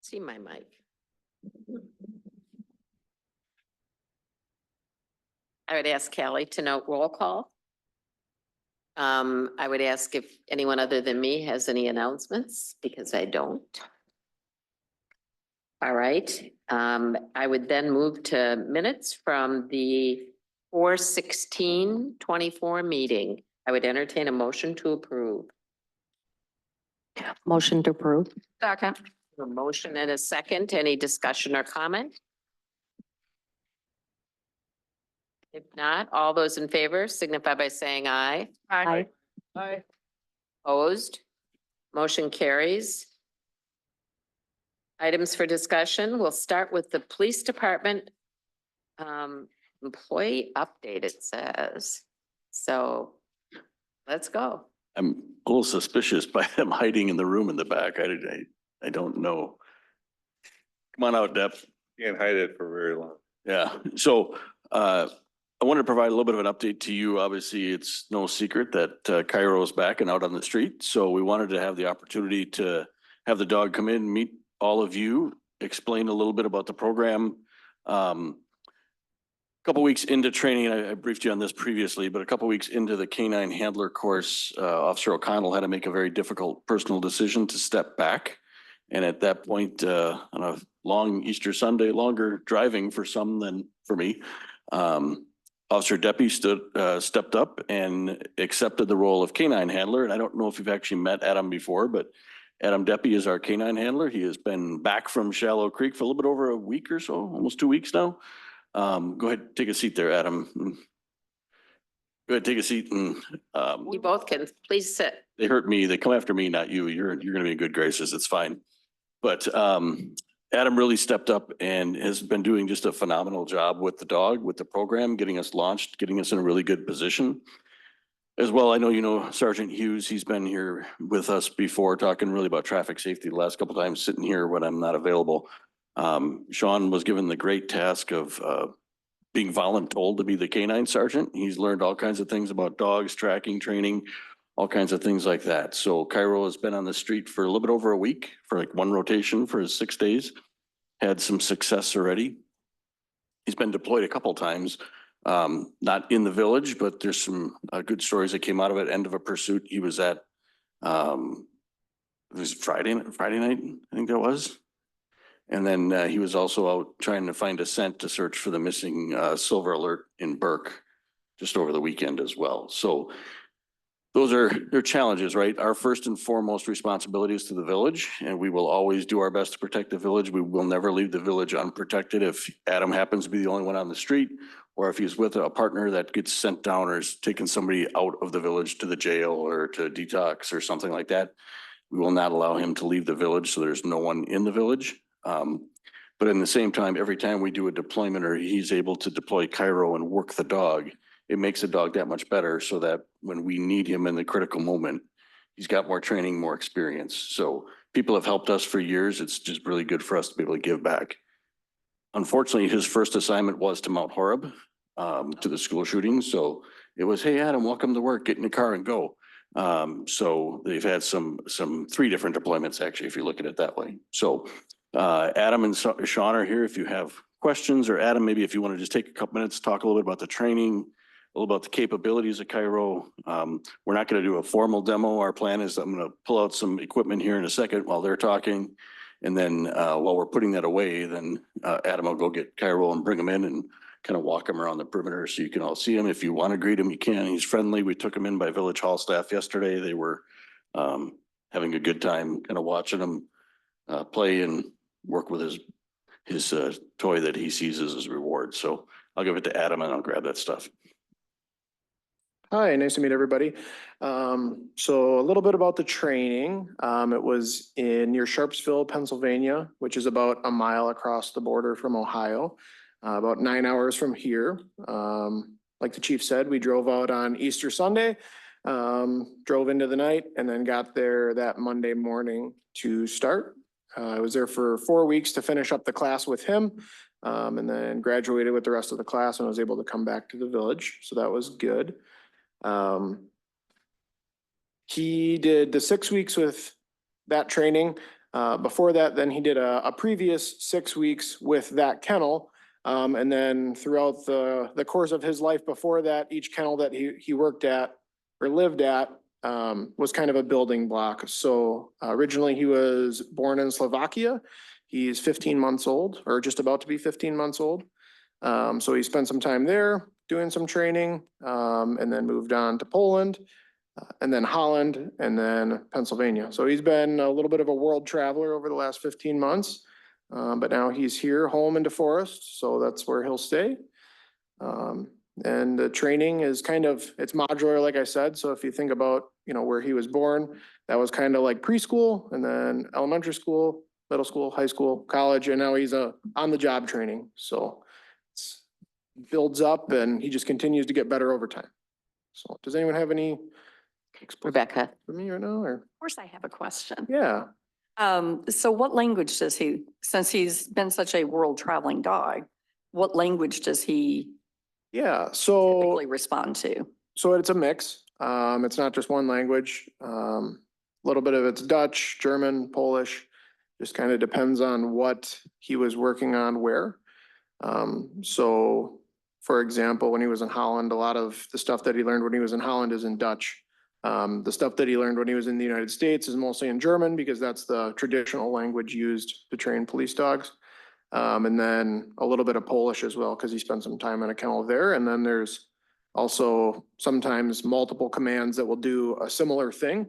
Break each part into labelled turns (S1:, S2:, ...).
S1: see my mic. I would ask Callie to note roll call. I would ask if anyone other than me has any announcements, because I don't. All right, I would then move to minutes from the 4/16/24 meeting. I would entertain a motion to approve.
S2: Motion to approve.
S3: Second.
S1: A motion and a second. Any discussion or comment? If not, all those in favor signify by saying aye.
S2: Aye.
S3: Aye.
S1: Opposed? Motion carries. Items for discussion. We'll start with the police department employee update, it says. So let's go.
S4: I'm a little suspicious by them hiding in the room in the back. I don't know. Come on out, Deb.
S5: Can't hide it for very long.
S4: Yeah, so I wanted to provide a little bit of an update to you. Obviously, it's no secret that Cairo is back and out on the street. So we wanted to have the opportunity to have the dog come in, meet all of you, explain a little bit about the program. Couple weeks into training, I briefed you on this previously, but a couple weeks into the canine handler course, Officer O'Connell had to make a very difficult personal decision to step back. And at that point, on a long Easter Sunday, longer driving for some than for me, Officer Deppy stepped up and accepted the role of canine handler. And I don't know if you've actually met Adam before, but Adam Deppy is our canine handler. He has been back from Shallow Creek for a little bit over a week or so, almost 2 weeks now. Go ahead, take a seat there, Adam. Go ahead, take a seat and
S1: You both can, please sit.
S4: they hurt me. They come after me, not you. You're gonna be in good graces. It's fine. But Adam really stepped up and has been doing just a phenomenal job with the dog, with the program, getting us launched, getting us in a really good position. As well, I know you know Sergeant Hughes. He's been here with us before, talking really about traffic safety the last couple of times, sitting here when I'm not available. Sean was given the great task of being voluntold to be the canine sergeant. He's learned all kinds of things about dogs, tracking, training, all kinds of things like that. So Cairo has been on the street for a little bit over a week for like one rotation for his 6 days. Had some success already. He's been deployed a couple times, not in the village, but there's some good stories that came out of it. End of a pursuit. He was at, it was Friday night, I think that was. And then he was also out trying to find a scent to search for the missing Silver Alert in Burke just over the weekend as well. So those are their challenges, right? Our first and foremost responsibility is to the village, and we will always do our best to protect the village. We will never leave the village unprotected. If Adam happens to be the only one on the street, or if he's with a partner that gets sent down or is taking somebody out of the village to the jail or to detox or something like that, we will not allow him to leave the village. So there's no one in the village. But in the same time, every time we do a deployment or he's able to deploy Cairo and work the dog, it makes the dog that much better so that when we need him in the critical moment, he's got more training, more experience. So people have helped us for years. It's just really good for us to be able to give back. Unfortunately, his first assignment was to Mount Horeb, to the school shooting. So it was, hey, Adam, welcome to work, get in the car and go. So they've had some 3 different deployments, actually, if you look at it that way. So Adam and Sean are here if you have questions, or Adam, maybe if you want to just take a couple minutes, talk a little bit about the training, a little about the capabilities of Cairo. We're not going to do a formal demo. Our plan is I'm going to pull out some equipment here in a second while they're talking. And then while we're putting that away, then Adam will go get Cairo and bring him in and kind of walk him around the perimeter so you can all see him. If you want to greet him, you can. He's friendly. We took him in by Village Hall staff yesterday. They were having a good time kind of watching him play and work with his toy that he sees as his reward. So I'll give it to Adam and I'll grab that stuff.
S6: Hi, nice to meet everybody. So a little bit about the training. It was near Sharpsville, Pennsylvania, which is about a mile across the border from Ohio, about 9 hours from here. Like the chief said, we drove out on Easter Sunday, drove into the night, and then got there that Monday morning to start. I was there for 4 weeks to finish up the class with him, and then graduated with the rest of the class and was able to come back to the village. So that was good. He did the 6 weeks with that training. Before that, then he did a previous 6 weeks with that kennel. And then throughout the course of his life before that, each kennel that he worked at or lived at was kind of a building block. So originally he was born in Slovakia. He's 15 months old, or just about to be 15 months old. So he spent some time there doing some training, and then moved on to Poland, and then Holland, and then Pennsylvania. So he's been a little bit of a world traveler over the last 15 months. But now he's here home in DeForest, so that's where he'll stay. And the training is it's modular, like I said. So if you think about, where he was born, that was kind of like preschool, and then elementary school, middle school, high school, college, and now he's on the job training. So it's builds up and he just continues to get better over time. So does anyone have any
S1: Rebecca?
S6: for me right now, or?
S2: Of course, I have a question.
S6: Yeah.
S2: So what language does he, since he's been such a world traveling dog, what language does he
S6: Yeah, so.
S2: typically respond to?
S6: So it's a mix. It's not just one language. A little bit of it's Dutch, German, Polish. Just kind of depends on what he was working on where. So for example, when he was in Holland, a lot of the stuff that he learned when he was in Holland is in Dutch. The stuff that he learned when he was in the United States is mostly in German because that's the traditional language used to train police dogs. And then a little bit of Polish as well, because he spent some time in a kennel there. And then there's also sometimes multiple commands that will do a similar thing.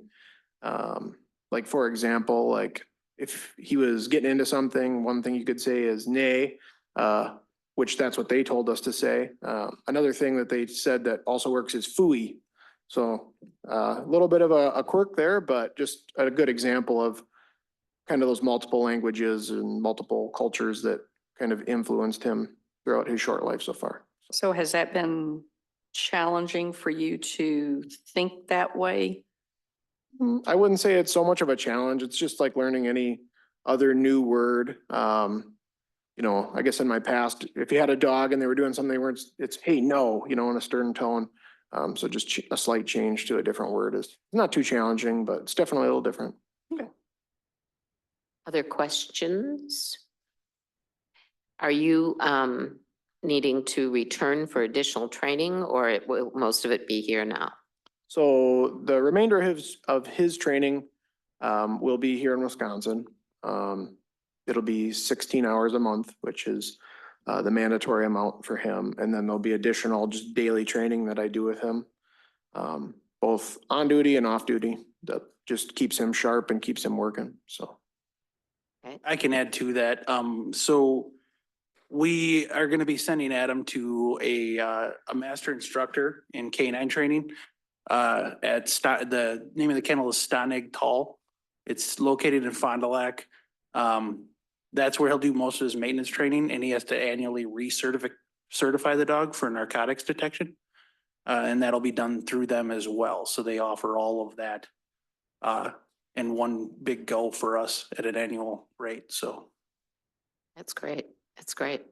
S6: Like for example, like if he was getting into something, one thing you could say is nay, which that's what they told us to say. Another thing that they said that also works is fooey. So a little bit of a quirk there, but just a good example of kind of those multiple languages and multiple cultures that kind of influenced him throughout his short life so far.
S2: So has that been challenging for you to think that way?
S6: I wouldn't say it's so much of a challenge. It's just like learning any other new word. I guess in my past, if you had a dog and they were doing something where it's, hey, no, in a stern tone. So just a slight change to a different word is not too challenging, but it's definitely a little different.
S1: Other questions? Are you needing to return for additional training, or will most of it be here now?
S6: So the remainder of his training will be here in Wisconsin. It'll be 16 hours a month, which is the mandatory amount for him. And then there'll be additional just daily training that I do with him, both on duty and off duty. That just keeps him sharp and keeps him working. So.
S3: I can add to that. So we are going to be sending Adam to a master instructor in K9 training. The name of the kennel is Stanig Tall. It's located in Fond du Lac. That's where he'll do most of his maintenance training, and he has to annually certify the dog for narcotics detection. And that'll be done through them as well. So they offer all of that in one big go for us at an annual rate. So
S1: That's great. That's great.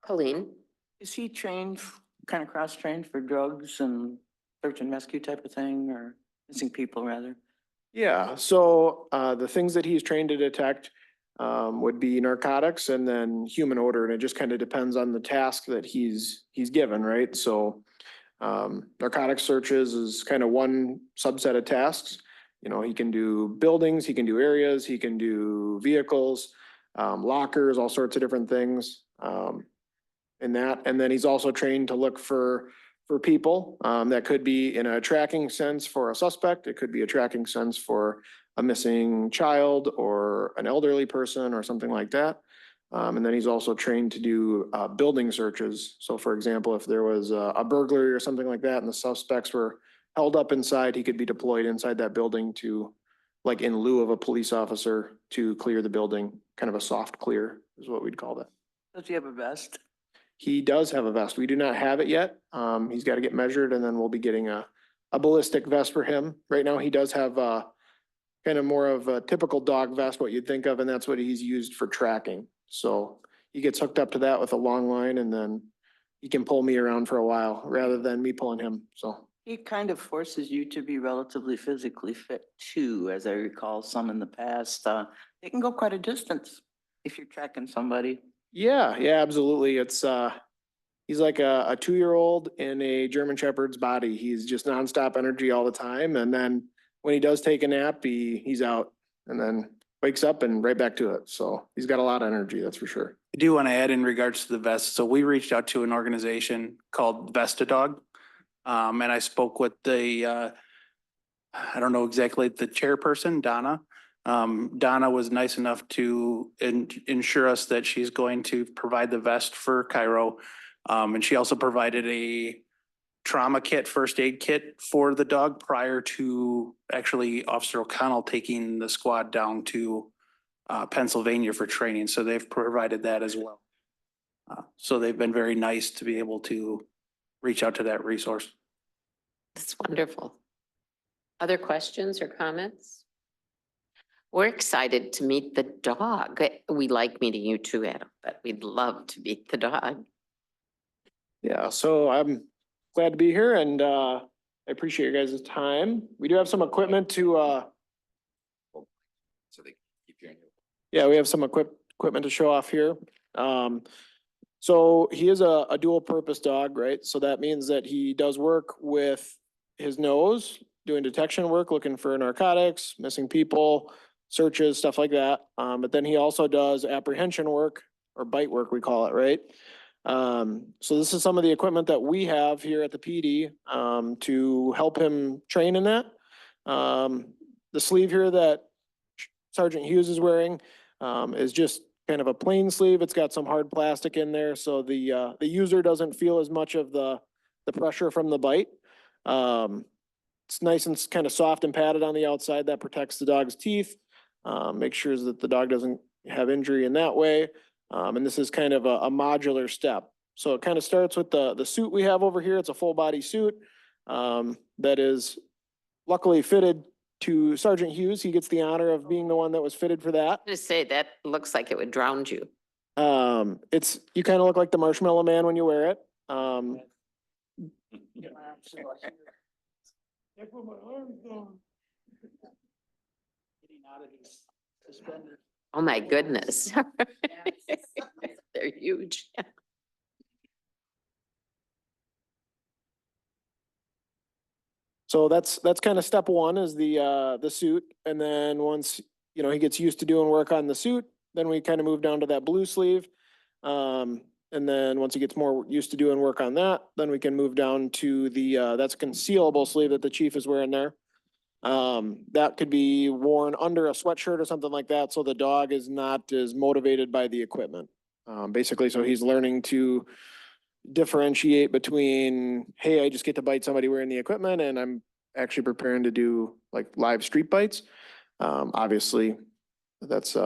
S1: Colleen?
S7: Is he trained, kind of cross-trained for drugs and search and rescue type of thing, or missing people rather?
S6: Yeah, so the things that he's trained to detect would be narcotics and then human odor, and it just kind of depends on the task that he's given, right? So narcotic searches is kind of one subset of tasks. He can do buildings, he can do areas, he can do vehicles, lockers, all sorts of different things. And then he's also trained to look for people. That could be in a tracking sense for a suspect. It could be a tracking sense for a missing child or an elderly person or something like that. And then he's also trained to do building searches. So for example, if there was a burglary or something like that and the suspects were held up inside, he could be deployed inside that building to, like in lieu of a police officer, to clear the building. Kind of a soft clear is what we'd call that.
S7: Does he have a vest?
S6: He does have a vest. We do not have it yet. He's got to get measured, and then we'll be getting a ballistic vest for him. Right now, he does have kind of more of a typical dog vest, what you'd think of, and that's what he's used for tracking. So he gets hooked up to that with a long line, and then he can pull me around for a while rather than me pulling him. So
S7: He kind of forces you to be relatively physically fit too, as I recall some in the past. They can go quite a distance if you're tracking somebody.
S6: Yeah, yeah, absolutely. It's he's like a 2-year-old in a German Shepherd's body. He's just nonstop energy all the time. And then when he does take a nap, he's out and then wakes up and right back to it. So he's got a lot of energy, that's for sure.
S3: I do want to add in regards to the vest. So we reached out to an organization called Vestadog. And I spoke with I don't know exactly, the chairperson, Donna. Donna was nice enough to ensure us that she's going to provide the vest for Cairo. And she also provided a trauma kit, first aid kit for the dog prior to actually Officer O'Connell taking the squad down to Pennsylvania for training. So they've provided that as well. So they've been very nice to be able to reach out to that resource.
S1: That's wonderful. Other questions or comments? We're excited to meet the dog. We like meeting you too, Adam, but we'd love to meet the dog.
S6: Yeah, so I'm glad to be here and I appreciate your guys' time. We do have some equipment to
S5: So they keep hearing you.
S6: yeah, we have some equipment to show off here. So he is a dual purpose dog, right? So that means that he does work with his nose, doing detection work, looking for narcotics, missing people, searches, stuff like that. But then he also does apprehension work or bite work, we call it, right? So this is some of the equipment that we have here at the PD to help him train in that. The sleeve here that Sergeant Hughes is wearing is just kind of a plain sleeve. It's got some hard plastic in there, so the user doesn't feel as much of the pressure from the bite. It's nice and kind of soft and padded on the outside. That protects the dog's teeth, makes sure that the dog doesn't have injury in that way. And this is kind of a modular step. So it kind of starts with the suit we have over here. It's a full body suit that is luckily fitted to Sergeant Hughes. He gets the honor of being the one that was fitted for that.
S1: Just say that looks like it would drown you.
S6: You kind of look like the Marshmallow Man when you wear it.
S1: Oh, my goodness. They're huge.
S6: So that's kind of step one is the suit. And then once, you know, he gets used to doing work on the suit, then we kind of move down to that blue sleeve. And then once he gets more used to doing work on that, then we can move down to that's a concealable sleeve that the chief is wearing there. That could be worn under a sweatshirt or something like that, so the dog is not as motivated by the equipment. Basically, so he's learning to differentiate between, hey, I just get to bite somebody wearing the equipment and I'm actually preparing to do like live street bites. Obviously, that's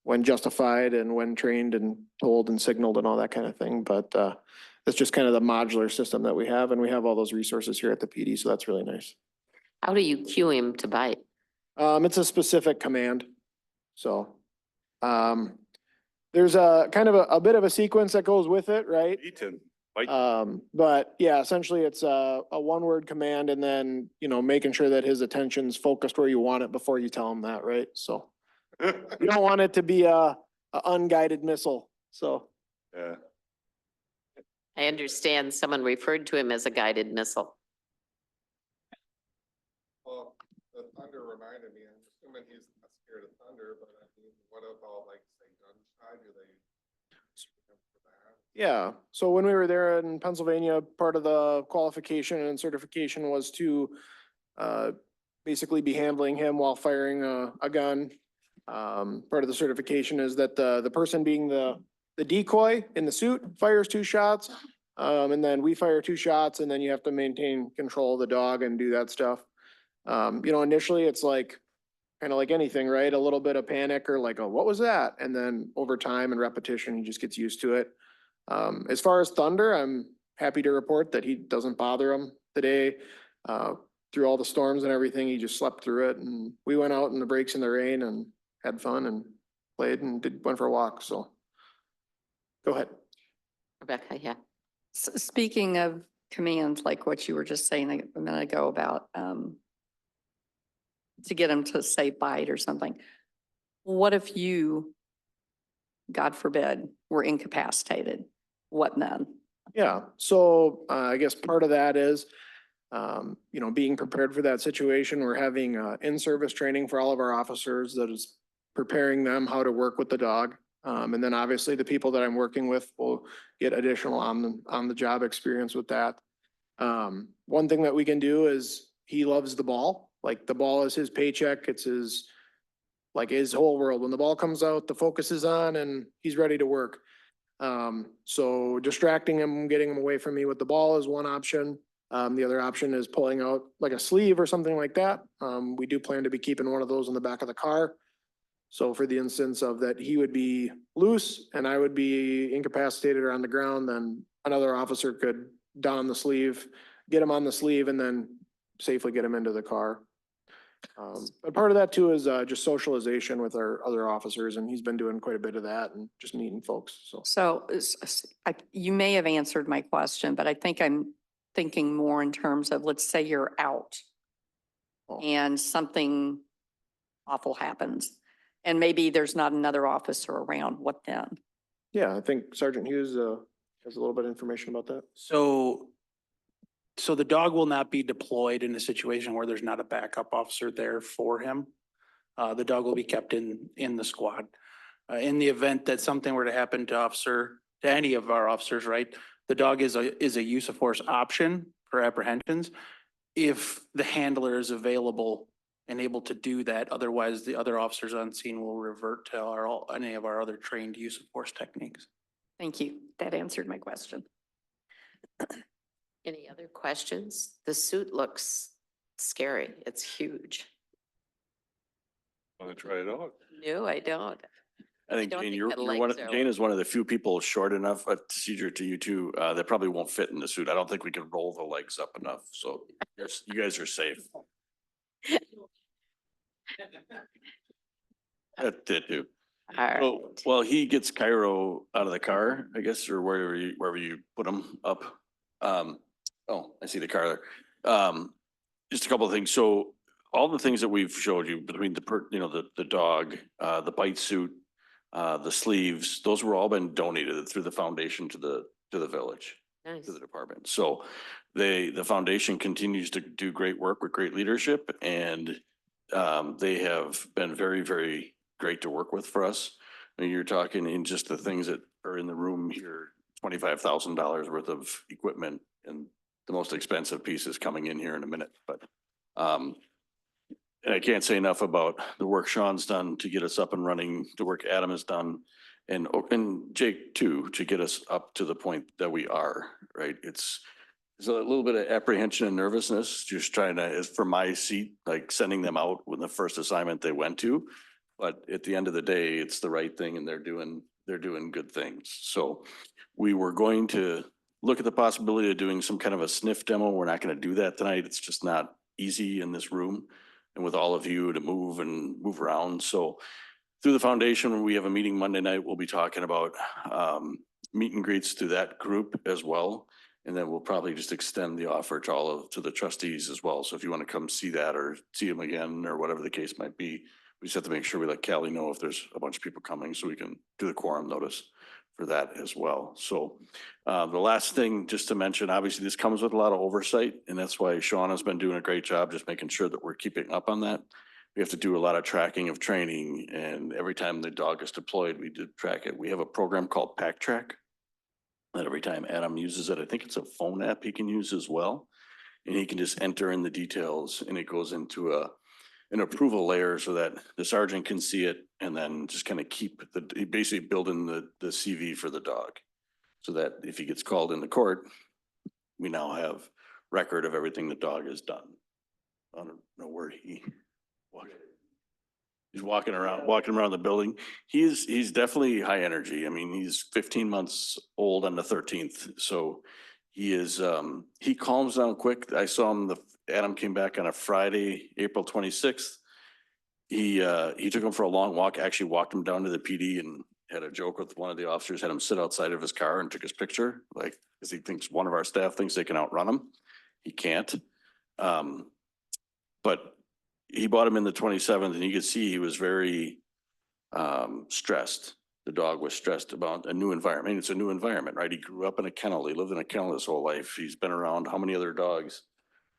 S6: when justified and when trained and told and signaled and all that kind of thing. But that's just kind of the modular system that we have, and we have all those resources here at the PD, so that's really nice.
S1: How do you cue him to bite?
S6: It's a specific command. So there's a kind of a bit of a sequence that goes with it, right?
S5: Ethan.
S6: But yeah, essentially it's a one-word command and then, you know, making sure that his attention's focused where you want it before you tell him that, right? So you don't want it to be a unguided missile, so.
S5: Yeah.
S1: I understand someone referred to him as a guided missile.
S5: Well, the thunder reminded me, I'm assuming he's not scared of thunder, but I mean, what about like, say, gunshot, do they?
S6: Yeah, so when we were there in Pennsylvania, part of the qualification and certification was to basically be handling him while firing a gun. Part of the certification is that the person being the decoy in the suit fires 2 shots. And then we fire 2 shots and then you have to maintain control of the dog and do that stuff. You know, initially it's like, kind of like anything, right? A little bit of panic or like, oh, what was that? And then over time and repetition, he just gets used to it. As far as thunder, I'm happy to report that he doesn't bother him today. Through all the storms and everything, he just slept through it. And we went out in the breaks in the rain and had fun and played and went for a walk. So go ahead.
S1: Rebecca, yeah.
S2: Speaking of command, like what you were just saying a minute ago about, to get him to say bite or something. What if you, God forbid, were incapacitated? What then?
S6: Yeah, so I guess part of that is, being prepared for that situation. We're having in-service training for all of our officers that is preparing them how to work with the dog. And then obviously the people that I'm working with will get additional on the job experience with that. One thing that we can do is he loves the ball. Like the ball is his paycheck. It's his whole world. When the ball comes out, the focus is on and he's ready to work. So distracting him, getting him away from me with the ball is one option. The other option is pulling out like a sleeve or something like that. We do plan to be keeping one of those in the back of the car. So for the instance of that, he would be loose and I would be incapacitated or on the ground, then another officer could don the sleeve, get him on the sleeve and then safely get him into the car. But part of that too is just socialization with our other officers, and he's been doing quite a bit of that and just meeting folks, so.
S2: So you may have answered my question, but I think I'm thinking more in terms of, let's say you're out
S6: Oh.
S2: and something awful happens and maybe there's not another officer around. What then?
S6: Yeah, I think Sergeant Hughes has a little bit of information about that.
S3: So the dog will not be deployed in a situation where there's not a backup officer there for him. The dog will be kept in the squad. In the event that something were to happen to any of our officers, right? The dog is a use of force option for apprehensions if the handler is available and able to do that. Otherwise, the other officers on scene will revert to any of our other trained use of force techniques.
S2: Thank you. That answered my question.
S1: Any other questions? The suit looks scary. It's huge.
S4: Want to try it out?
S1: No, I don't.
S4: I think
S1: don't
S4: Jane,
S1: think
S4: you're
S1: the
S4: one,
S1: legs are
S4: Jane is one of the few people short enough, a procedure to you two, that probably won't fit in the suit. I don't think we can roll the legs up enough, so you guys are safe. That too.
S1: All right.
S4: So, well, he gets Cairo out of the car, I guess, or wherever you put him up. Oh, I see the car there. Just a couple of things. So all the things that we've showed you between the dog, the bite suit, the sleeves, those were all been donated through the foundation to the village,
S1: Nice.
S4: to the department. So the foundation continues to do great work with great leadership, and they have been very, very great to work with for us. I mean, you're talking in just the things that are in the room here, $25,000 worth of equipment, and the most expensive piece is coming in here in a minute, but and I can't say enough about the work Sean's done to get us up and running, the work Adam has done, and Jake too, to get us up to the point that we are, right? There's a little bit of apprehension and nervousness, just trying to, as for my seat, like sending them out with the first assignment they went to. But at the end of the day, it's the right thing and they're doing good things. So we were going to look at the possibility of doing some kind of a sniff demo. We're not going to do that tonight. It's just not easy in this room and with all of you to move around. So through the foundation, when we have a meeting Monday night, we'll be talking about meet and greets to that group as well. And then we'll probably just extend the offer to the trustees as well. So if you want to come see that or see them again or whatever the case might be, we just have to make sure we let Callie know if there's a bunch of people coming so we can do the quorum notice for that as well. So the last thing just to mention, obviously this comes with a lot of oversight, and that's why Sean has been doing a great job just making sure that we're keeping up on that. We have to do a lot of tracking of training, and every time the dog is deployed, we do track it. We have a program called Pack Track that every time Adam uses it, I think it's a phone app he can use as well. And he can just enter in the details and it goes into an approval layer so that the sergeant can see it and then just kind of basically build in the CV for the dog. So that if he gets called into court, we now have record of everything the dog has done. I don't know where he's walking around the building. He's definitely high energy. I mean, he's 15 months old on the 13th. So he calms down quick. I saw him, Adam came back on a Friday, April 26th. He took him for a long walk, actually walked him down to the PD had a joke with one of the officers, had him sit outside of his car and took his picture, like, because he thinks one of our staff thinks they can outrun him. He can't. But he bought him in the 27th and you could see he was very stressed. The dog was stressed about a new environment. It's a new environment, right? He grew up in a kennel. He lived in a kennel his whole life. He's been around how many other dogs?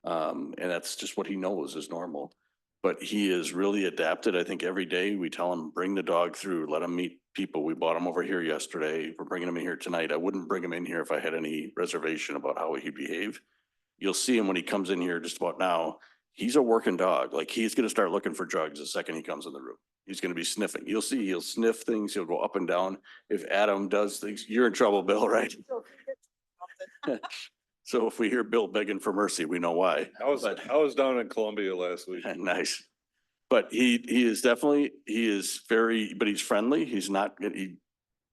S4: And that's just what he knows is normal. But he is really adapted. I think every day we tell him, bring the dog through, let him meet people. We brought him over here yesterday. We're bringing him in here tonight. I wouldn't bring him in here if I had any reservation about how he'd behave. You'll see him when he comes in here just about now. He's a working dog. Like he's going to start looking for drugs the second he comes in the room. He's going to be sniffing. You'll see, he'll sniff things. He'll go up and down. If Adam does things, you're in trouble, Bill, right? So if we hear Bill begging for mercy, we know why.
S8: I was down in Columbia last week.
S4: Nice. But he is definitely, he is very, but he's friendly. He's not,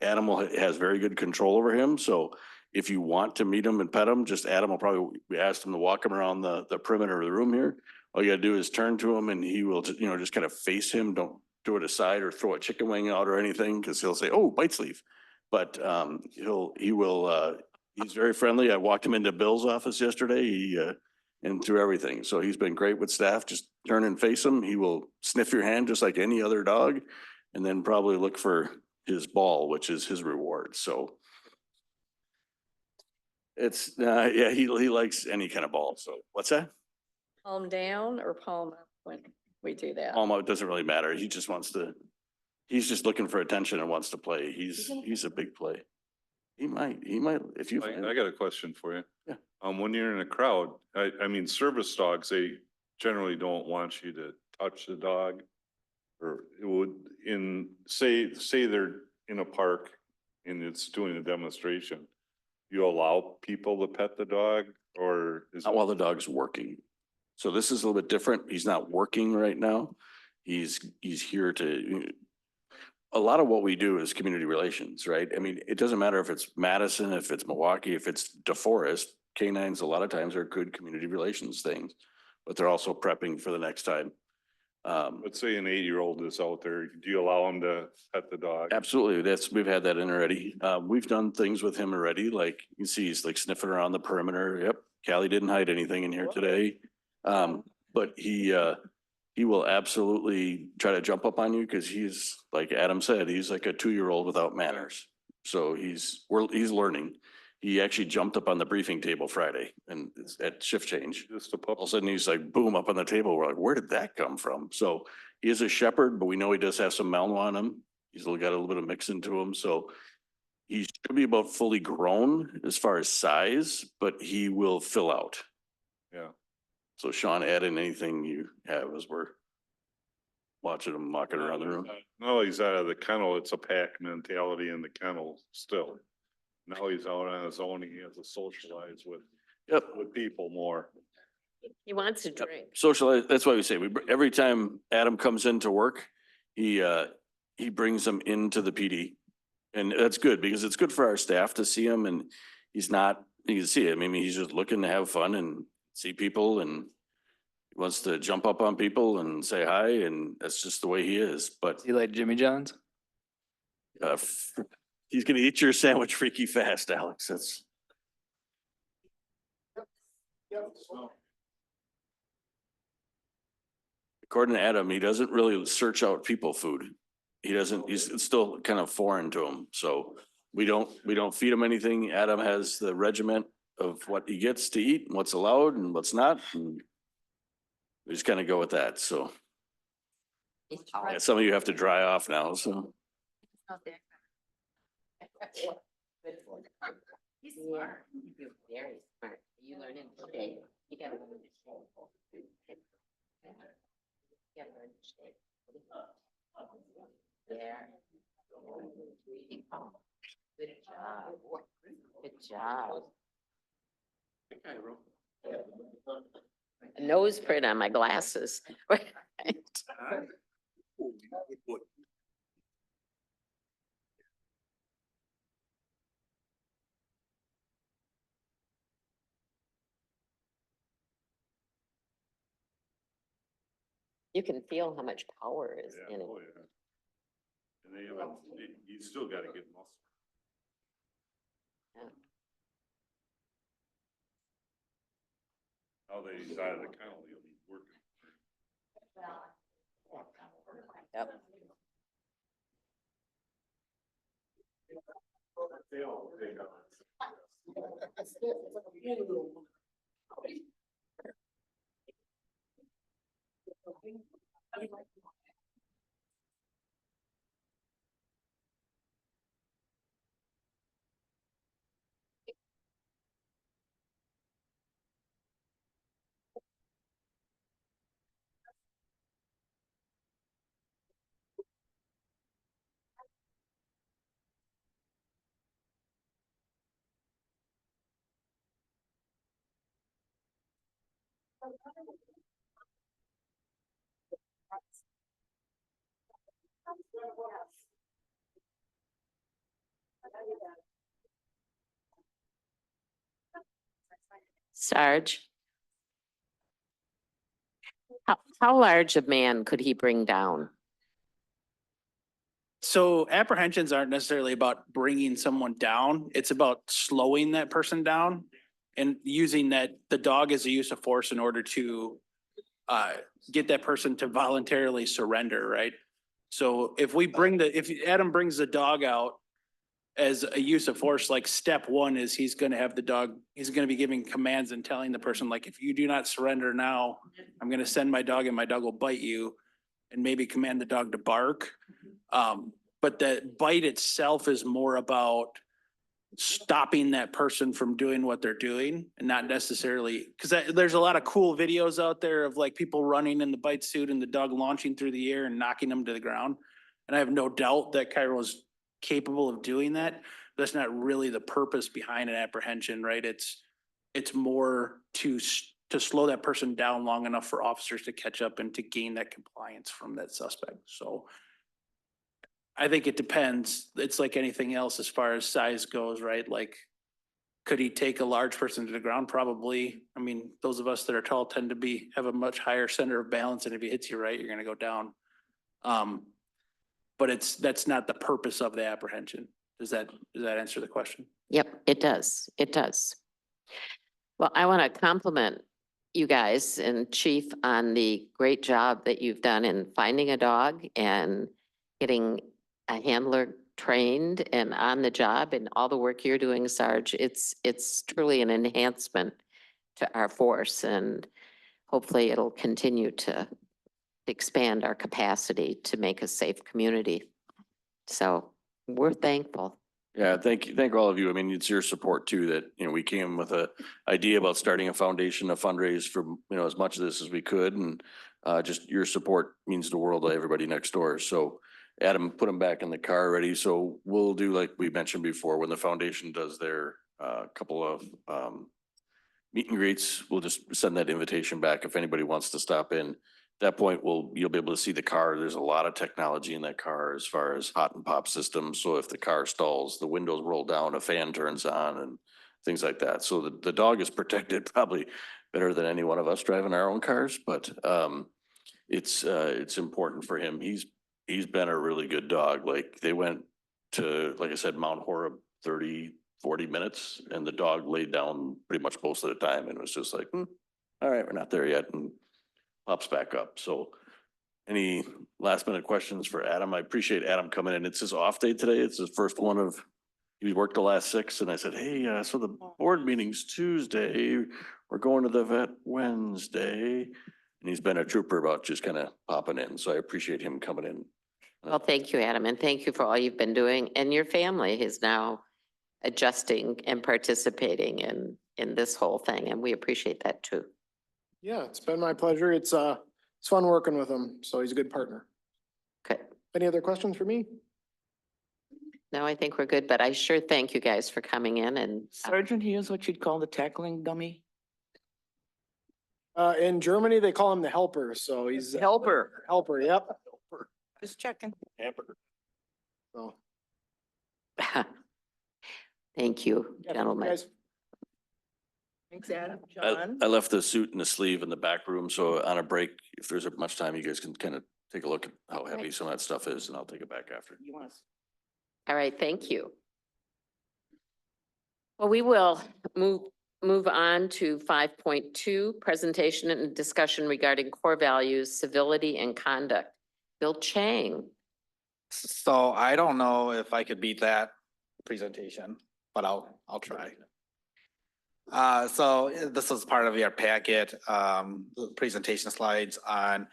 S4: Animal has very good control over him. So if you want to meet him and pet him, just Adam will probably, we asked him to walk him around the perimeter of the room here. All you gotta do is turn to him and he will, just kind of face him. Don't do it aside or throw a chicken wing out or anything, because he'll say, oh, bite sleeve. But he's very friendly. I walked him into Bill's office yesterday. And through everything. So he's been great with staff. Just turn and face him. He will sniff your hand just like any other dog, and then probably look for his ball, which is his reward. So it's, yeah, he likes any kind of ball. So what's that?
S2: Palm down or palm up when we do that?
S4: Almost, it doesn't really matter. He just wants to, he's just looking for attention and wants to play. He's a big play. He might, if you.
S8: I got a question for you.
S4: Yeah.
S8: When you're in a crowd, I mean, service dogs, they generally don't want you to touch the dog. Or it would say they're in a park and it's doing a demonstration. You allow people to pet the dog or is
S4: Not while the dog's working. So this is a little bit different. He's not working right now. He's here to, a lot of what we do is community relations, right? I mean, it doesn't matter if it's Madison, if it's Milwaukee, if it's DeForest, canines a lot of times are good community relations things, but they're also prepping for the next time.
S8: let's say an 8-year-old is out there, do you allow him to pet the dog?
S4: Absolutely. We've had that in already. We've done things with him already, like you see, he's like sniffing around the perimeter. Yep. Callie didn't hide anything in here today. But he will absolutely try to jump up on you because he's, like Adam said, he's like a 2-year-old without manners. So he's learning. He actually jumped up on the briefing table Friday and it's at shift change.
S8: Just a
S4: All
S8: pup?
S4: of a sudden he's like, boom, up on the table. We're like, where did that come from? So he is a shepherd, but we know he does have some Malinois on him. He's got a little bit of mix into him. So he should be about fully grown as far as size, but he will fill out.
S8: Yeah.
S4: So Sean, add in anything you have as we're watching him walking around the room.
S8: No, he's out of the kennel. It's a pack mentality in the kennel still. Now he's out on his own. He has to socialize with
S4: Yep.
S8: people more.
S1: He wants to drink.
S4: Socialize, that's why we say, every time Adam comes into work, he brings them into the PD. And that's good because it's good for our staff to see him and he's not, you can see it. I mean, he's just looking to have fun and see people and he wants to jump up on people and say hi and that's just the way he is. But
S9: You like Jimmy John's?
S4: he's gonna eat your sandwich freaky fast, Alex. That's. According to Adam, he doesn't really search out people food. He doesn't, it's still kind of foreign to him. So we don't feed him anything. Adam has the regiment of what he gets to eat and what's allowed and what's not. And we just kind of go with that. So yeah, some of you have to dry off now, so.
S1: He's smart. You're very smart. You learn it today. You gotta learn to shake. You gotta learn to shake. There. Good job. Good job. A nose print on my glasses. You can feel how much power is
S8: Yeah,
S1: in it.
S8: oh, yeah. And they have but you still gotta get muscle. Now that he's out of the kennel, he'll be working.
S7: Yep.
S1: Sarge? How large a man could he bring down?
S3: So apprehensions aren't necessarily about bringing someone down. It's about slowing that person down and using the dog as a use of force in order to get that person to voluntarily surrender, right? So if Adam brings the dog out as a use of force, like step one is he's gonna be giving commands and telling the person, like, if you do not surrender now, I'm gonna send my dog and my dog will bite you and maybe command the dog to bark. But the bite itself is more about stopping that person from doing what they're doing and not necessarily, because there's a lot of cool videos out there of like people running in the bite suit and the dog launching through the air and knocking them to the ground. And I have no doubt that Cairo is capable of doing that. That's not really the purpose behind an apprehension, right? It's more to slow that person down long enough for officers to catch up and to gain that compliance from that suspect. So I think it depends. It's like anything else as far as size goes, right? Like, could he take a large person to the ground? Probably. I mean, those of us that are tall tend to have a much higher center of balance, and if he hits you right, you're gonna go down. But that's not the purpose of the apprehension. Does that answer the question?
S1: Yep, it does. It does. Well, I want to compliment you guys and Chief on the great job that you've done in finding a dog and getting a handler trained and on the job, and all the work you're doing, Sarge. It's truly an enhancement to our force, and hopefully it'll continue to expand our capacity to make a safe community. So we're thankful.
S4: Yeah, thank all of you. I mean, it's your support too that, we came with a idea about starting a foundation, a fundraise for, as much of this as we could. And just your support means the world to everybody next door. So Adam, put them back in the car already. So we'll do, like we mentioned before, when the foundation does their couple of meet and greets, we'll just send that invitation back if anybody wants to stop in. At that point, you'll be able to see the car. There's a lot of technology in that car as far as hot and pop systems. So if the car stalls, the windows roll down, a fan turns on and things like that. So the dog is protected probably better than any one of us driving our own cars, but it's important for him. He's been a really good dog. Like they went to, like I said, Mount Horeb 30, 40 minutes and the dog laid down pretty much most of the time and was just like, all right, we're not there yet. And pops back up. So any last minute questions for Adam? I appreciate Adam coming in. It's his off day today. It's his first one of, he worked the last 6 and I said, hey, so the board meeting's Tuesday. We're going to the vet Wednesday. And he's been a trooper about just kind of popping in. So I appreciate him coming in.
S1: Well, thank you, Adam, and thank you for all you've been doing. And your family is now adjusting and participating in this whole thing, and we appreciate that too.
S6: Yeah, it's been my pleasure. It's fun working with him, so he's a good partner.
S1: Good.
S6: Any other questions for me?
S1: No, I think we're good, but I sure thank you guys for coming in and
S7: Sergeant, he is what you'd call the tackling dummy.
S6: In Germany, they call him the helper, so he's.
S7: Helper.
S6: Helper, yep.
S7: Just checking.
S6: So,
S1: thank you,
S6: yeah,
S1: gentlemen.
S6: guys.
S7: Thanks, Adam. John?
S4: I left the suit and the sleeve in the back room. So on a break, if there's much time, you guys can kind of take a look at how
S1: Alright.
S4: heavy some of that stuff is and I'll take it back after.
S7: You want to?
S1: All right, thank you. Well, we will move on to 5.2, presentation and discussion regarding core values, civility and conduct. Bill Chang.
S9: So I don't know if I could beat that presentation, but I'll try. So this is part of your packet, the presentation slides on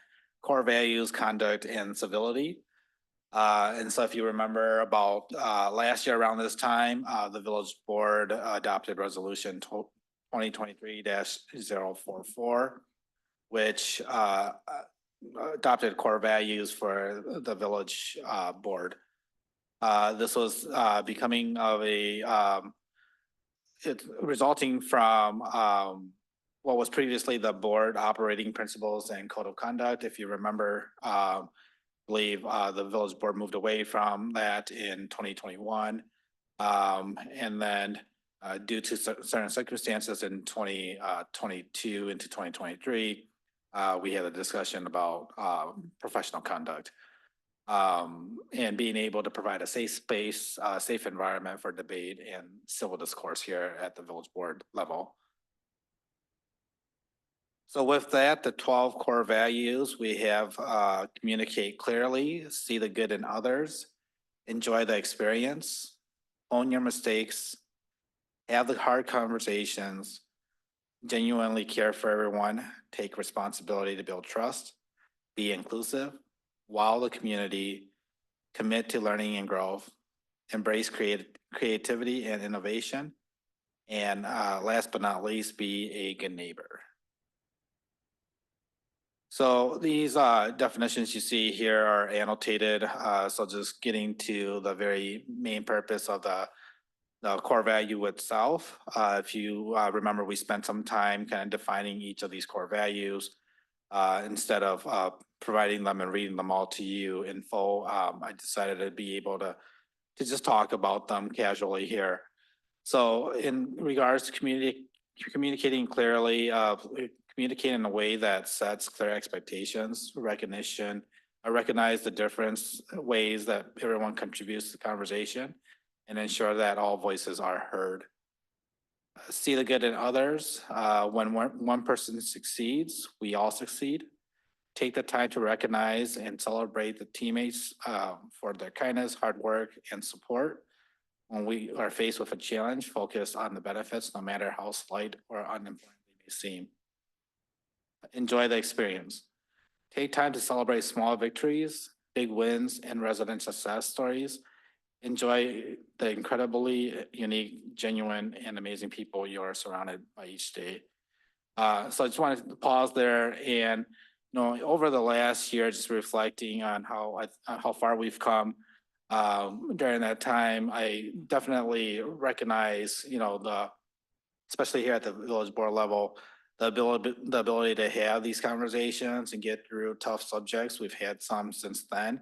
S9: core values, conduct and civility. And so if you remember about, last year around this time, the village board adopted resolution 2023-044, which, adopted core values for the village board. This was becoming of a, it's resulting from what was previously the board operating principles and code of conduct. If you remember, believe the village board moved away from that in 2021. And then due to certain circumstances in 2022 into 2023, we had a discussion about professional conduct and being able to provide a safe space, safe environment for debate and civil discourse here at the village board level. So with that, the 12 core values, we have communicate clearly, see the good in others, enjoy the experience, own your mistakes, have the hard conversations, genuinely care for everyone, take responsibility to build trust, be inclusive, wow the community, commit to learning and growth, embrace creativity and innovation, and last but not least, be a good neighbor. So these definitions you see here are annotated, so just getting to the very main purpose of the core value itself. If you remember, we spent some time kind of defining each of these core values instead of providing them and reading them all to you in full. I decided to be able to just talk about them casually here. So in regards to communicating clearly, communicate in a way that sets clear expectations, recognition. I recognize the different ways that everyone contributes to the conversation and ensure that all voices are heard. See the good in others. When one person succeeds, we all succeed. Take the time to recognize and celebrate the teammates for their kindness, hard work, and support. When we are faced with a challenge, focus on the benefits, no matter how slight or unimportant they may seem. Enjoy the experience. Take time to celebrate small victories, big wins, and resident success stories. Enjoy the incredibly unique, genuine, and amazing people you are surrounded by each day. So I just wanted to pause there and, over the last year, just reflecting on how far we've come during that time, I definitely recognize, especially here at the village board level, the ability to have these conversations and get through tough subjects. We've had some since then,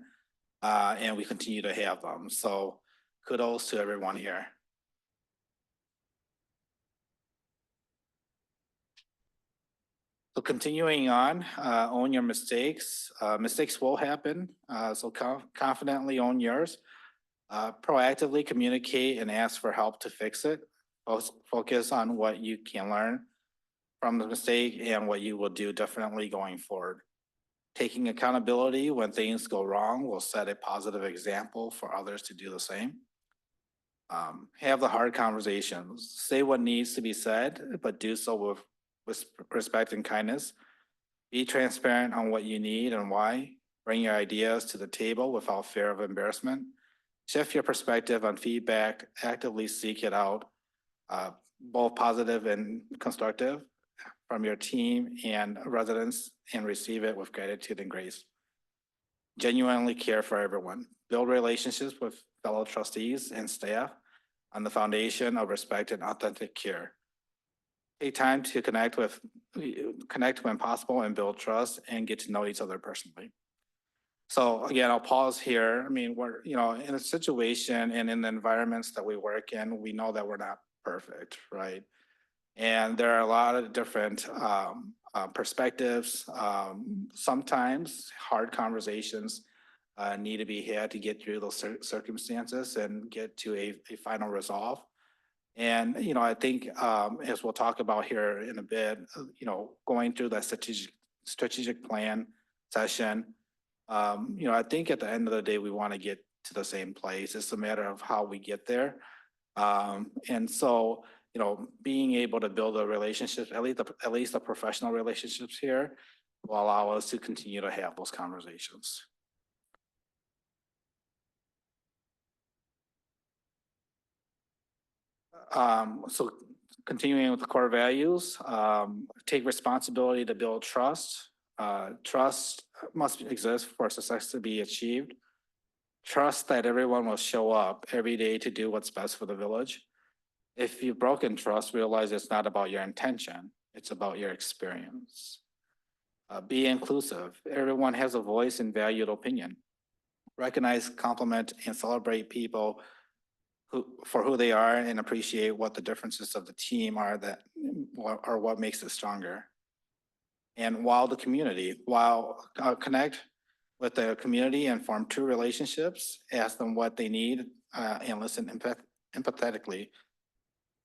S9: and we continue to have them. So kudos to everyone here. So continuing on, own your mistakes. Mistakes will happen, so confidently own yours. Proactively communicate and ask for help to fix it. Focus on what you can learn from the mistake and what you will do differently going forward. Taking accountability when things go wrong will set a positive example for others to do the same. Have the hard conversations. Say what needs to be said, but do so with respect and kindness. Be transparent on what you need and why. Bring your ideas to the table without fear of embarrassment. Shift your perspective on feedback. Actively seek it out, both positive and constructive, from your team and residents, and receive it with gratitude and grace. Genuinely care for everyone. Build relationships with fellow trustees and staff on the foundation of respect and authentic care. Take time to connect when possible and build trust and get to know each other personally. So again, I'll pause here. I mean, we're, in a situation and in the environments that we work in, we know that we're not perfect, right? And there are a lot of different perspectives. Sometimes hard conversations need to be had to get through those circumstances and get to a final resolve. And, you know, I think, as we'll talk about here in a bit, you know, going through that strategic plan session, you know, I think at the end of the day, we want to get to the same place. It's a matter of how we get there. And so, you know, being able to build a relationship, at least the professional relationships here, will allow us to continue to have those conversations. So continuing with the core values, take responsibility to build trust. Trust must exist for success to be achieved. Trust that everyone will show up every day to do what's best for the village. If you've broken trust, realize it's not about your intention, it's about your experience. Be inclusive. Everyone has a voice and valued opinion. Recognize, compliment, and celebrate people for who they are, and appreciate what the differences of the team are are what makes it stronger. And connect with the community and form true relationships, ask them what they need, and listen empathetically.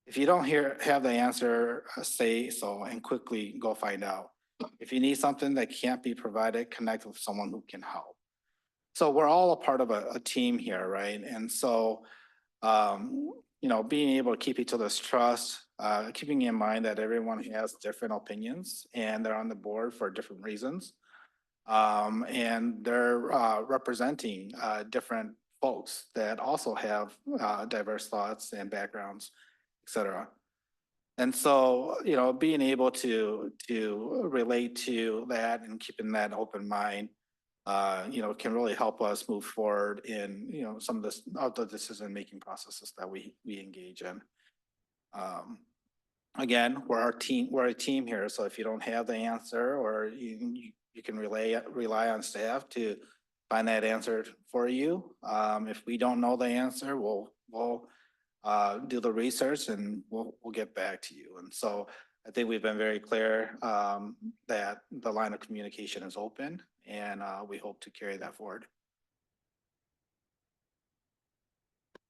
S9: If you don't have the answer, say so and quickly go find out. If you need something that can't be provided, connect with someone who can help. So we're all a part of a team here, right? And so, you know, being able to keep each other's trust, keeping in mind that everyone has different opinions and they're on the board for different reasons. And they're representing different folks that also have diverse thoughts and backgrounds, et cetera. And so, you know, being able to relate to that and keeping that open mind, you know, can really help us move forward in, you know, some of the decision-making processes that we engage in. Again, we're a team here. So if you don't have the answer, or you can rely on staff to find that answer for you. If we don't know the answer, we'll do the research and we'll get back to you. And so I think we've been very clear that the line of communication is open, and we hope to carry that forward.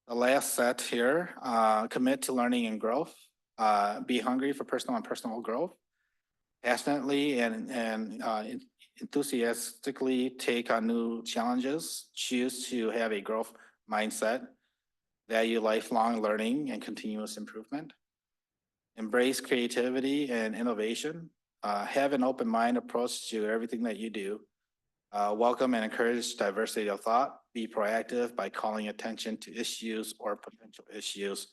S9: The last set here, commit to learning and growth, be hungry for personal growth, passionately and enthusiastically take on new challenges, choose to have a growth mindset, value lifelong learning and continuous improvement, embrace creativity and innovation, have an open mind approach to everything that you do, welcome and encourage diversity of thought, be proactive by calling attention to issues or potential issues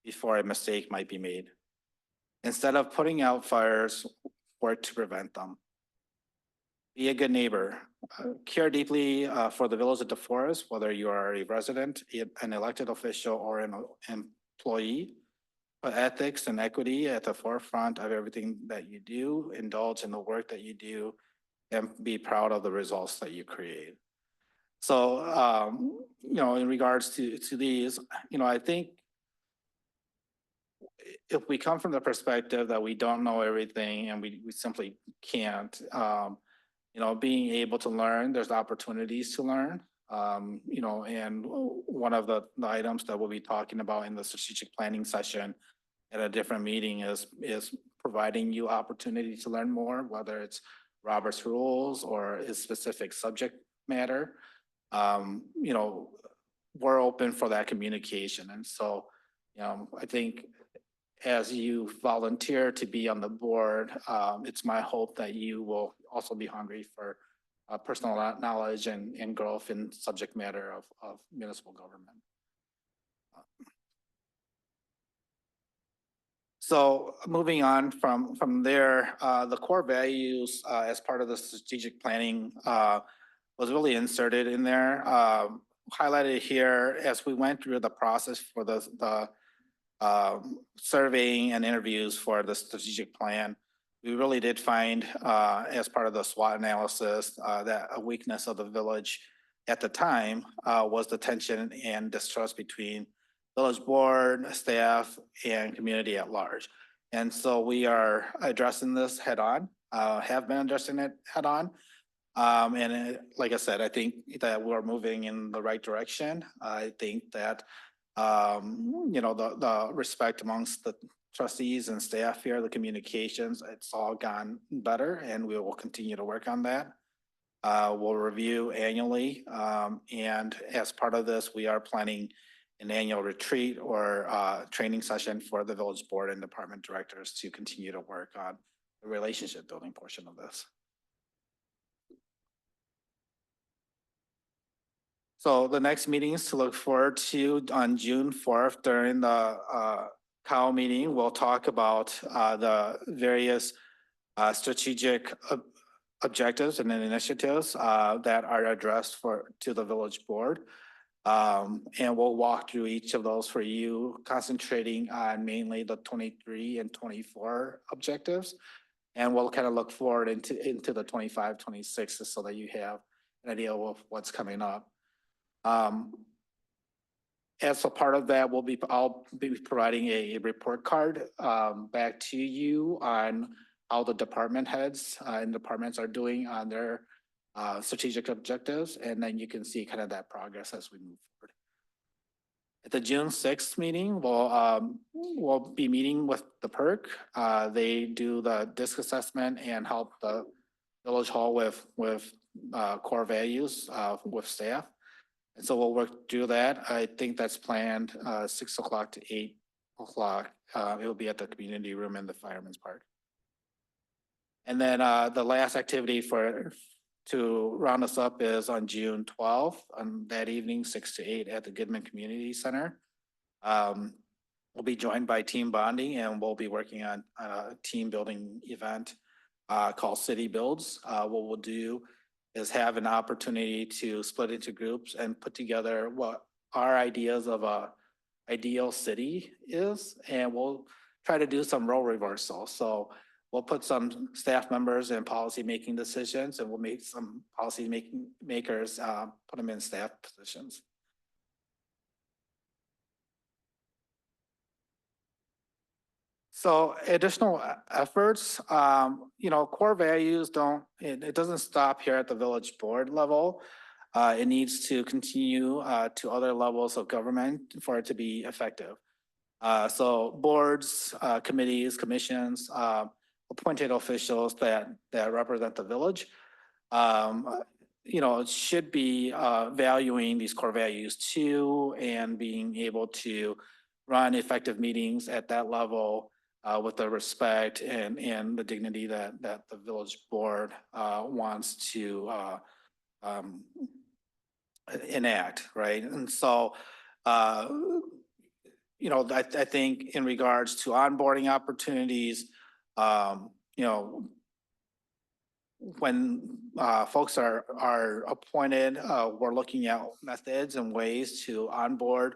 S9: before a mistake might be made. Instead of putting out fires, work to prevent them. Be a good neighbor. Care deeply for the village of DeForest, whether you are a resident, an elected official, or an employee. Put ethics and equity at the forefront of everything that you do. Indulge in the work that you do, and be proud of the results that you create. So, you know, in regards to these, you know, I think if we come from the perspective that we don't know everything and we simply can't, you know, being able to learn, there's opportunities to learn. You know, and one of the items that we'll be talking about in the strategic planning session at a different meeting is providing you opportunity to learn more, whether it's Robert's rules or his specific subject matter. You know, we're open for that communication. And so, you know, I think as you volunteer to be on the board, it's my hope that you will also be hungry for personal knowledge and growth in subject matter of municipal government. So moving on from there, the core values as part of the strategic planning was really inserted in there. Highlighted here as we went through the process for the surveying and interviews for the strategic plan. We really did find as part of the SWOT analysis that a weakness of the village at the time was the tension and distrust between village board, staff, and community at large. And so we are addressing this head on. have been addressing it head on. Like I said, I think that we're moving in the right direction. I think that, the respect amongst the trustees and staff here, the communications, it's all gone better and we will continue to work on that. We'll review annually, and as part of this, we are planning an annual retreat or training session for the village board and department directors to continue to work on the relationship building portion of this. So the next meetings to look forward to on June 4th during the COW meeting, we'll talk about the various strategic objectives and initiatives that are addressed to the village board. And we'll walk through each of those for you, concentrating on mainly the 23 and 24 objectives. And we'll kind of look forward into the 25, 26, so that you have an idea of what's coming up. As a part of that, I'll be providing a report card back to you on how the department heads and departments are doing on their strategic objectives, and then you can see kind of that progress as we move forward. At the June 6th meeting, we'll be meeting with the PERC. They do the DISC assessment and help the village hall with core values with staff. And so we'll work through that. I think that's planned 6 o'clock to 8 o'clock. It will be at the community room in the Fireman's Park. And then the last activity to round us up is on June 12th, on that evening, 6 to 8 at the Goodman Community Center. We'll be joined by team bonding, and we'll be working on a team building event called City Builds. What we'll do is have an opportunity to split into groups and put together what our ideas of a ideal city is, and we'll try to do some role reversal. So we'll put some staff members in policy making decisions, and we'll make some policy makers put them in staff positions. So additional efforts, core values it doesn't stop here at the village board level. It needs to continue to other levels of government for it to be effective. So boards, committees, commissions, appointed officials that represent the village, should be valuing these core values too, and being able to run effective meetings at that level with the respect and the dignity that the village board wants to enact, right? And so, I think in regards to onboarding opportunities, when folks are appointed, we're looking at methods and ways to onboard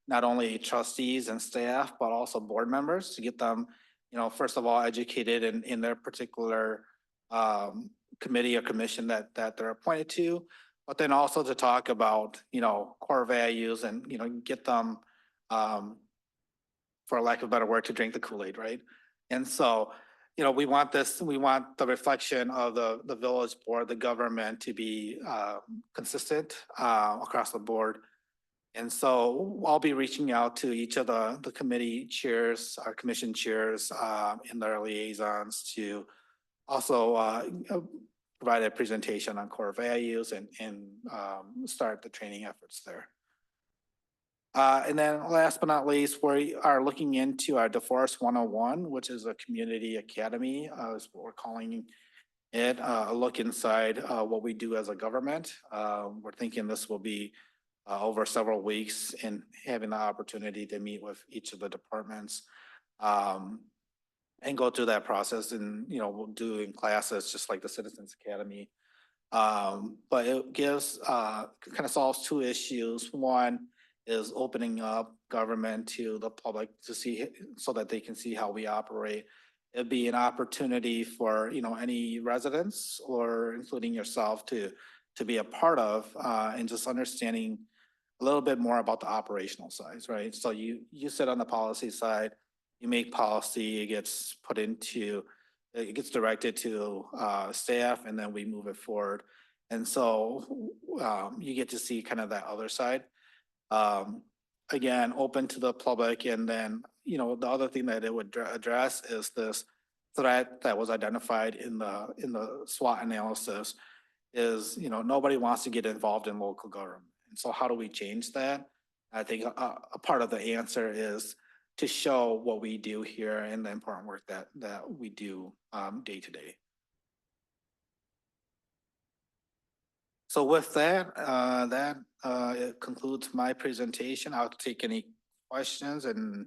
S9: not only trustees and staff, but also board members to get them, first of all, educated in their particular committee or commission that they're appointed to, but then also to talk about, core values and, get them, for lack of a better word, to drink the Kool-Aid, right? And so, we want the reflection of the village board, the government to be consistent across the board. And so I'll be reaching out to each of the committee chairs, our commission chairs, and their liaisons to also provide a presentation on core values and start the training efforts there. And then last but not least, we are looking into our DeForest 101, which is a community academy, is what we're calling it, a look inside what we do as a government. We're thinking this will be over several weeks and having the opportunity to meet with each of the departments and go through that process. And, we'll do in classes just like the Citizens Academy. But it gives, kind of solves two issues. One is opening up government to the public to see, so that they can see how we operate. It'd be an opportunity for, any residents or including yourself to be a part of and just understanding a little bit more about the operational side, right? So you sit on the policy side, you make policy, it gets put into it gets directed to staff and then we move it forward. And so you get to see kind of that other side. Again, open to the public. And then, you know, the other thing that it would address is this threat that was identified in the SWOT analysis is, you know, nobody wants to get involved in local government. And so how do we change that? I think a part of the answer is to show what we do here and the important work that we do day to day. So with that, it concludes my presentation. I'll take any questions and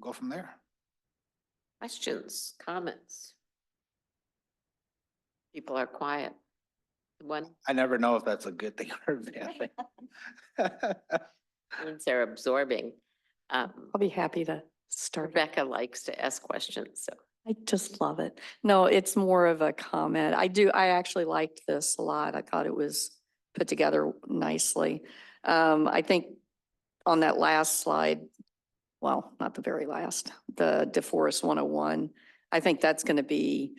S9: go from there.
S1: Questions, comments? People are quiet. One
S9: I never know if that's a good thing or a bad thing.
S1: means they're absorbing.
S2: I'll be happy to start.
S1: Rebecca likes to ask questions, so.
S2: I just love it. No, it's more of a comment. I actually liked this a lot. I thought it was put together nicely. I think on that last slide, well, not the very last, the DeForest 101, I think that's going to be,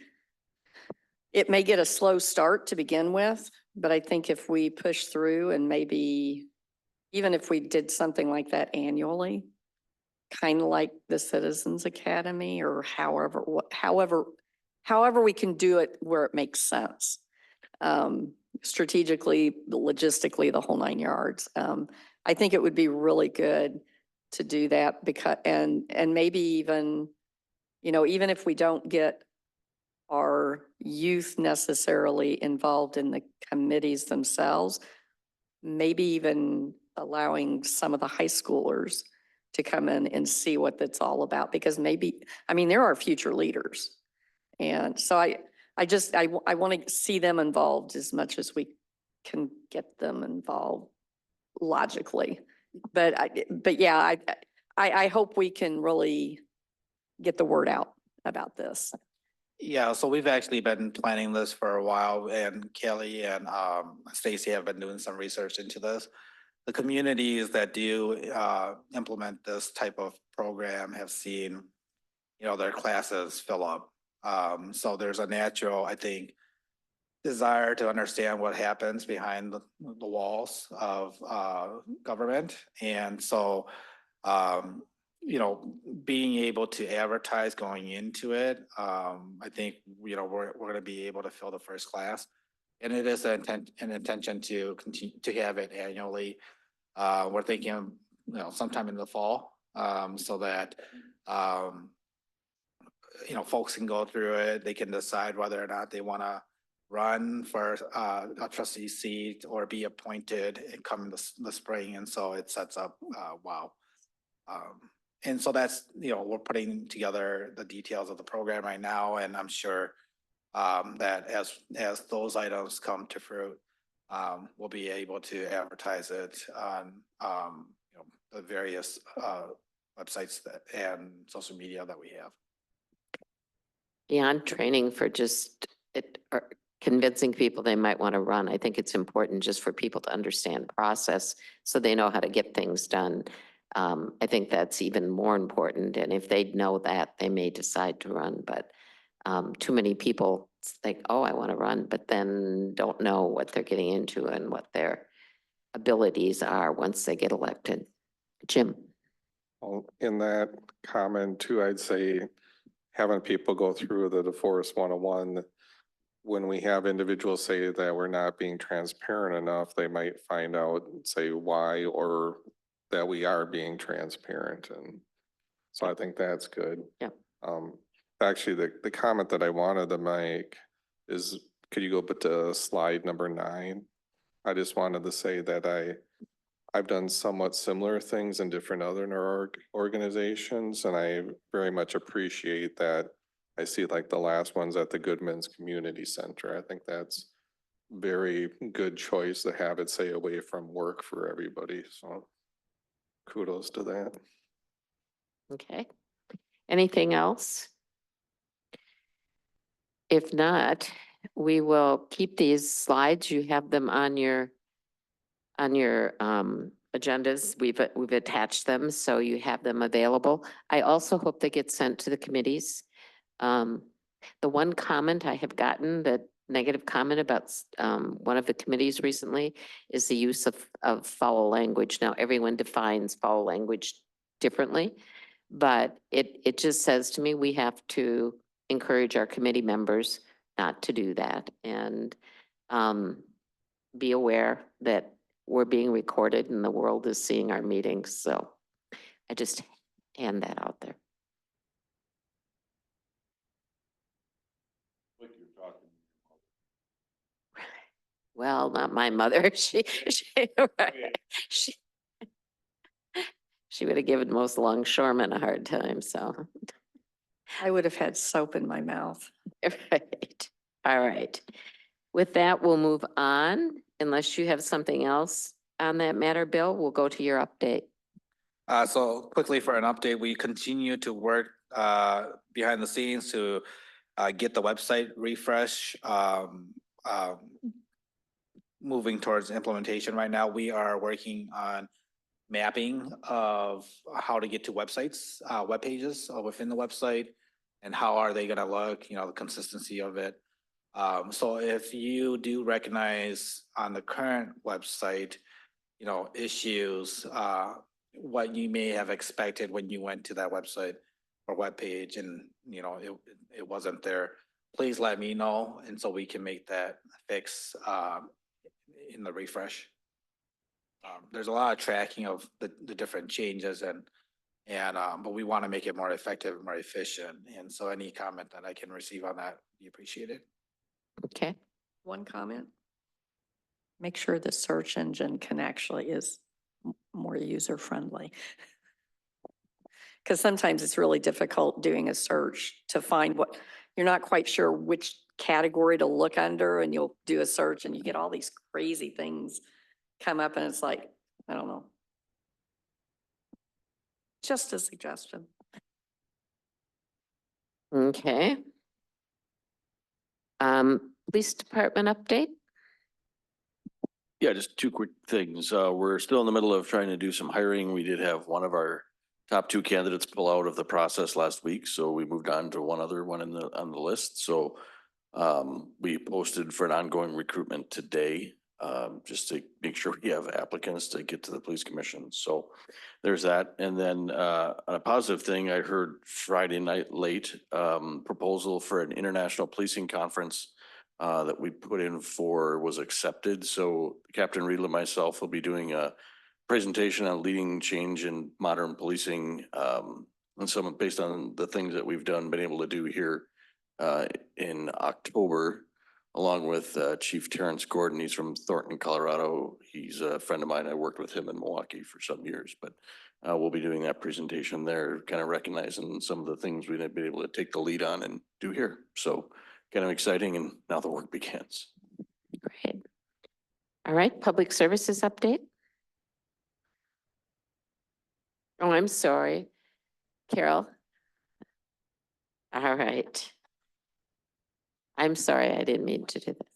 S2: it may get a slow start to begin with, but I think if we push through and maybe even if we did something like that annually, kind of like the Citizens Academy or however we can do it where it makes sense. Strategically, logistically, the whole 9 yards. I think it would be really good to do that because, and maybe even, you know, even if we don't get our youth necessarily involved in the committees themselves, maybe even allowing some of the high schoolers to come in and see what that's all about, because maybe, I mean, there are future leaders. And so I want to see them involved as much as we can get them involved logically. But yeah, I hope we can really get the word out about this.
S9: Yeah, so we've actually been planning this for a while, and Kelly and Stacy have been doing some research into this. The communities that do implement this type of program have seen, you know, their classes fill up. So there's a natural, I think, desire to understand what happens behind the walls of government. And so, you know, being able to advertise going into it, I think, you know, we're going to be able to fill the first class. And it is an intention to continue to have it annually. We're thinking, you know, sometime in the fall, so that, you know, folks can go through it. They can decide whether or not they want to run for a trustee seat or be appointed and come in the spring. And so it sets up, wow. And so that's, you know, we're putting together the details of the program right now. And I'm sure that as those items come to fruit, we'll be able to advertise it on, you know, the various websites and social media that we have.
S1: Beyond training for just it or convincing people they might want to run, I think it's important just for people to understand process so they know how to get things done. I think that's even more important. And if they know that, they may decide to run. But too many people think, oh, I want to run, but then don't know what they're getting into and what their abilities are once they get elected. Jim.
S5: Well, in that comment too, I'd say having people go through the DeForest 101, when we have individuals say that we're not being transparent enough, they might find out, say why, or that we are being transparent. And so I think that's good.
S1: Yeah.
S5: Actually, the comment that I wanted to make is, could you go but to slide number 9? I just wanted to say that I've done somewhat similar things in different other organizations, and I very much appreciate that. I see like the last ones at the Goodman's Community Center. I think that's very good choice to have it say away from work for everybody. So kudos to that.
S1: Okay. Anything else? If not, we will keep these slides. You have them on your agendas. We've attached them, so you have them available. I also hope they get sent to the committees. The one comment I have gotten, the negative comment about one of the committees recently is the use of foul language. Now, everyone defines foul language differently, but it just says to me, we have to encourage our committee members not to do that and be aware that we're being recorded and the world is seeing our meetings. So I just hand that out there. Well, not my mother. Right. She, she would have given most longshoremen a hard time, so.
S2: I would have had soap in my mouth.
S1: Right. All right. With that, we'll move on. Unless you have something else on that matter, Bill, we'll go to your update.
S9: So quickly for an update, we continue to work behind the scenes to get the website refresh. Moving towards implementation right now, we are working on mapping of how to get to websites, web pages within the website, and how are they gonna look, you know, the consistency of it. So if you do recognize on the current website, you know, issues, what you may have expected when you went to that website or webpage and, you know, it wasn't there, please let me know. And so we can make that fix in the refresh. There's a lot of tracking of the different changes but we want to make it more effective, more efficient. And so any comment that I can receive on that, be appreciated.
S1: Okay.
S2: One comment. Make sure the search engine can actually is more user friendly. Because sometimes it's really difficult doing a search to find what, you're not quite sure which category to look under, and you'll do a search and you get all these crazy things come up and it's like, I don't know. Just a suggestion.
S1: Okay. Police department update?
S4: Yeah, just two quick things. We're still in the middle of trying to do some hiring. We did have one of our top two candidates pull out of the process last week, so we moved on to one other one on the list. So we posted for an ongoing recruitment today, just to make sure we have applicants to get to the police commission. So there's that. And then on a positive thing, I heard Friday night late, proposal for an international policing conference that we put in for was accepted. So Captain Riedel and myself will be doing a presentation on leading change in modern policing, and some based on the things that we've been able to do here in October, along with Chief Terrence Gordon. He's from Thornton, Colorado. He's a friend of mine. I worked with him in Milwaukee for some years, but we'll be doing that presentation there, kind of recognizing some of the things we've been able to take the lead on and do here. So kind of exciting, and now the work begins.
S1: Great. All right, public services update? Oh, I'm sorry. Carol? All right. I'm sorry, I didn't mean to do this.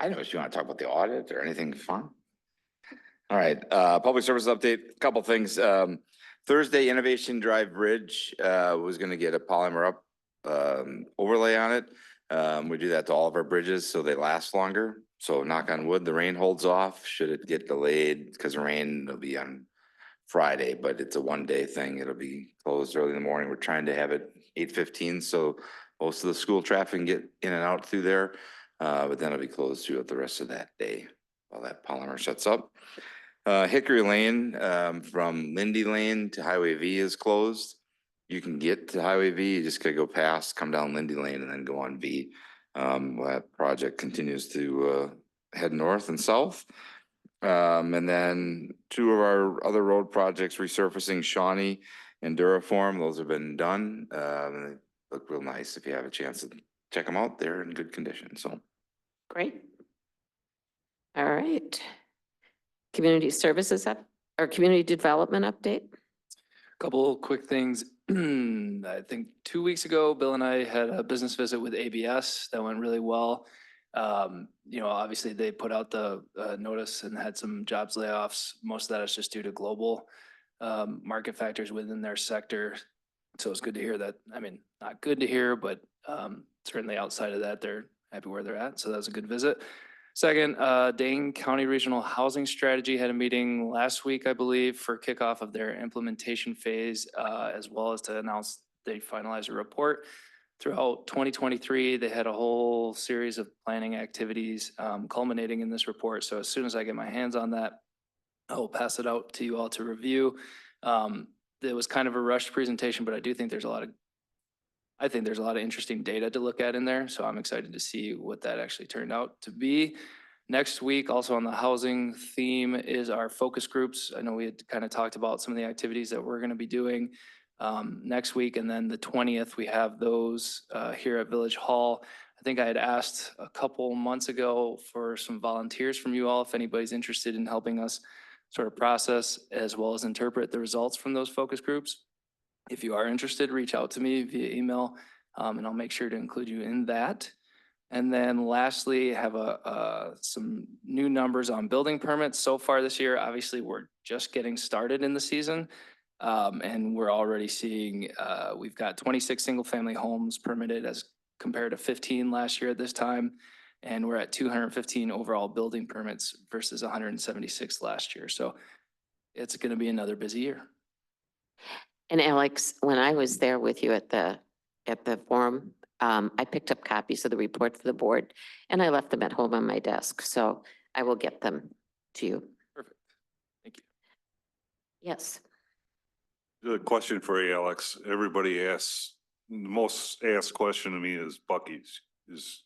S10: I know if you want to talk about the audit or anything fun. All right, public service update, a couple things. Thursday, Innovation Drive Bridge was gonna get a polymer up overlay on it. We do that to all of our bridges so they last longer. So knock on wood, the rain holds off. Should it get delayed because of rain, it'll be on Friday, but it's a 1-day thing. It'll be closed early in the morning. We're trying to have it 8:15, so most of the school traffic can get in and out through there. But then it'll be closed throughout the rest of that day while that polymer shuts up. Hickory Lane, from Lindy Lane to Highway V is closed. You can get to Highway V, you just gotta go past, come down Lindy Lane and then go on V. That project continues to head north and south. And then two of our other road projects resurfacing, Shawnee and Duraform, those have been done. They look real nice. If you have a chance to check them out, they're in good condition, so.
S1: Great. All right. Community services or community development update?
S11: Couple of quick things. I think 2 weeks ago, Bill and I had a business visit with ABS that went really well. You know, obviously they put out the notice and had some jobs layoffs. Most of that is just due to global market factors within their sector. So it's good to hear that. I mean, not good to hear, but certainly outside of that, they're happy where they're at. So that was a good visit. Second, Dane County Regional Housing Strategy had a meeting last week, I believe, for kickoff of their implementation phase, as well as to announce they finalized a report. Throughout 2023, they had a whole series of planning activities culminating in this report. So as soon as I get my hands on that, I will pass it out to you all to review. It was kind of a rushed presentation, but I do think there's a lot of interesting data to look at in there. So I'm excited to see what that actually turned out to be. Next week, also on the housing theme, is our focus groups. I know we had kind of talked about some of the activities that we're going to be doing next week. And then the 20th, we have those here at Village Hall. I think I had asked a couple months ago for some volunteers from you all, if anybody's interested in helping us sort of process as well as interpret the results from those focus groups. If you are interested, reach out to me via email, and I'll make sure to include you in that. And then lastly, have some new numbers on building permits so far this year. Obviously, we're just getting started in the season. And we're already seeing, we've got 26 single-family homes permitted as compared to 15 last year at this time. And we're at 215 overall building permits versus 176 last year. So it's going to be another busy year.
S1: And Alex, when I was there with you at the forum, I picked up copies of the report for the board and I left them at home on my desk. So I will get them to you.
S11: Perfect. Thank you.
S1: Yes.
S8: The question for you, Alex, everybody asks, the most asked question to me is Buc-ee's. Is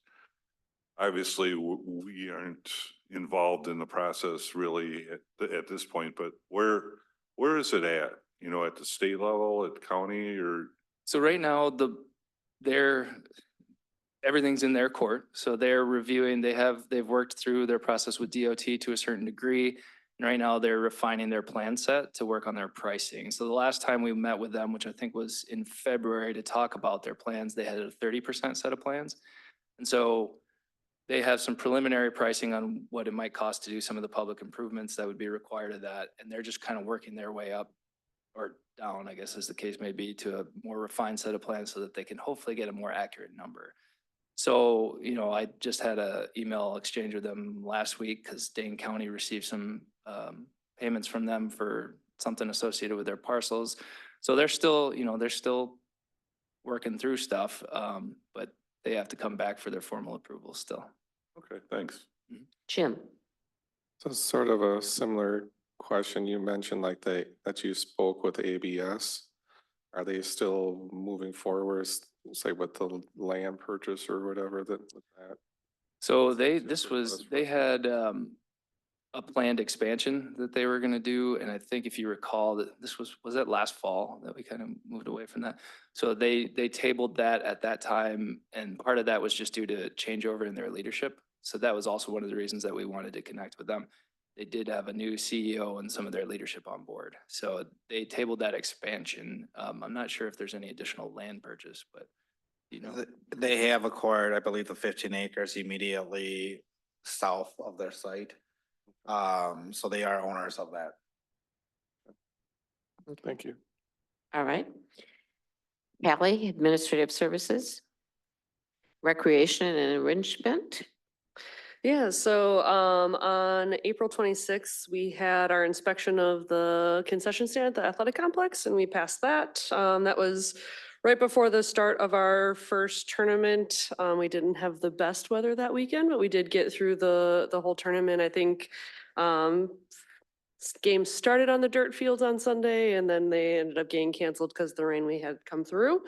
S8: obviously we aren't involved in the process really at this point, but where is it at? You know, at the state level, at county, or?
S11: So right now, everything's in their court. So they're reviewing, they've worked through their process with DOT to a certain degree. And right now they're refining their plan set to work on their pricing. So the last time we met with them, which I think was in February to talk about their plans, they had a 30% set of plans. And so they have some preliminary pricing on what it might cost to do some of the public improvements that would be required of that. And they're just kind of working their way up or down, I guess, as the case may be, to a more refined set of plans so that they can hopefully get a more accurate number. So, you know, I just had an email exchange with them last week because Dane County received some payments from them for something associated with their parcels. So they're still working through stuff, but they have to come back for their formal approval still.
S8: Okay, thanks.
S1: Jim.
S5: So sort of a similar question. You mentioned like that you spoke with ABS. Are they still moving forward, say with the land purchase or whatever that?
S11: So they had a planned expansion that they were going to do. And I think if you recall that was that last fall that we kind of moved away from that. So they tabled that at that time. And part of that was just due to changeover in their leadership. So that was also one of the reasons that we wanted to connect with them. They did have a new CEO and some of their leadership on board. So they tabled that expansion. I'm not sure if there's any additional land purchase, but you know.
S9: They have acquired, I believe, the 15 acres immediately south of their site. So they are owners of that.
S5: Thank you.
S1: All right. Hallie, Administrative Services. Recreation and Enrichment.
S12: Yeah, so on April 26th, we had our inspection of the concession stand at the athletic complex and we passed that. That was right before the start of our first tournament. We didn't have the best weather that weekend, but we did get through the whole tournament. I think games started on the dirt fields on Sunday and then they ended up getting canceled because the rain we had come through.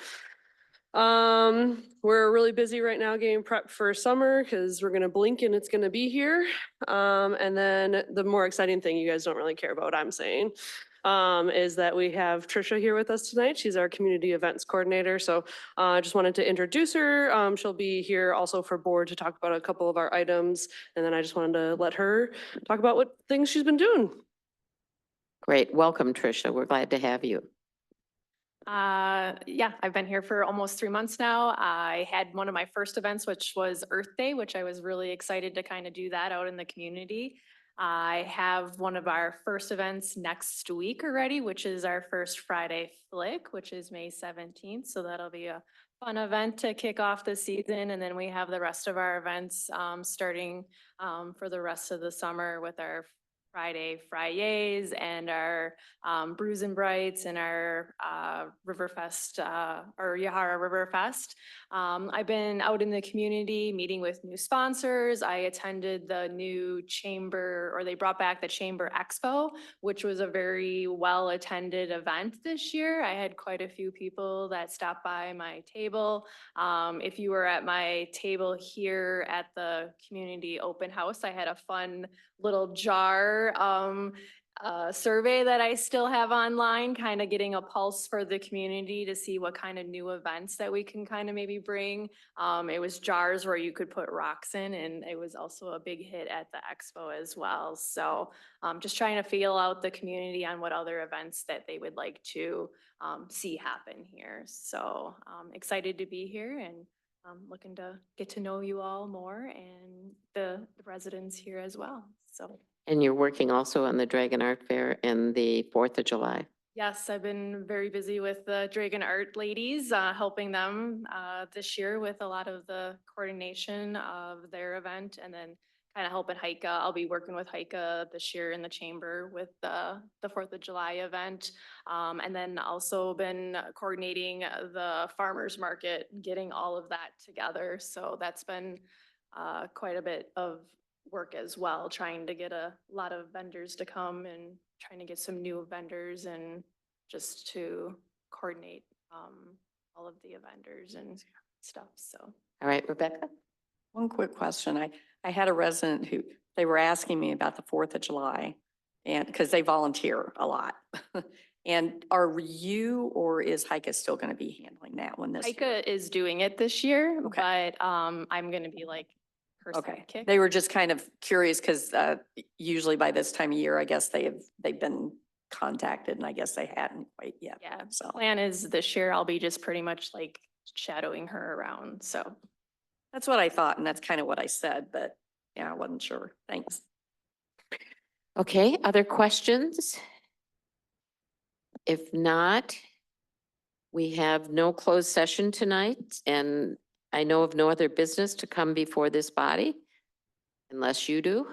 S12: We're really busy right now getting prepped for summer because we're gonna blink and it's gonna be here. And then the more exciting thing, you guys don't really care about what I'm saying, is that we have Trisha here with us tonight. She's our community events coordinator. So I just wanted to introduce her. She'll be here also for board to talk about a couple of our items. And then I just wanted to let her talk about what things she's been doing.
S1: Great. Welcome, Trisha. We're glad to have you.
S13: Yeah, I've been here for almost 3 months now. I had one of my first events, which was Earth Day, which I was really excited to kind of do that out in the community. I have one of our first events next week already, which is our first Friday Flick, which is May 17th. So that'll be a fun event to kick off the season. And then we have the rest of our events starting for the rest of the summer with our Friday Fridays and our Brews and Brights and our Riverfest or Yahara Riverfest. I've been out in the community meeting with new sponsors. I attended the new chamber, or they brought back the Chamber Expo, which was a very well-attended event this year. I had quite a few people that stopped by my table. If you were at my table here at the community open house, I had a fun little jar survey that I still have online, kind of getting a pulse for the community to see what kind of new events that we can kind of maybe bring. It was jars where you could put rocks in, and it was also a big hit at the expo as well. So just trying to feel out the community on what other events that they would like to see happen here. So excited to be here and looking to get to know you all more and the residents here as well. So.
S1: And you're working also on the Dragon Art Fair and the 4th of July.
S13: Yes, I've been very busy with the Dragon Art ladies, helping them this year with a lot of the coordination of their event, and then kind of helping Heike. I'll be working with Heike this year in the chamber with the 4th of July event. And then also been coordinating the farmers market, getting all of that together. So that's been quite a bit of work as well, trying to get a lot of vendors to come and trying to get some new vendors and just to coordinate all of the vendors and stuff. So.
S1: All right, Rebecca?
S2: One quick question. I had a resident who, they were asking me about the 4th of July and because they volunteer a lot. And are you or is Heike still going to be handling that one this year?
S13: Heike is doing it this year,
S2: Okay.
S13: but I'm going to be like her
S2: Okay,
S13: sidekick.
S2: they were just kind of curious because usually by this time of year, I guess they've been contacted and I guess they hadn't quite yet.
S13: Yeah,
S2: So,
S13: plan is this year I'll be just pretty much like shadowing her around, so.
S2: that's what I thought and that's kind of what I said, but yeah, I wasn't sure. Thanks.
S1: Okay, other questions? If not, we have no closed session tonight, and I know of no other business to come before this body, unless you do.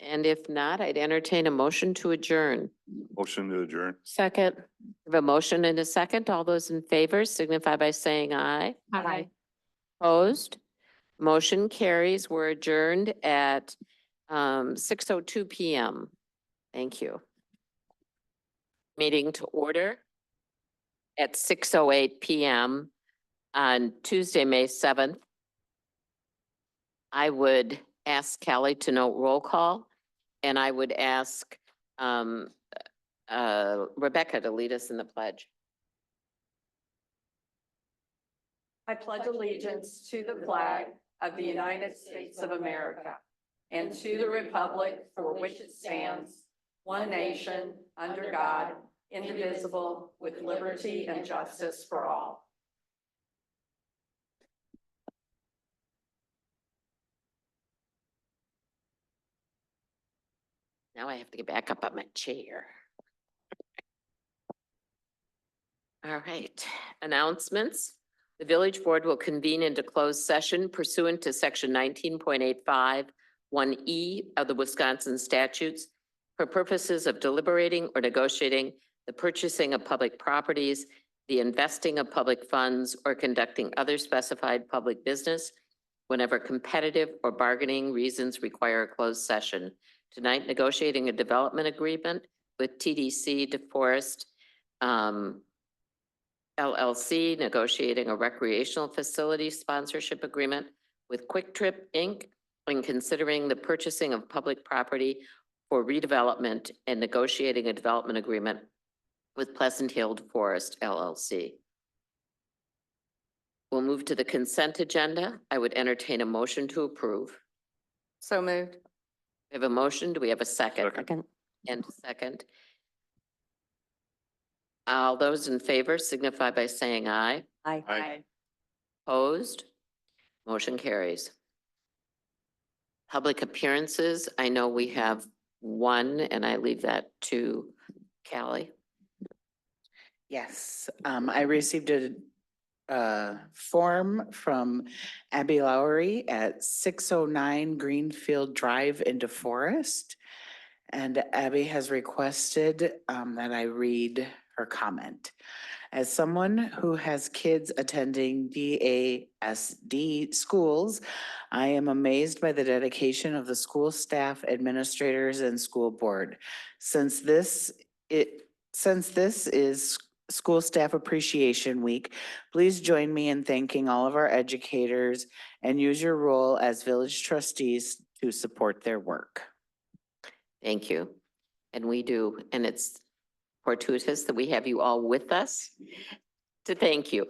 S1: And if not, I'd entertain a motion to adjourn.
S8: Motion to adjourn.
S1: Second. We have a motion and a second. All those in favor signify by saying aye.
S13: Aye.
S1: Opposed? Motion carries. We're adjourned at 6:02 PM. Thank you. Meeting to order at 6:08 PM on Tuesday, May 7th. I would ask Callie to note roll call, and I would ask Rebecca to lead us in the pledge.
S2: I pledge allegiance to the flag of the United States of America and to the republic for which it stands, one nation, under God, indivisible, with liberty and justice for all.
S1: Now I have to get back up on my chair. All right, announcements. The village board will convene into closed session pursuant to section 19.85 1E of the Wisconsin statutes for purposes of deliberating or negotiating the purchasing of public properties, the investing of public funds, or conducting other specified public business whenever competitive or bargaining reasons require a closed session. Tonight, negotiating a development agreement with TDC DeForest LLC, negotiating a recreational facility sponsorship agreement with Quick Trip, Inc., and considering the purchasing of public property for redevelopment and negotiating a development agreement with Pleasant Hill DeForest LLC. We'll move to the consent agenda. I would entertain a motion to approve.
S2: So moved.
S1: We have a motion. Do we have a second?
S8: Second.
S1: And a second. All those in favor signify by saying aye.
S8: Aye.
S1: Opposed? Motion carries. Public appearances, I know we have one, and I leave that to Callie.
S14: Yes, I received a form from Abby Lowry at 609 Greenfield Drive in DeForest. And Abby has requested that I read her comment. As someone who has kids attending DASD schools, I am amazed by the dedication of the school staff, administrators, and school board. Since this is School Staff Appreciation Week, please join me in thanking all of our educators and use your role as village trustees to support their work.
S1: Thank you. And we do, and it's fortuitous that we have you all with us to thank you.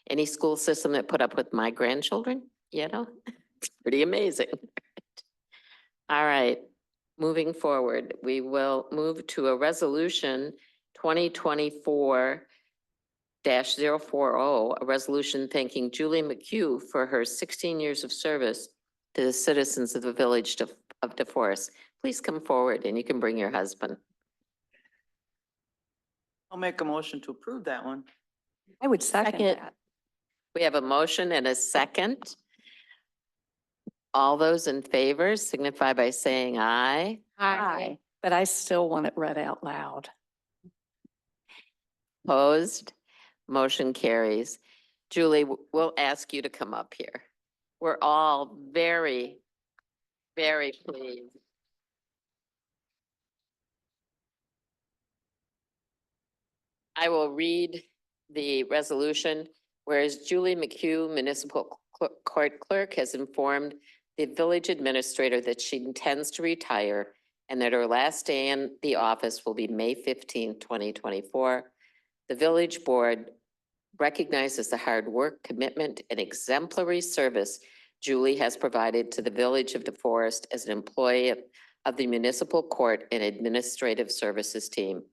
S1: Any school system that put up with my grandchildren, you know, it's pretty amazing. All right, moving forward, we will move to a resolution 2024-040, a resolution thanking Julie McHugh for her 16 years of service to the citizens of the village of DeForest. Please come forward and you can bring your husband.
S7: I'll make a motion to approve that one.
S2: I would second
S1: Second.
S2: that.
S1: We have a motion and a second. All those in favor signify by saying aye.
S2: Aye. But I still want it read out loud.
S1: Opposed? Motion carries. Julie, we'll ask you to come up here. We're all very, very pleased. I will read the resolution. Whereas Julie McHugh, Municipal Court Clerk, has informed the village administrator that she intends to retire and that her last day in the office will be May 15, 2024. The village board recognizes the hard work, commitment, and exemplary service Julie has provided to the village of DeForest as an employee of the municipal court and administrative services team.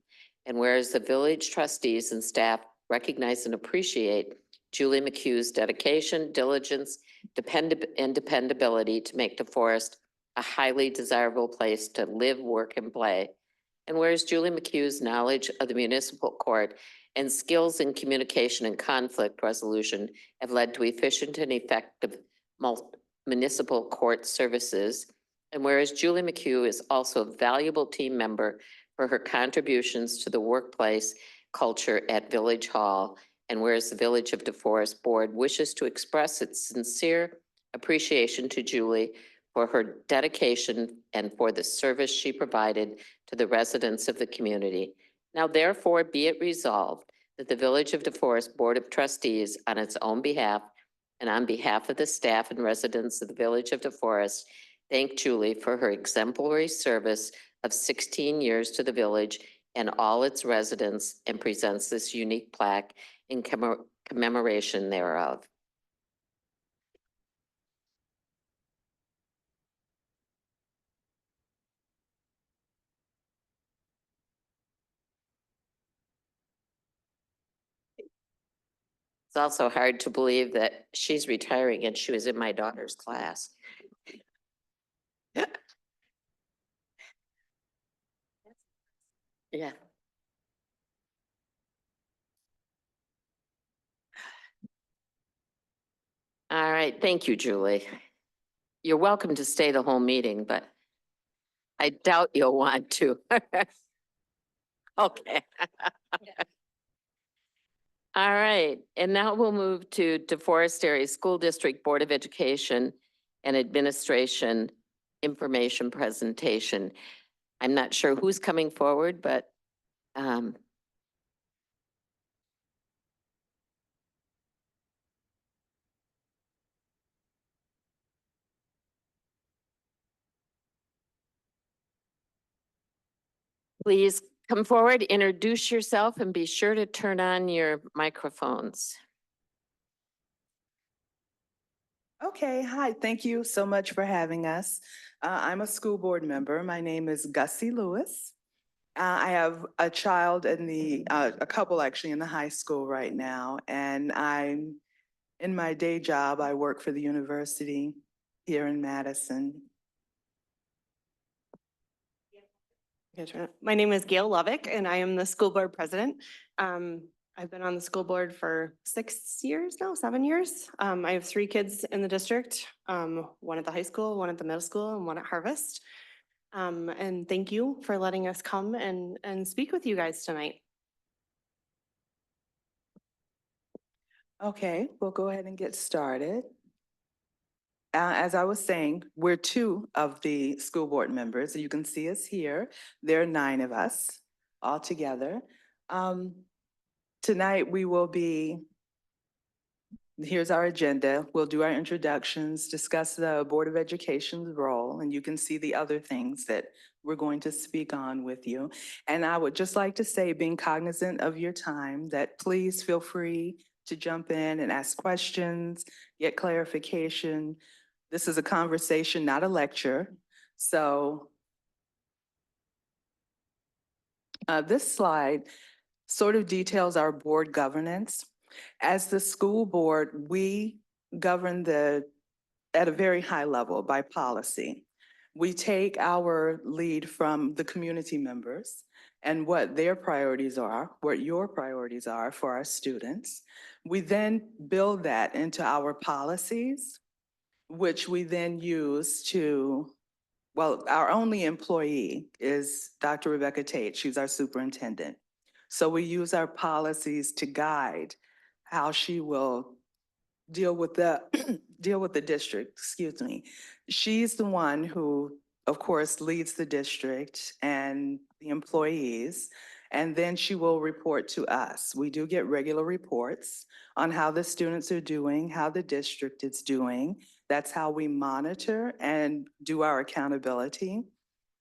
S1: And whereas the village trustees and staff recognize and appreciate Julie McHugh's dedication, diligence, and dependability to make DeForest a highly desirable place to live, work, and play. And whereas Julie McHugh's knowledge of the municipal court and skills in communication and conflict resolution have led to efficient and effective municipal court services. And whereas Julie McHugh is also a valuable team member for her contributions to the workplace culture at Village Hall. And whereas the Village of DeForest Board wishes to express its sincere appreciation to Julie for her dedication and for the service she provided to the residents of the community. Now therefore be it resolved that the Village of DeForest Board of Trustees on its own behalf and on behalf of the staff and residents of the Village of DeForest, thank Julie for her exemplary service of 16 years to the village and all its residents and presents this unique plaque in commemoration thereof. It's also hard to believe that she's retiring and she was in my daughter's class. Yeah. All right, thank you, Julie. You're welcome to stay the whole meeting, but I doubt you'll want to. Okay. All right, and now we'll move to DeForest Area School District Board of Education and Administration Information Presentation. I'm not sure who's coming forward, but please come forward, introduce yourself, and be sure to turn on your microphones.
S15: Okay, hi, thank you so much for having us. I'm a school board member. My name is Gussie Lewis. I have a child in a couple actually in the high school right now, and I'm in my day job, I work for the university here in Madison.
S16: My name is Gail Lovick and I am the school board president. I've been on the school board for 6 years now, 7 years. I have 3 kids in the district, one at the high school, one at the middle school, and one at Harvest. And thank you for letting us come and speak with you guys tonight.
S15: Okay, we'll go ahead and get started. As I was saying, we're 2 of the school board members. You can see us here. There are 9 of us all together. Tonight, we will be, here's our agenda. We'll do our introductions, discuss the Board of Education's role, and you can see the other things that we're going to speak on with you. And I would just like to say, being cognizant of your time, that please feel free to jump in and ask questions, get clarification. This is a conversation, not a lecture. So this slide sort of details our board governance. As the school board, we govern at a very high level by policy. We take our lead from the community members and what their priorities are, what your priorities are for our students. We then build that into our policies, which we then use to, well, our only employee is Dr. Rebecca Tate. She's our superintendent. So we use our policies to guide how she will deal with the district, excuse me. She's the one who, of course, leads the district and the employees, and then she will report to us. We do get regular reports on how the students are doing, how the district is doing. That's how we monitor and do our accountability.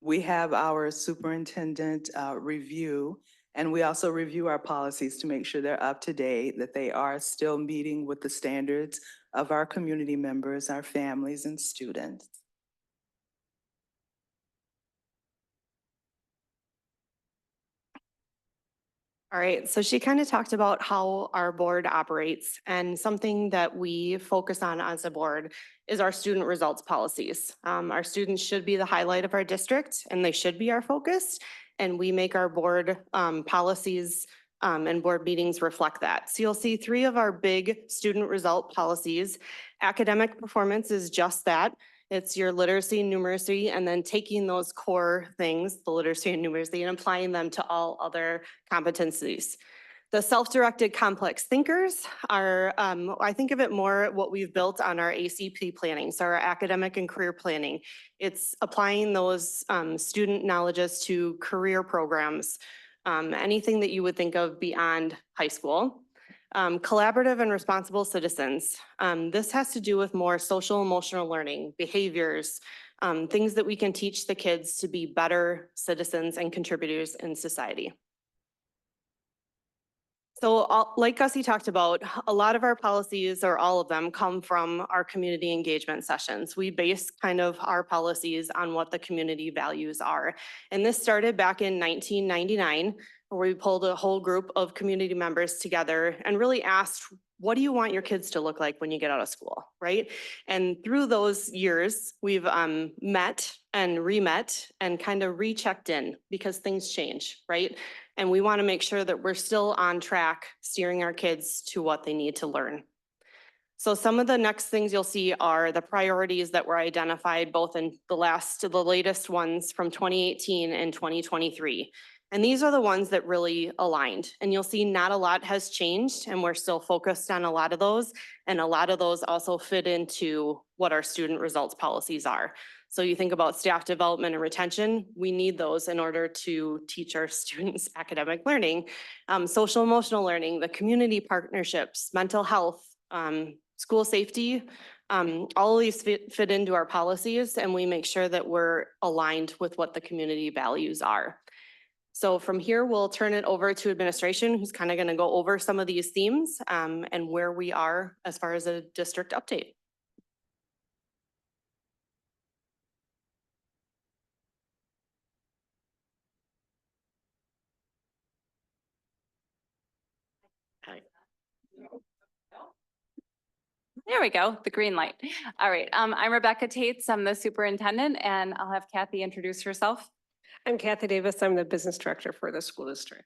S15: We have our superintendent review, and we also review our policies to make sure they're up to date, that they are still meeting with the standards of our community members, our families, and students.
S16: All right, so she kind of talked about how our board operates, and something that we focus on as a board is our student results policies. Our students should be the highlight of our district and they should be our focus, and we make our board policies and board meetings reflect that. So you'll see 3 of our big student result policies. Academic performance is just that. It's your literacy, numeracy, and then taking those core things, the literacy and numeracy, and applying them to all other competencies. The self-directed complex thinkers are, I think of it more what we've built on our ACP planning, so our academic and career planning. It's applying those student knowledges to career programs, anything that you would think of beyond high school. Collaborative and responsible citizens. This has to do with more social emotional learning, behaviors, things that we can teach the kids to be better citizens and contributors in society. So like Gussie talked about, a lot of our policies, or all of them, come from our community engagement sessions. We base kind of our policies on what the community values are. And this started back in 1999, where we pulled a whole group of community members together and really asked, what do you want your kids to look like when you get out of school, right? And through those years, we've met and re-met and kind of rechecked in, because things change, right? And we want to make sure that we're still on track, steering our kids to what they need to learn. So some of the next things you'll see are the priorities that were identified both in the latest ones from 2018 and 2023. And these are the ones that really aligned. And you'll see not a lot has changed, and we're still focused on a lot of those. And a lot of those also fit into what our student results policies are. So you think about staff development and retention, we need those in order to teach our students academic learning, social emotional learning, the community partnerships, mental health, school safety. All of these fit into our policies, and we make sure that we're aligned with what the community values are. So from here, we'll turn it over to administration, who's kind of going to go over some of these themes and where we are as far as a district update.
S17: There we go, the green light. All right, I'm Rebecca Tates. I'm the superintendent, and I'll have Kathy introduce herself.
S12: I'm Kathy Davis. I'm the business director for the school district.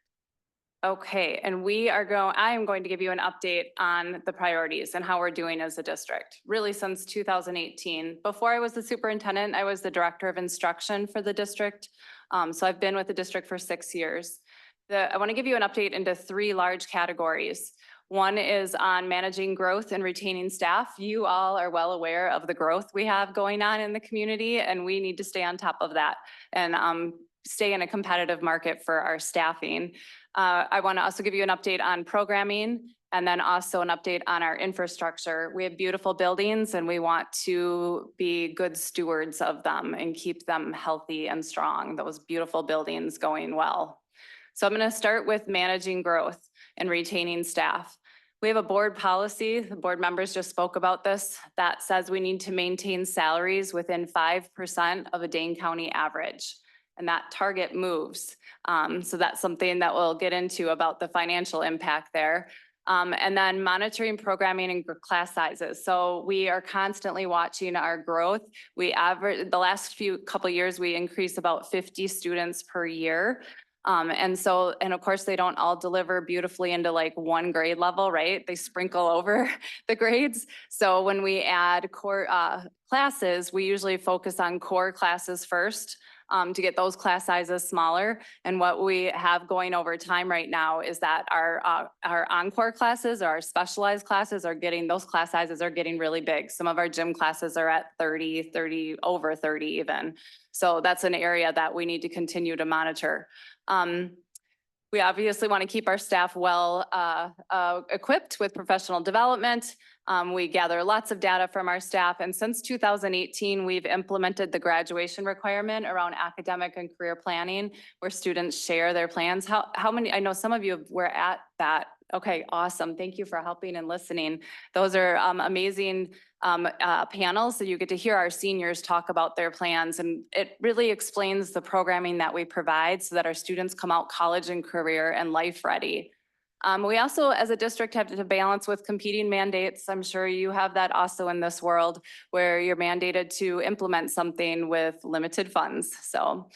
S17: Okay, and I am going to give you an update on the priorities and how we're doing as a district, really since 2018. Before I was the superintendent, I was the director of instruction for the district. So I've been with the district for 6 years. I want to give you an update into 3 large categories. One is on managing growth and retaining staff. You all are well aware of the growth we have going on in the community, and we need to stay on top of that and stay in a competitive market for our staffing. I want to also give you an update on programming and then also an update on our infrastructure. We have beautiful buildings and we want to be good stewards of them and keep them healthy and strong, those beautiful buildings going well. So I'm going to start with managing growth and retaining staff. We have a board policy, the board members just spoke about this, that says we need to maintain salaries within 5% of a Dane County average. And that target moves. So that's something that we'll get into about the financial impact there. And then monitoring programming and class sizes. So we are constantly watching our growth. We average, the last couple of years, we increased about 50 students per year. And of course, they don't all deliver beautifully into like one grade level, right? They sprinkle over the grades. So when we add core classes, we usually focus on core classes first. To get those class sizes smaller. And what we have going over time right now is that our encore classes or our specialized classes are getting, those class sizes are getting really big. Some of our gym classes are at 30, over 30 even. So that's an area that we need to continue to monitor. We obviously want to keep our staff well equipped with professional development. We gather lots of data from our staff, and since 2018, we've implemented the graduation requirement around academic and career planning, where students share their plans. How many, I know some of you were at that. Okay, awesome. Thank you for helping and listening. Those are amazing panels, so you get to hear our seniors talk about their plans, and it really explains the programming that we provide so that our students come out college and career and life ready. We also, as a district, have to balance with competing mandates. I'm sure you have that also in this world where you're mandated to implement something with limited funds. So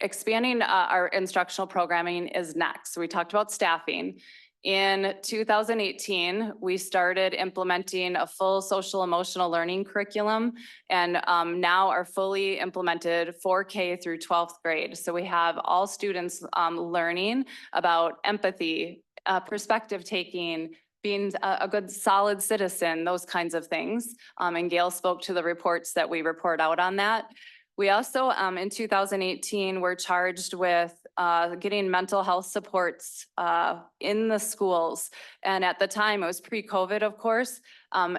S17: expanding our instructional programming is next. We talked about staffing. In 2018, we started implementing a full social emotional learning curriculum, and now are fully implemented 4K through 12th grade. So we have all students learning about empathy, perspective taking, being a good solid citizen, those kinds of things. And Gail spoke to the reports that we report out on that. We also, in 2018, were charged with getting mental health supports in the schools. And at the time, it was pre-COVID, of course.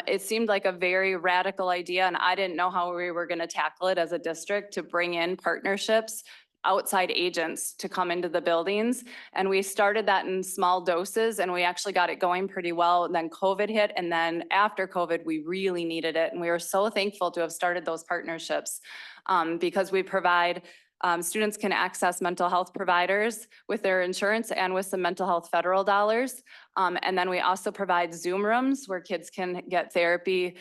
S17: It seemed like a very radical idea, and I didn't know how we were going to tackle it as a district to bring in partnerships, outside agents to come into the buildings. And we started that in small doses, and we actually got it going pretty well. And then COVID hit, and then after COVID, we really needed it. And we were so thankful to have started those partnerships because we provide students can access mental health providers with their insurance and with some mental health federal dollars. And then we also provide Zoom rooms where kids can get therapy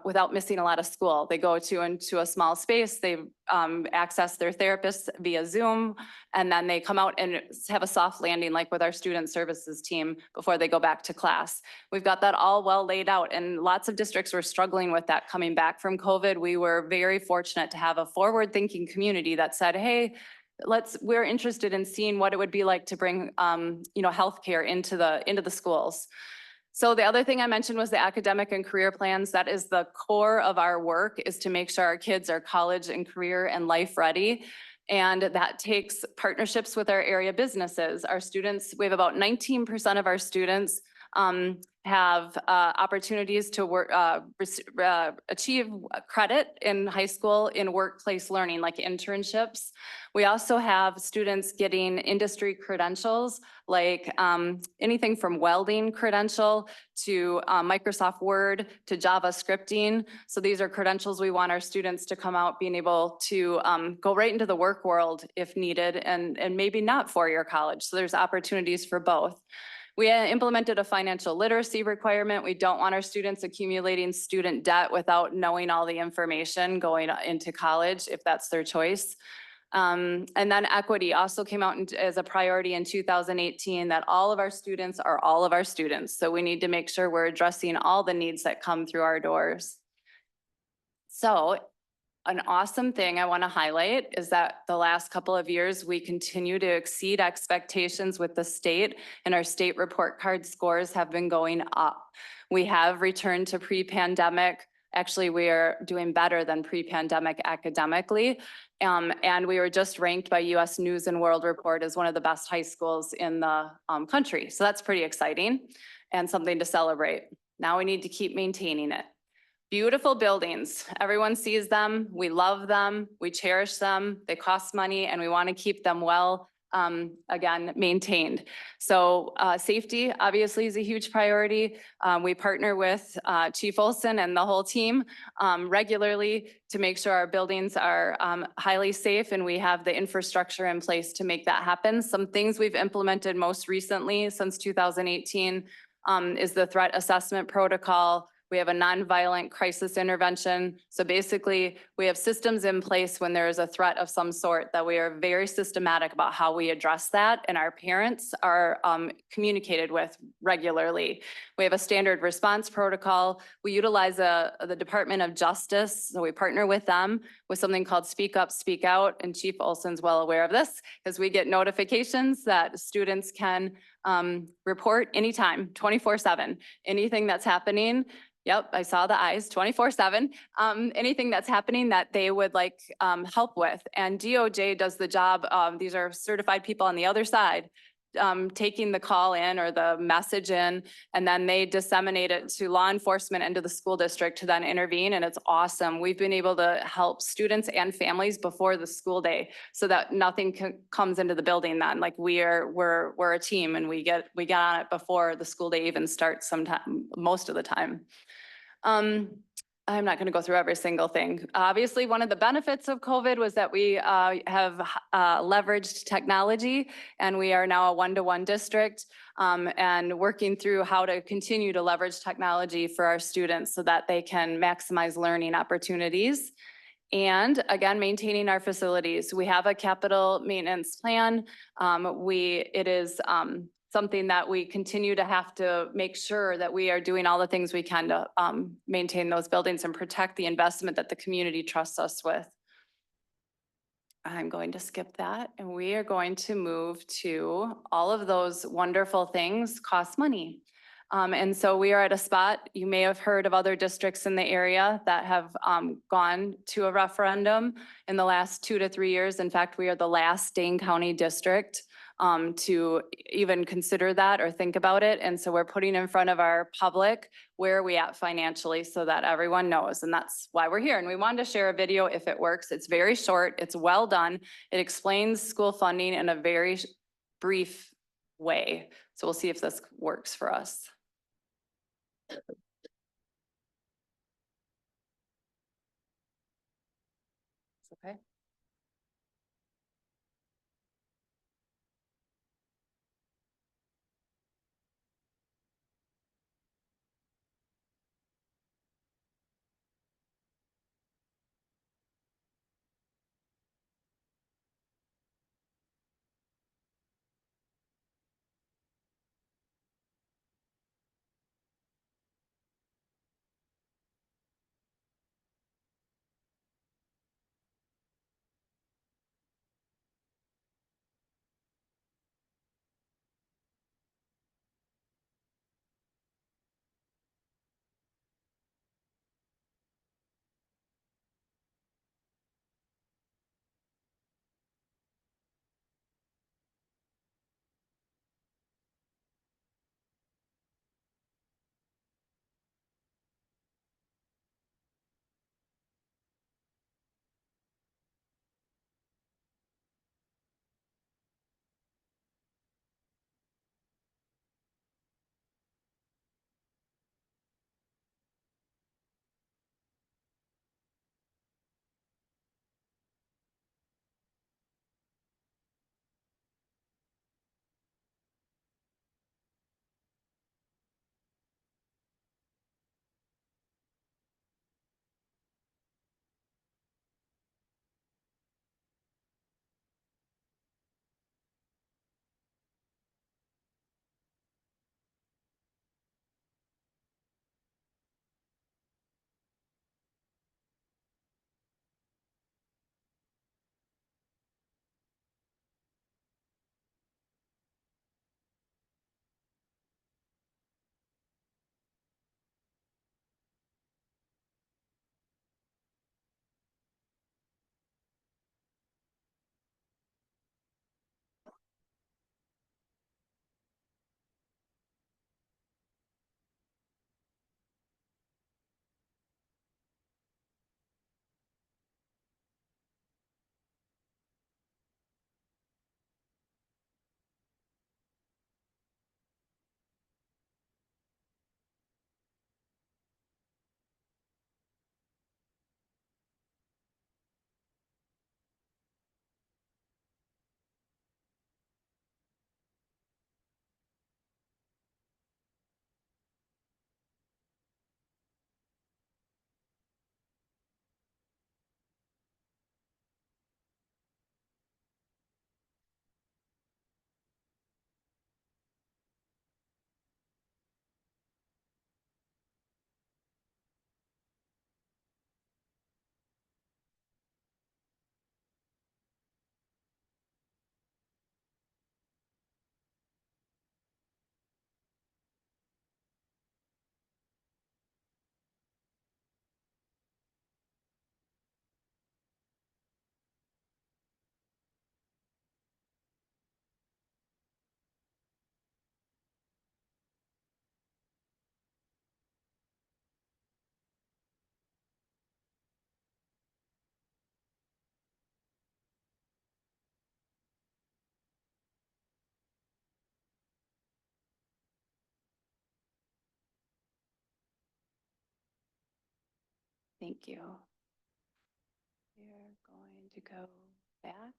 S17: without missing a lot of school. They go into a small space, they access their therapists via Zoom, and then they come out and have a soft landing like with our student services team before they go back to class. We've got that all well laid out, and lots of districts were struggling with that coming back from COVID. We were very fortunate to have a forward-thinking community that said, hey, we're interested in seeing what it would be like to bring, healthcare into the schools. So the other thing I mentioned was the academic and career plans. That is the core of our work, is to make sure our kids are college and career and life ready. And that takes partnerships with our area businesses. Our students, we have about 19% of our students have opportunities to work, achieve credit in high school in workplace learning, like internships. We also have students getting industry credentials, like anything from welding credential to Microsoft Word to Java scripting. So these are credentials we want our students to come out being able to go right into the work world if needed, and maybe not four-year college. So there's opportunities for both. We implemented a financial literacy requirement. We don't want our students accumulating student debt without knowing all the information going into college, if that's their choice. And then equity also came out as a priority in 2018, that all of our students are all of our students. So we need to make sure we're addressing all the needs that come through our doors. So an awesome thing I want to highlight is that the last couple of years, we continue to exceed expectations with the state, and our state report card scores have been going up. We have returned to pre-pandemic. Actually, we are doing better than pre-pandemic academically. And we were just ranked by US News and World Report as one of the best high schools in the country. So that's pretty exciting and something to celebrate. Now we need to keep maintaining it. Beautiful buildings. Everyone sees them. We love them. We cherish them. They cost money and we want to keep them well, again, maintained. So safety obviously is a huge priority. We partner with Chief Olson and the whole team regularly to make sure our buildings are highly safe and we have the infrastructure in place to make that happen. Some things we've implemented most recently since 2018 is the threat assessment protocol. We have a nonviolent crisis intervention. So basically, we have systems in place when there is a threat of some sort that we are very systematic about how we address that, and our parents are communicated with regularly. We have a standard response protocol. We utilize the Department of Justice, so we partner with them with something called Speak Up, Speak Out, and Chief Olson's well aware of this because we get notifications that students can report anytime, 24/7, anything that's happening. Yep, I saw the eyes 24/7. Anything that's happening that they would like help with. And DOJ does the job. These are certified people on the other side, taking the call in or the message in, and then they disseminate it to law enforcement and to the school district to then intervene. And it's awesome. We've been able to help students and families before the school day so that nothing comes into the building then. Like we're a team and we get on it before the school day even starts sometime, most of the time. I'm not going to go through every single thing. Obviously, one of the benefits of COVID was that we have leveraged technology and we are now a one-to-one district and working through how to continue to leverage technology for our students so that they can maximize learning opportunities. And again, maintaining our facilities. We have a capital maintenance plan. It is something that we continue to have to make sure that we are doing all the things we can to maintain those buildings and protect the investment that the community trusts us with. I'm going to skip that and we are going to move to all of those wonderful things cost money. And so we are at a spot, you may have heard of other districts in the area that have gone to a referendum in the last 2 to 3 years. In fact, we are the last Dane County district to even consider that or think about it. And so we're putting in front of our public, where are we at financially so that everyone knows. And that's why we're here. And we wanted to share a video if it works. It's very short. It's well done. It explains school funding in a very brief way. So we'll see if this works for us. Okay. Thank you. We're going to go back.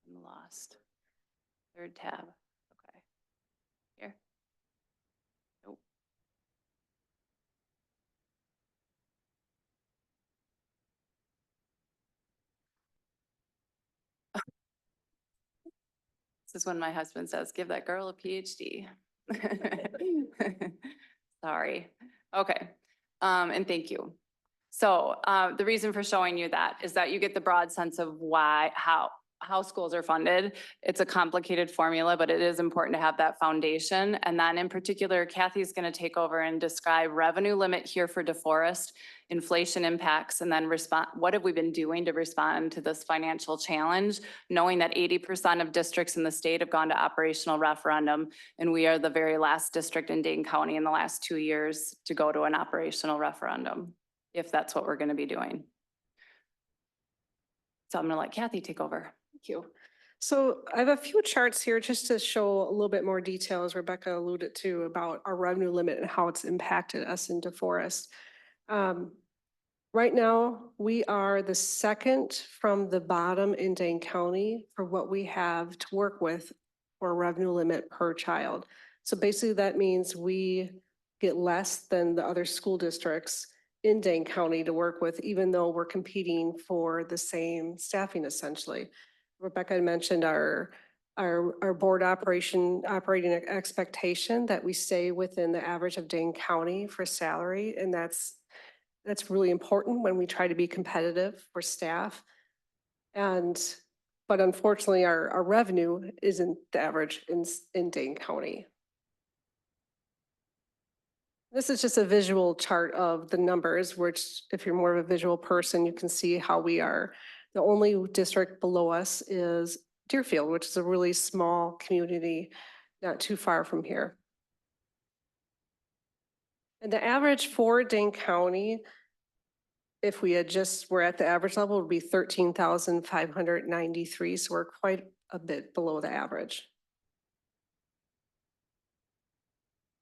S17: I'm lost. Third tab. Okay. Here. Nope. This is when my husband says, give that girl a PhD. Sorry. Okay. And thank you. So, the reason for showing you that is that you get the broad sense of why, how schools are funded. It's a complicated formula, but it is important to have that foundation. And then in particular, Kathy's going to take over and describe revenue limit here for DeForest, inflation impacts, and then what have we been doing to respond to this financial challenge, knowing that 80% of districts in the state have gone to operational referendum, and we are the very last district in Dane County in the last 2 years to go to an operational referendum, if that's what we're going to be doing. So I'm going to let Kathy take over.
S18: Thank you. So I have a few charts here just to show a little bit more detail, as Rebecca alluded to, about our revenue limit and how it's impacted us in DeForest. Right now, we are the second from the bottom in Dane County for what we have to work with for a revenue limit per child. So basically that means we get less than the other school districts in Dane County to work with, even though we're competing for the same staffing essentially. Rebecca mentioned our board operating expectation that we stay within the average of Dane County for salary, and that's really important when we try to be competitive for staff. But unfortunately, our revenue isn't the average in Dane County. This is just a visual chart of the numbers, which if you're more of a visual person, you can see how we are. The only district below us is Deerfield, which is a really small community, not too far from here. And the average for Dane County, if we had were at the average level, would be 13,593. So we're quite a bit below the average.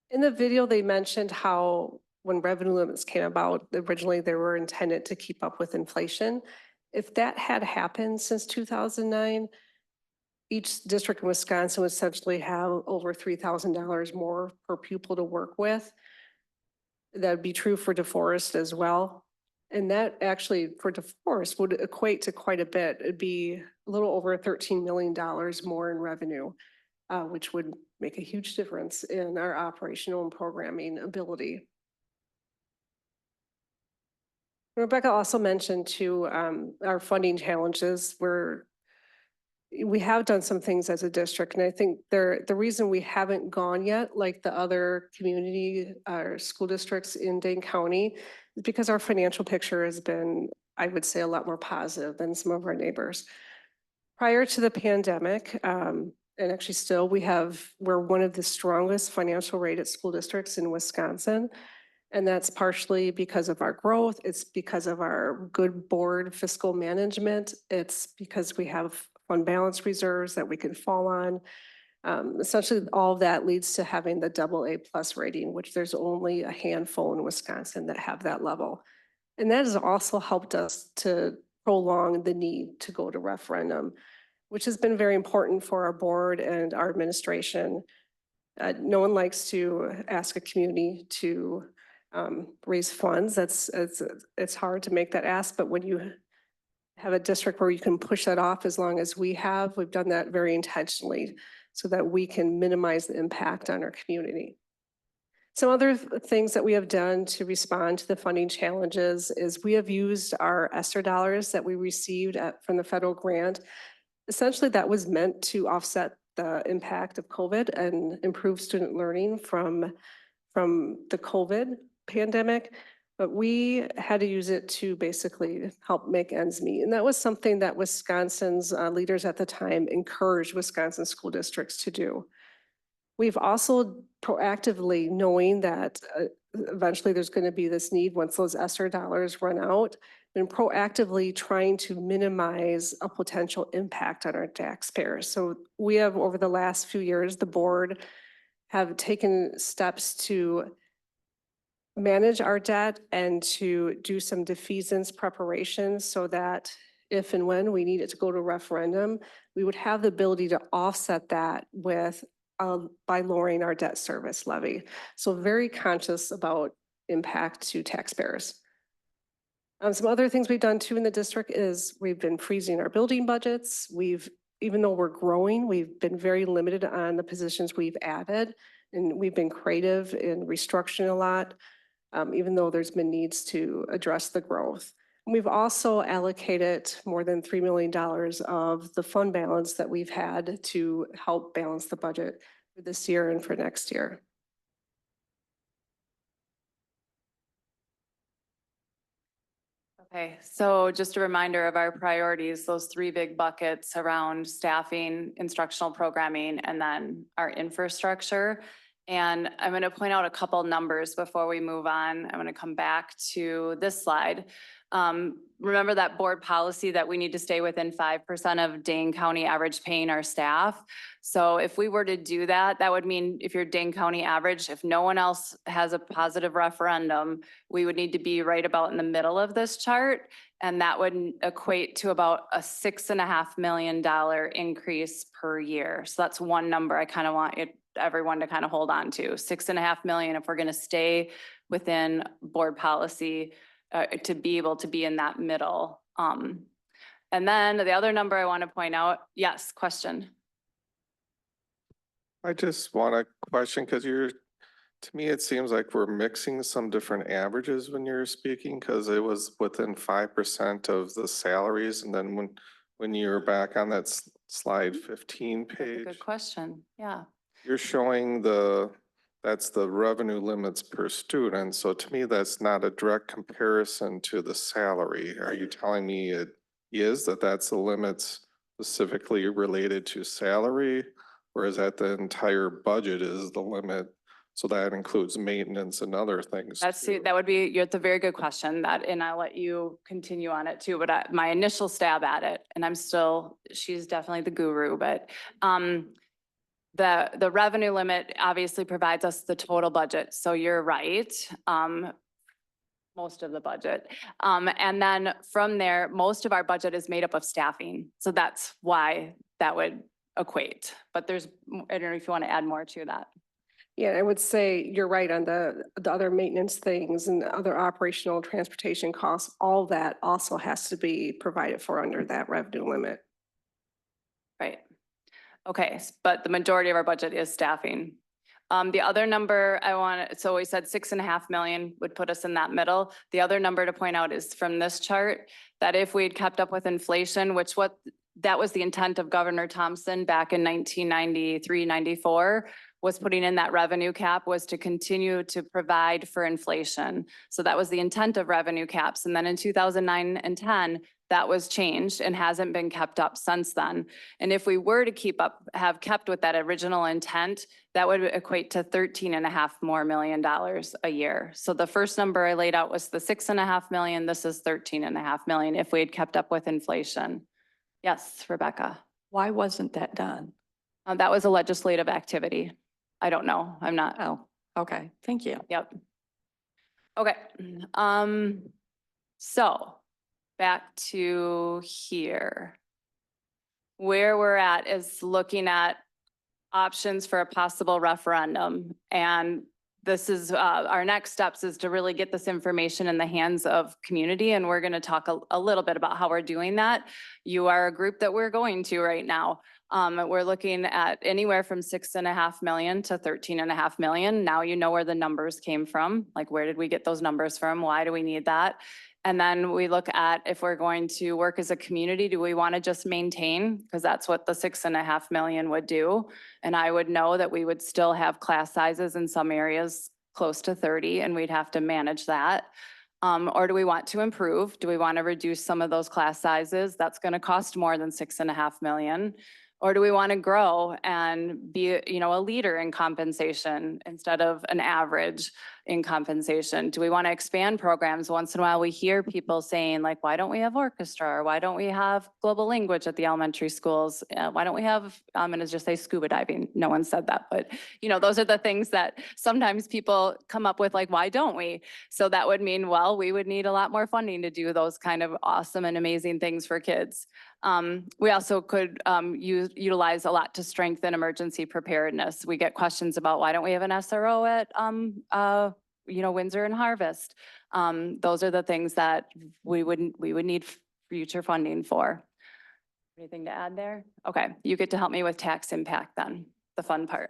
S18: In the video, they mentioned how when revenue limits came about, originally they were intended to keep up with inflation. If that had happened since 2009, each district in Wisconsin would essentially have over $3,000 more per pupil to work with. That would be true for DeForest as well. And that actually for DeForest would equate to quite a bit. It'd be a little over $13 million more in revenue, which would make a huge difference in our operational and programming ability. Rebecca also mentioned too, our funding challenges where we have done some things as a district. And I think the reason we haven't gone yet, like the other community or school districts in Dane County, is because our financial picture has been, I would say, a lot more positive than some of our neighbors. Prior to the pandemic, and actually still, we're one of the strongest financial rated school districts in Wisconsin. And that's partially because of our growth. It's because of our good board fiscal management. It's because we have fund balance reserves that we can fall on. Essentially, all of that leads to having the AA+ rating, which there's only a handful in Wisconsin that have that level. And that has also helped us to prolong the need to go to referendum, which has been very important for our board and our administration. No one likes to ask a community to raise funds. It's hard to make that ask, but when you have a district where you can push that off as long as we've done that very intentionally so that we can minimize the impact on our community. Some other things that we have done to respond to the funding challenges is we have used our ESSER dollars that we received from the federal grant. Essentially, that was meant to offset the impact of COVID and improve student learning from the COVID pandemic. But we had to use it to basically help make ends meet. And that was something that Wisconsin's leaders at the time encouraged Wisconsin school districts to do. We've also proactively, knowing that eventually there's going to be this need once those ESSER dollars run out, been proactively trying to minimize a potential impact on our taxpayers. So we have, over the last few years, the board have taken steps to manage our debt and to do some defeasance preparations so that if and when we need it to go to referendum, we would have the ability to offset that with, by lowering our debt service levy. So very conscious about impact to taxpayers. Some other things we've done too in the district is we've been freezing our building budgets. Even though we're growing, we've been very limited on the positions we've added. And we've been creative in restructuring a lot, even though there's been needs to address the growth. And we've also allocated more than $3 million of the fund balance that we've had to help balance the budget for this year and for next year.
S17: Okay, so just a reminder of our priorities, those three big buckets around staffing, instructional programming, and then our infrastructure. And I'm going to point out a couple numbers before we move on. I'm going to come back to this slide. Remember that board policy that we need to stay within 5% of Dane County average paying our staff. So if we were to do that, that would mean if you're Dane County average, if no one else has a positive referendum, we would need to be right about in the middle of this chart. And that would equate to about a $6.5 million increase per year. So that's one number I kind of want everyone to kind of hold on to. $6.5 million if we're going to stay within board policy to be able to be in that middle. And then the other number I want to point out, yes, question.
S5: I just want a question because to me, it seems like we're mixing some different averages when you're speaking because it was within 5% of the salaries. And then when you're back on that slide 15
S17: That's a
S5: page,
S17: good question. Yeah.
S5: you're showing that's the revenue limits per student. So to me, that's not a direct comparison to the salary. Are you telling me it is that's the limits specifically related to salary? Or is that the entire budget is the limit? So that includes maintenance and other things.
S17: That would be, it's a very good question and I'll let you continue on it too, but my initial stab at it, and she's definitely the guru, but the revenue limit obviously provides us the total budget. So you're right. Most of the budget. And then from there, most of our budget is made up of staffing. So that's why that would equate. But I don't know if you want to add more to that.
S18: Yeah, I would say you're right on the other maintenance things and other operational transportation costs. All that also has to be provided for under that revenue limit.
S17: Right. Okay, but the majority of our budget is staffing. The other number so we said 6.5 million would put us in that middle. The other number to point out is from this chart, that if we'd kept up with inflation, that was the intent of Governor Thompson back in 1993, 94, was putting in that revenue cap was to continue to provide for inflation. So that was the intent of revenue caps. And then in 2009 and 10, that was changed and hasn't been kept up since then. And if we were to have kept with that original intent, that would equate to $13.5 million a year. So the first number I laid out was the 6.5 million. This is 13.5 million if we had kept up with inflation. Yes, Rebecca.
S2: Why wasn't that done?
S17: That was a legislative activity. I don't know. I'm not.
S2: Oh, okay. Thank you.
S17: Yep. Okay. So back to here. Where we're at is looking at options for a possible referendum. And this is our next steps is to really get this information in the hands of community. And we're going to talk a little bit about how we're doing that. You are a group that we're going to right now. We're looking at anywhere from 6.5 million to 13.5 million. Now you know where the numbers came from. Like, where did we get those numbers from? Why do we need that? And then we look at if we're going to work as a community, do we want to just maintain? Because that's what the 6.5 million would do. And I would know that we would still have class sizes in some areas close to 30 and we'd have to manage that. Or do we want to improve? Do we want to reduce some of those class sizes? That's going to cost more than 6.5 million. Or do we want to grow and be, you know, a leader in compensation instead of an average in compensation? Do we want to expand programs? Once in a while, we hear people saying like, why don't we have orchestra? Or why don't we have global language at the elementary schools? Why don't we have, I'm going to just say scuba diving. No one said that, but you know, those are the things that sometimes people come up with like, why don't we? So that would mean, well, we would need a lot more funding to do those kind of awesome and amazing things for kids. We also could utilize a lot to strengthen emergency preparedness. We get questions about why don't we have an SRO at you know, Windsor and Harvest. Those are the things that we would need future funding for. Anything to add there? Okay, you get to help me with tax impact then, the fun part.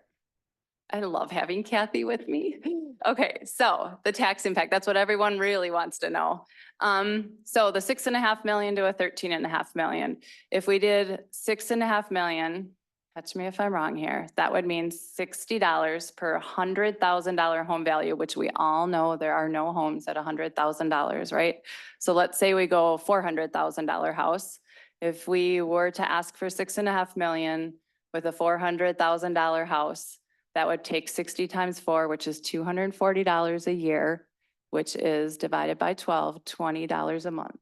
S17: I love having Kathy with me. Okay, so the tax impact, that's what everyone really wants to know. So the 6.5 million to a 13.5 million. If we did 6.5 million, catch me if I'm wrong here, that would mean $60 per $100,000 home value, which we all know there are no homes at $100,000, right? So let's say we go $400,000 house. If we were to ask for 6.5 million with a $400,000 house, that would take 60 times 4, which is $240 a year, which is divided by 12, $20 a month.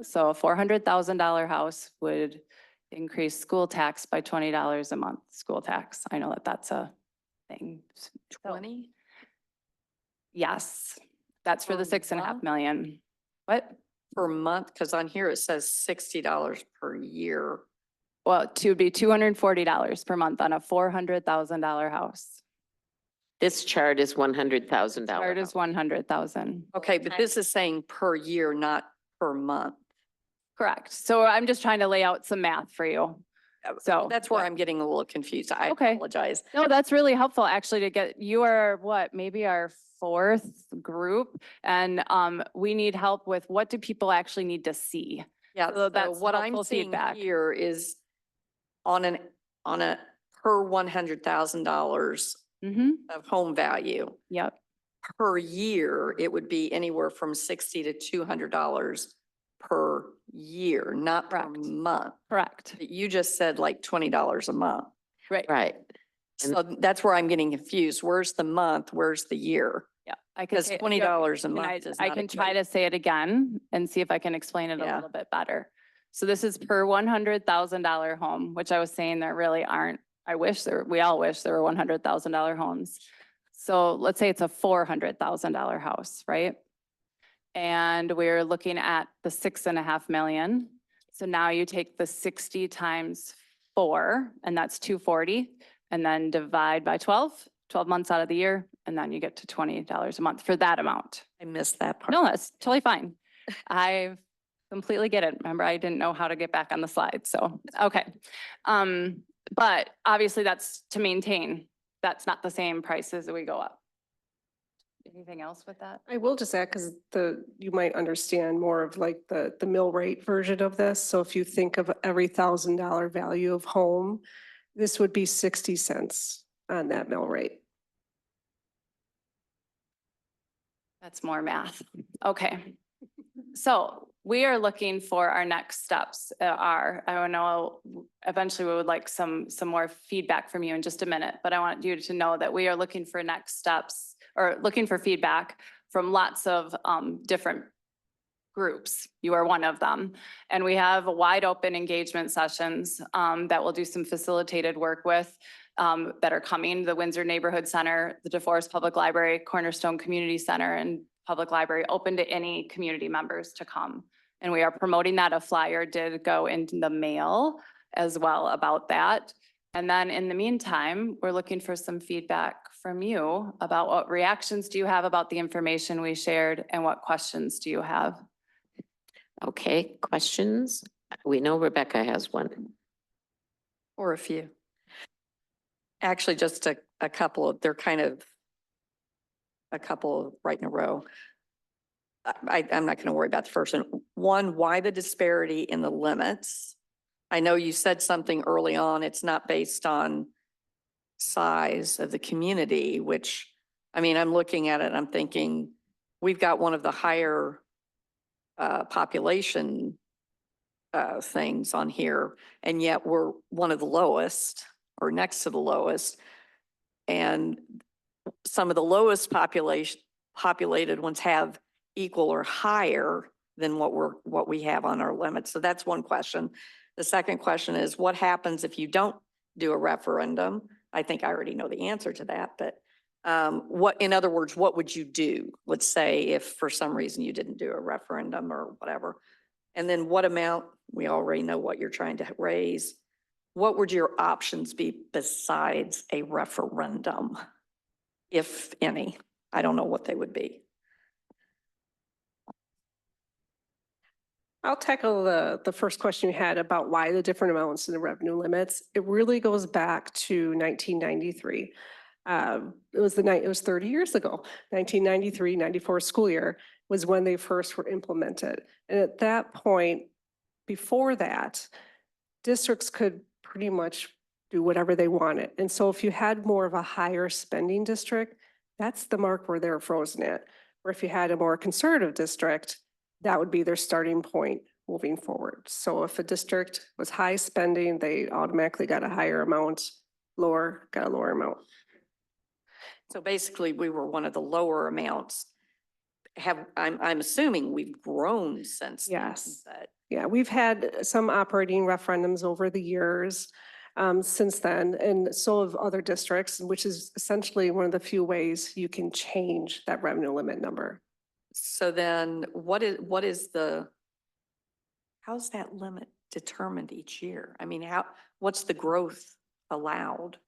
S17: So a $400,000 house would increase school tax by $20 a month, school tax. I know that that's a thing.
S2: 20?
S17: Yes, that's for the
S2: Per
S17: 6.5
S2: month?
S17: million. What?
S2: Per month, because on here it says $60 per year.
S17: Well, it would be $240 per month on a $400,000 house.
S1: This chart is $100,000.
S17: Start is 100,000.
S2: Okay, but this is saying per year, not per month.
S17: Correct. So I'm just trying to lay out some math for you. So
S2: That's where I'm getting a little confused. I
S17: Okay.
S2: apologize.
S17: no, that's really helpful actually to get, you are what, maybe our 4th group. And we need help with what do people actually need to see?
S2: Yeah,
S17: So
S2: so
S17: that's
S2: what I'm
S17: helpful
S2: seeing
S17: feedback.
S2: here is on a per $100,000
S17: Mm-hmm.
S2: of home value.
S17: Yep.
S2: Per year, it would be anywhere from $60 to $200 per year, not per
S17: Correct.
S2: month.
S17: Correct.
S2: You just said like $20 a month.
S17: Right.
S1: Right.
S2: So that's where I'm getting confused. Where's the month? Where's the year?
S17: Yeah. I can
S2: Because
S17: say-
S2: $20 a
S17: Can
S2: month is
S17: I
S2: not.
S17: can try to say it again and see if I can explain it a
S2: Yeah.
S17: little bit better. So this is per $100,000 home, which I was saying there really aren't. We all wish there were $100,000 homes. So let's say it's a $400,000 house, right? And we're looking at the 6.5 million. So now you take the 60 times 4, and that's 240, and then divide by 12 months out of the year, and then you get to $20 a month for that amount.
S2: I missed that part.
S17: No, that's totally fine. I completely get it. Remember, I didn't know how to get back on the slide, so, okay. But obviously that's to maintain. That's not the same price as we go up. Anything else with that?
S18: I will just add, because you might understand more of like the mill rate version of this. So if you think of every $1,000 value of home, this would be 60 cents on that mill rate.
S17: That's more math. Okay. So we are looking for our next steps I don't know, eventually we would like some more feedback from you in just a minute, but I want you to know that we are looking for next steps or looking for feedback from lots of different groups. You are one of them. And we have wide open engagement sessions that we'll do some facilitated work with that are coming, the Windsor Neighborhood Center, the DeForest Public Library, Cornerstone Community Center, and Public Library, open to any community members to come. And we are promoting that. A flyer did go into the mail as well about that. And then in the meantime, we're looking for some feedback from you about what reactions do you have about the information we shared and what questions do you have?
S1: Okay, questions? We know Rebecca has one.
S2: Or a few. Actually, just a couple of, they're kind of a couple right in a row. I'm not going to worry about the first one. One, why the disparity in the limits? I know you said something early on, it's not based on size of the community, which, I mean, I'm looking at it and I'm thinking, we've got one of the higher population things on here, and yet we're one of the lowest or next to the lowest. And some of the lowest populated ones have equal or higher than what we have on our limits. So that's one question. The second question is, what happens if you don't do a referendum? I think I already know the answer to that, but in other words, what would you do? Let's say if for some reason you didn't do a referendum or whatever. And then what amount, we already know what you're trying to raise. What would your options be besides a referendum? If any, I don't know what they would be.
S18: I'll tackle the first question you had about why the different amounts in the revenue limits. It really goes back to 1993. It was 30 years ago, 1993, 94 school year was when they first were implemented. And at that point, before that, districts could pretty much do whatever they wanted. And so if you had more of a higher spending district, that's the mark where they're frozen at. Or if you had a more conservative district, that would be their starting point moving forward. So if a district was high spending, they automatically got a higher amount, lower, got a lower amount.
S2: So basically, we were one of the lower amounts. I'm assuming we've grown since then.
S18: Yes.
S2: But
S18: Yeah, we've had some operating referendums over the years since then, and so have other districts, which is essentially one of the few ways you can change that revenue limit number.
S2: so then how's that limit determined each year? I mean, what's the growth allowed?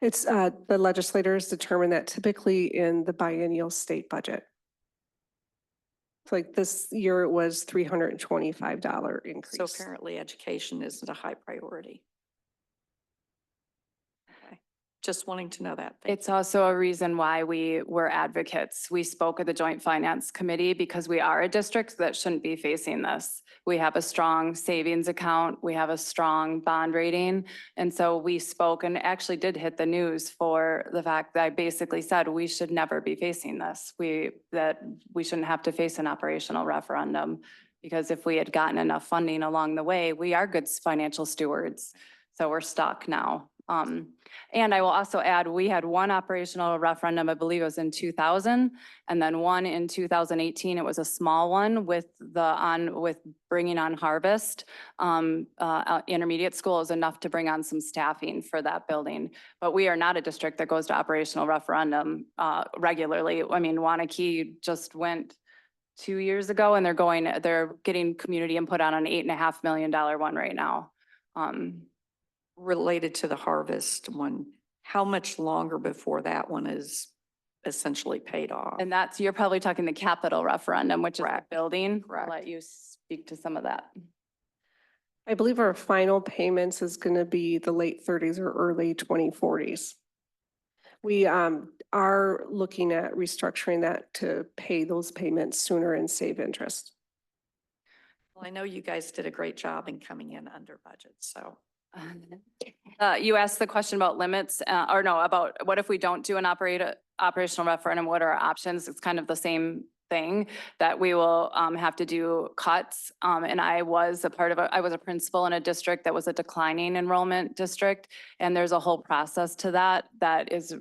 S18: It's the legislators determine that typically in the biennial state budget. Like this year, it was $325 increase.
S2: So apparently education isn't a high priority. Okay, just wanting to know that. Thank
S17: It's also a reason why we were advocates. We spoke at the Joint Finance Committee because we are a district that shouldn't be facing this. We have a strong savings account. We have a strong bond rating. And so we spoke and actually did hit the news for the fact that I basically said we should never be facing this. That we shouldn't have to face an operational referendum, because if we had gotten enough funding along the way, we are good financial stewards. So we're stuck now. And I will also add, we had one operational referendum, I believe it was in 2000, and then one in 2018. It was a small one with bringing on Harvest. Intermediate school is enough to bring on some staffing for that building. But we are not a district that goes to operational referendum regularly. I mean, Wanakee just went 2 years ago, and they're getting community input on an $8.5 million one right now.
S2: related to the Harvest one, how much longer before that one is essentially paid off?
S17: And you're probably talking the capital referendum, which is the building.
S2: Correct.
S17: I'll let you speak to some of that.
S18: I believe our final payments is going to be the late 30s or early 2040s. We are looking at restructuring that to pay those payments sooner and save interest.
S2: Well, I know you guys did a great job in coming in under budget, so.
S17: You asked the question about limits, about what if we don't do an operational referendum, what are our options? It's kind of the same thing, that we will have to do cuts. And I was a principal in a district that was a declining enrollment district. And there's a whole process to that is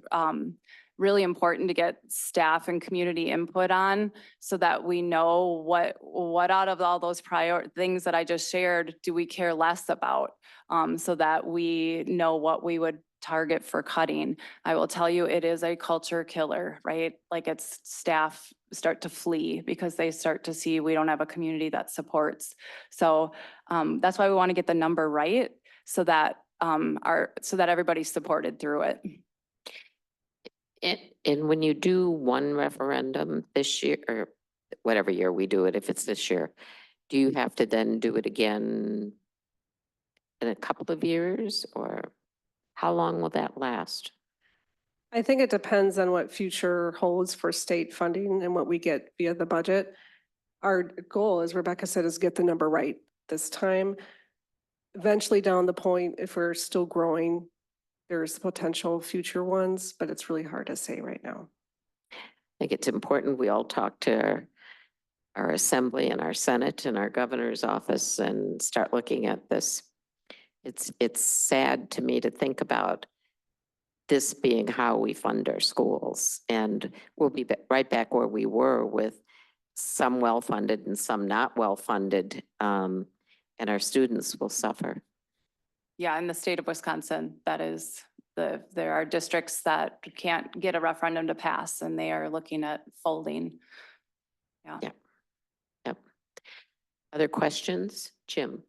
S17: really important to get staff and community input on, so that we know what out of all those prior things that I just shared, do we care less about, so that we know what we would target for cutting. I will tell you, it is a culture killer, right? Like, it's staff start to flee because they start to see we don't have a community that supports. So that's why we want to get the number right, so that everybody's supported through it.
S1: And when you do one referendum this year, or whatever year we do it, if it's this year, do you have to then do it again in a couple of years, or how long will that last?
S18: I think it depends on what future holds for state funding and what we get via the budget. Our goal, as Rebecca said, is get the number right this time. Eventually down the point, if we're still growing, there's potential future ones, but it's really hard to say right now.
S1: I think it's important we all talk to our assembly and our senate and our governor's office and start looking at this. It's sad to me to think about this being how we fund our schools. And we'll be right back where we were with some well-funded and some not well-funded. And our students will suffer.
S17: Yeah, in the state of Wisconsin, that is there are districts that can't get a referendum to pass and they are looking at folding. Yeah.
S1: Yep. Yep. Other questions? Jim?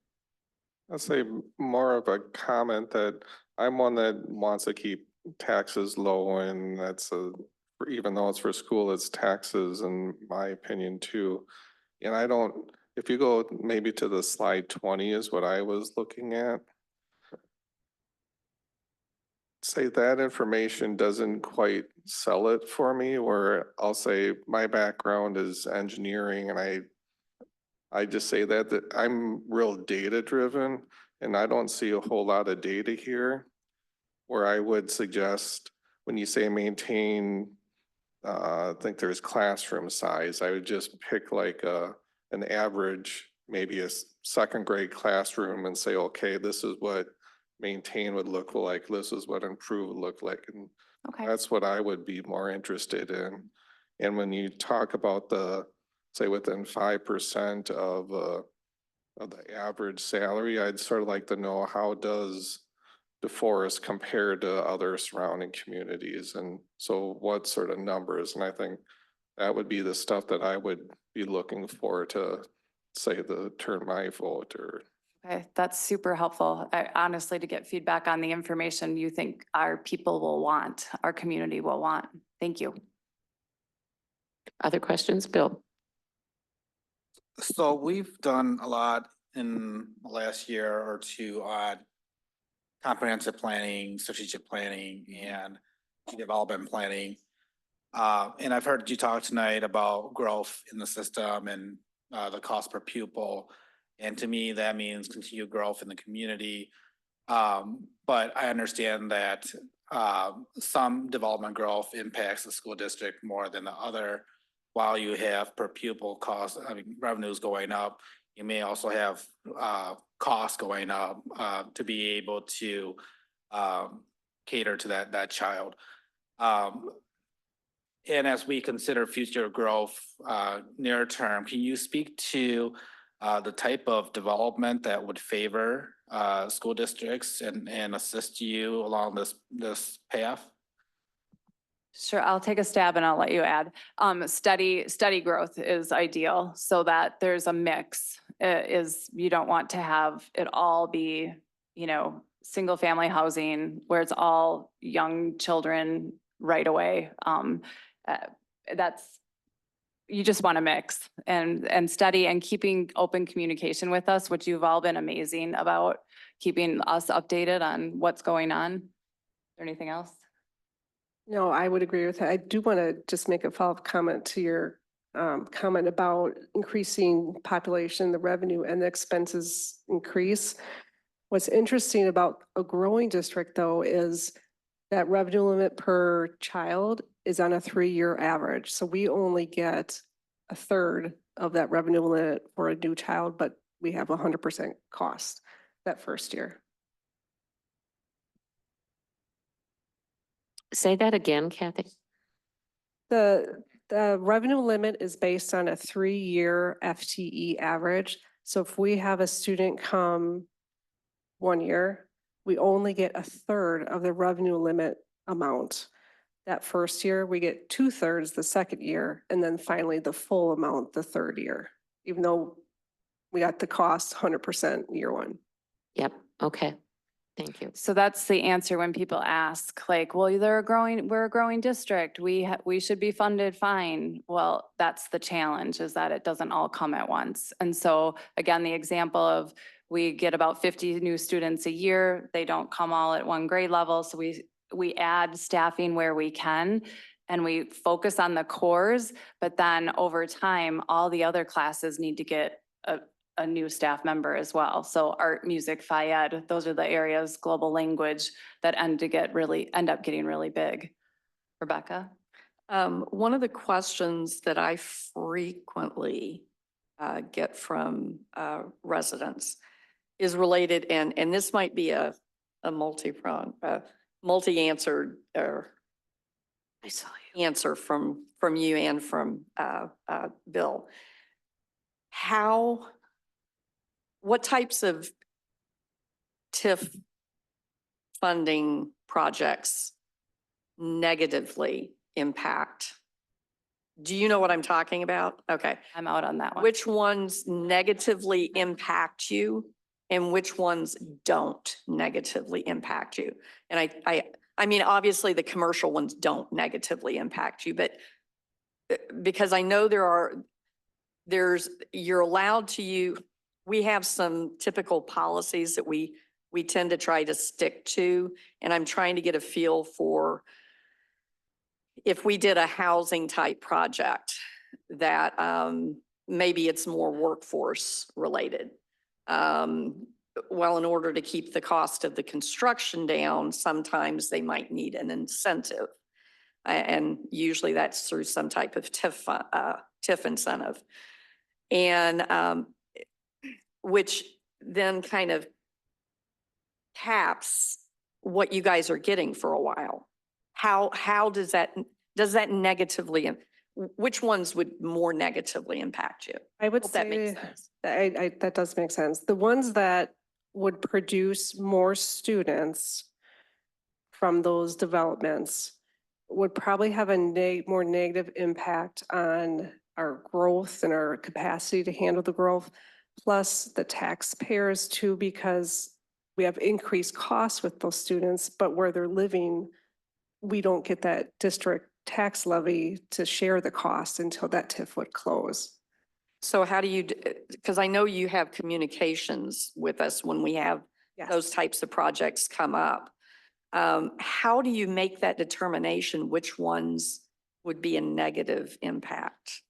S5: I'll say more of a comment that I'm one that wants to keep taxes low, and even though it's for school, it's taxes in my opinion too. And I don't, if you go maybe to the slide 20 is what I was looking at. Say that information doesn't quite sell it for me, where I'll say my background is engineering, and I just say that I'm real data driven, and I don't see a whole lot of data here. Where I would suggest when you say maintain, I think there's classroom size, I would just pick like an average, maybe a second grade classroom and say, okay, this is what maintain would look like, this is what improve would look like. And
S17: Okay.
S5: that's what I would be more interested in. And when you talk about say within 5% of the average salary, I'd sort of like to know, how does DeForest compare to other surrounding communities? And so what sort of numbers? And I think that would be the stuff that I would be looking for to say turn my vote. Or
S17: Okay, that's super helpful. Honestly, to get feedback on the information you think our people will want, our community will want. Thank you.
S1: Other questions? Bill?
S9: So we've done a lot in the last year or two on comprehensive planning, strategic planning, and development planning. And I've heard you talk tonight about growth in the system and the cost per pupil. And to me, that means continued growth in the community. But I understand that some development growth impacts the school district more than the other. While you have per pupil cost, revenues going up, you may also have costs going up to be able to cater to that child. And as we consider future growth near term, can you speak to the type of development that would favor school districts and assist you along this path?
S17: Sure, I'll take a stab and I'll let you add. Steady growth is ideal so that there's a mix. You don't want to have it all be, single family housing where it's all young children right away. You just want to mix and study and keeping open communication with us, which you've all been amazing about keeping us updated on what's going on. Is there anything else?
S18: No, I would agree with that. I do want to just make a follow-up comment to your comment about increasing population, the revenue and the expenses increase. What's interesting about a growing district though is that revenue limit per child is on a 3-year average. So we only get a third of that revenue limit for a new child, but we have 100% cost that first year.
S1: Say that again, Kathy.
S18: The revenue limit is based on a 3-year FTE average. So if we have a student come 1 year, we only get a third of the revenue limit amount. That first year, we get 2/3 the second year, and then finally the full amount the third year, even though we got the cost 100% year 1.
S1: Yep. Okay. Thank you.
S17: So that's the answer when people ask, like, well, we're a growing district. We should be funded fine. Well, that's the challenge, is that it doesn't all come at once. And so again, the example of we get about 50 new students a year. They don't come all at one grade level. So we add staffing where we can and we focus on the cores, but then over time, all the other classes need to get a new staff member as well. So art, music, Phi-Ed, those are the areas, global language, that end up getting really big. Rebecca?
S2: One of the questions that I frequently get from residents is related, and this might be a multi-prong, multi-answered or
S1: I saw you.
S2: answer from you and from Bill. What types of TIF funding projects negatively impact? Do you know what I'm talking about? Okay.
S17: I'm out on that one.
S2: Which ones negatively impact you and which ones don't negatively impact you? And I mean, obviously the commercial ones don't negatively impact you, but because I know you're allowed to we have some typical policies that we tend to try to stick to. And I'm trying to get a feel for if we did a housing type project that maybe it's more workforce related. Well, in order to keep the cost of the construction down, sometimes they might need an incentive. And usually that's through some type of TIF incentive. And which then kind of caps what you guys are getting for a while. How does that negatively, which ones would more negatively impact you?
S18: I would
S2: Hope that makes
S18: say,
S2: sense.
S18: that does make sense. The ones that would produce more students from those developments would probably have a more negative impact on our growth and our capacity to handle the growth, plus the taxpayers too, because we have increased costs with those students, but where they're living, we don't get that district tax levy to share the cost until that TIF would close.
S2: So how do you, because I know you have communications with us when we have
S18: Yes.
S2: those types of projects come up. How do you make that determination which ones would be a negative impact?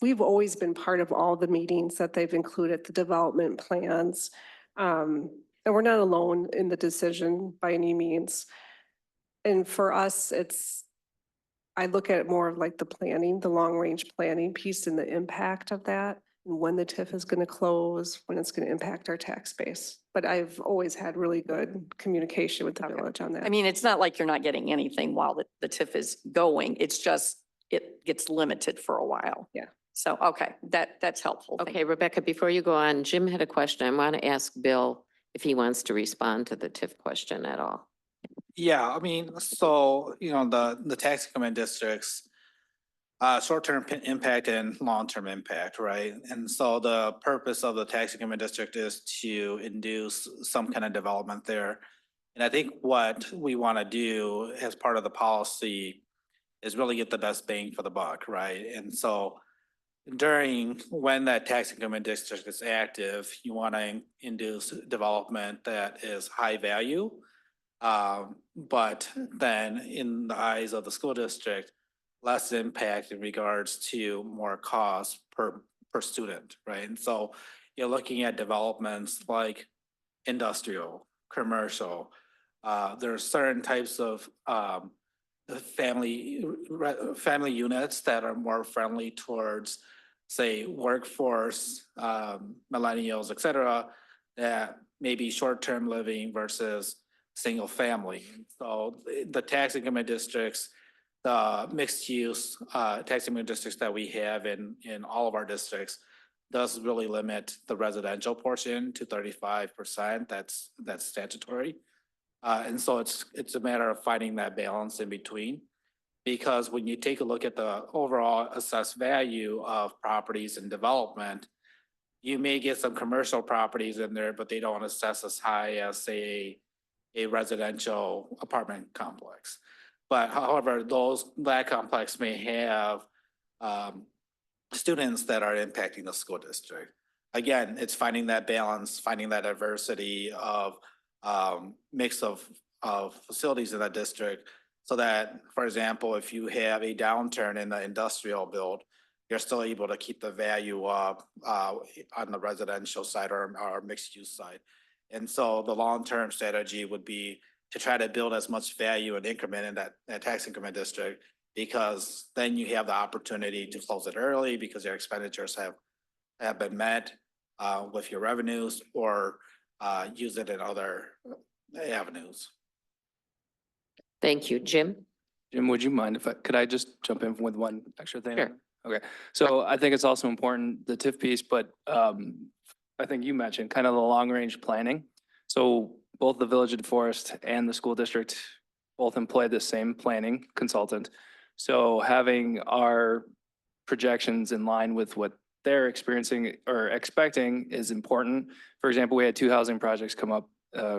S18: We've always been part of all the meetings that they've included, the development plans. And we're not alone in the decision by any means. And for us, I look at it more of like the planning, the long range planning piece and the impact of that. And when the TIF is going to close, when it's going to impact our tax base. But I've always had really good communication with the village on that.
S2: I mean, it's not like you're not getting anything while the TIF is going. It's just, it gets limited for a while.
S18: Yeah.
S2: So, okay, that's helpful. Thank
S1: Okay, Rebecca, before you go on, Jim had a question. I want to ask Bill if he wants to respond to the TIF question at all.
S9: Yeah, I mean, so, the tax increment districts, short-term impact and long-term impact, right? And so the purpose of the tax increment district is to induce some kind of development there. And I think what we want to do as part of the policy is really get the best bang for the buck, right? And so when that tax increment district is active, you want to induce development that is high value. But then in the eyes of the school district, less impact in regards to more cost per student, right? And so you're looking at developments like industrial, commercial. There are certain types of family units that are more friendly towards, say, workforce, millennials, et cetera, that may be short-term living versus single family. So the tax increment districts, the mixed use tax increment districts that we have in all of our districts does really limit the residential portion to 35%. That's statutory. And so it's a matter of finding that balance in between. Because when you take a look at the overall assessed value of properties and development, you may get some commercial properties in there, but they don't assess as high as, say, a residential apartment complex. But however, that complex may have students that are impacting the school district. Again, it's finding that balance, finding that diversity of mix of facilities in that district, so that, for example, if you have a downturn in the industrial build, you're still able to keep the value up on the residential side or mixed use side. And so the long-term strategy would be to try to build as much value and increment in that tax increment district because then you have the opportunity to close it early because your expenditures have been met with your revenues, or use it in other avenues.
S1: Thank you. Jim?
S11: Jim, would you mind could I just jump in with one extra thing?
S1: Sure.
S11: Okay, so I think it's also important, the TIF piece, but I think you mentioned kind of the long-range planning. So both the Village of DeForest and the school district both employ the same planning consultant. So having our projections in line with what they're experiencing or expecting is important. For example, we had 2 housing projects come up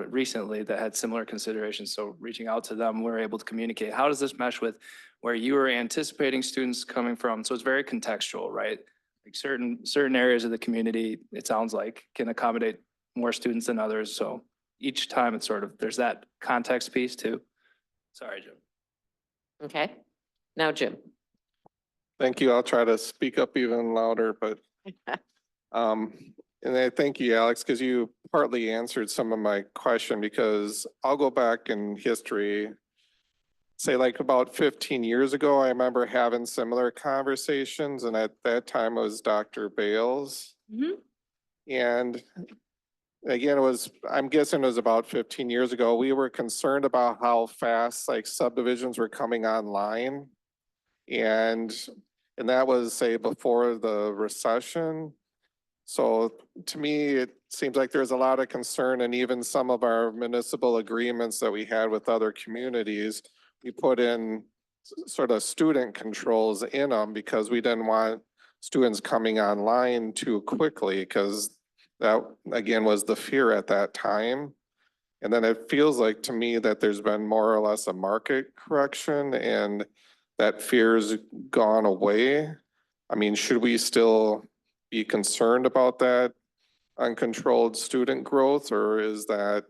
S11: recently that had similar considerations. So reaching out to them, we're able to communicate, how does this mesh with where you are anticipating students coming from? So it's very contextual, right? Like certain areas of the community, it sounds like, can accommodate more students than others. So each time it's sort of, there's that context piece too. Sorry, Jim.
S1: Okay. Now, Jim.
S5: Thank you. I'll try to speak up even louder, but and I thank you, Alex, because you partly answered some of my question, because I'll go back in history, say like about 15 years ago, I remember having similar conversations, and at that time it was Dr. Bales. And again, I'm guessing it was about 15 years ago, we were concerned about how fast like subdivisions were coming online. And that was, say, before the recession. So to me, it seems like there's a lot of concern, and even some of our municipal agreements that we had with other communities, we put in sort of student controls in them because we didn't want students coming online too quickly, because that, again, was the fear at that time. And then it feels like to me that there's been more or less a market correction and that fear's gone away. I mean, should we still be concerned about that uncontrolled student growth, or is that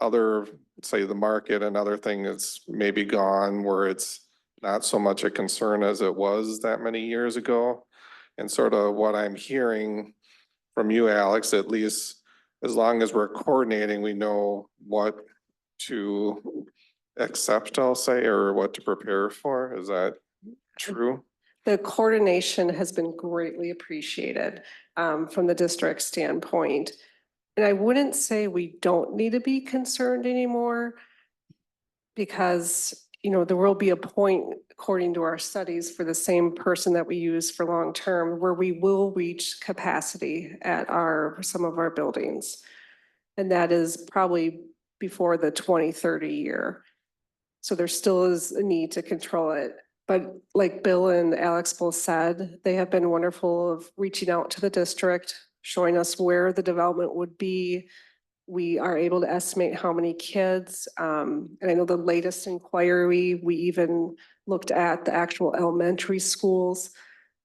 S5: other, say, the market and other thing that's maybe gone where it's not so much a concern as it was that many years ago? And sort of what I'm hearing from you, Alex, at least as long as we're coordinating, we know what to accept, I'll say, or what to prepare for. Is that true?
S18: The coordination has been greatly appreciated from the district standpoint. And I wouldn't say we don't need to be concerned anymore, because, you know, there will be a point, according to our studies, for the same person that we use for long-term, where we will reach capacity at some of our buildings. And that is probably before the 2030 year. So there still is a need to control it. But like Bill and Alex both said, they have been wonderful of reaching out to the district, showing us where the development would be. We are able to estimate how many kids. And I know the latest inquiry, we even looked at the actual elementary schools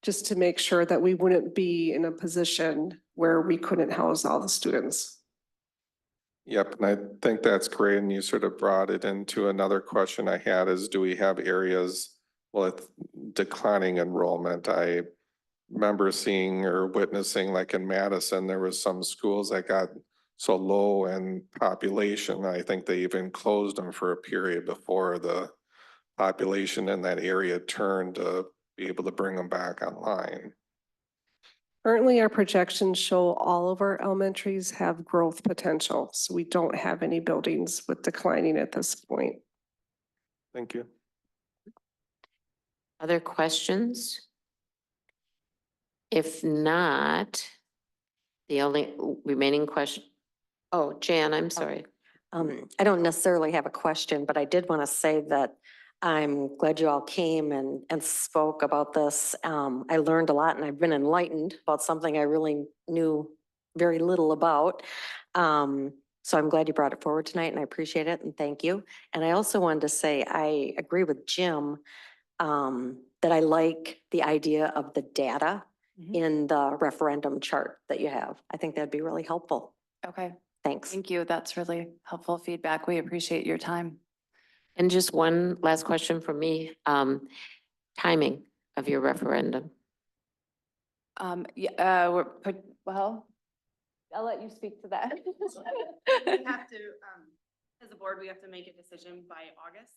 S18: just to make sure that we wouldn't be in a position where we couldn't house all the students.
S5: Yep, and I think that's great. And you sort of brought it into another question I had is, do we have areas with declining enrollment? I remember seeing or witnessing, like in Madison, there was some schools that got so low in population. I think they even closed them for a period before the population in that area turned to be able to bring them back online.
S18: Currently, our projections show all of our elementaries have growth potential, so we don't have any buildings with declining at this point.
S5: Thank you.
S1: Other questions? If not, the only remaining question, oh, Jan, I'm sorry.
S19: I don't necessarily have a question, but I did want to say that I'm glad you all came and spoke about this. I learned a lot, and I've been enlightened about something I really knew very little about. So I'm glad you brought it forward tonight, and I appreciate it, and thank you. And I also wanted to say I agree with Jim that I like the idea of the data in the referendum chart that you have. I think that'd be really helpful.
S17: Okay.
S19: Thanks.
S17: Thank you. That's really helpful feedback. We appreciate your time.
S1: And just one last question from me. Timing of your referendum.
S17: Well, I'll let you speak to that.
S16: We have to, as a board, we have to make a decision by August.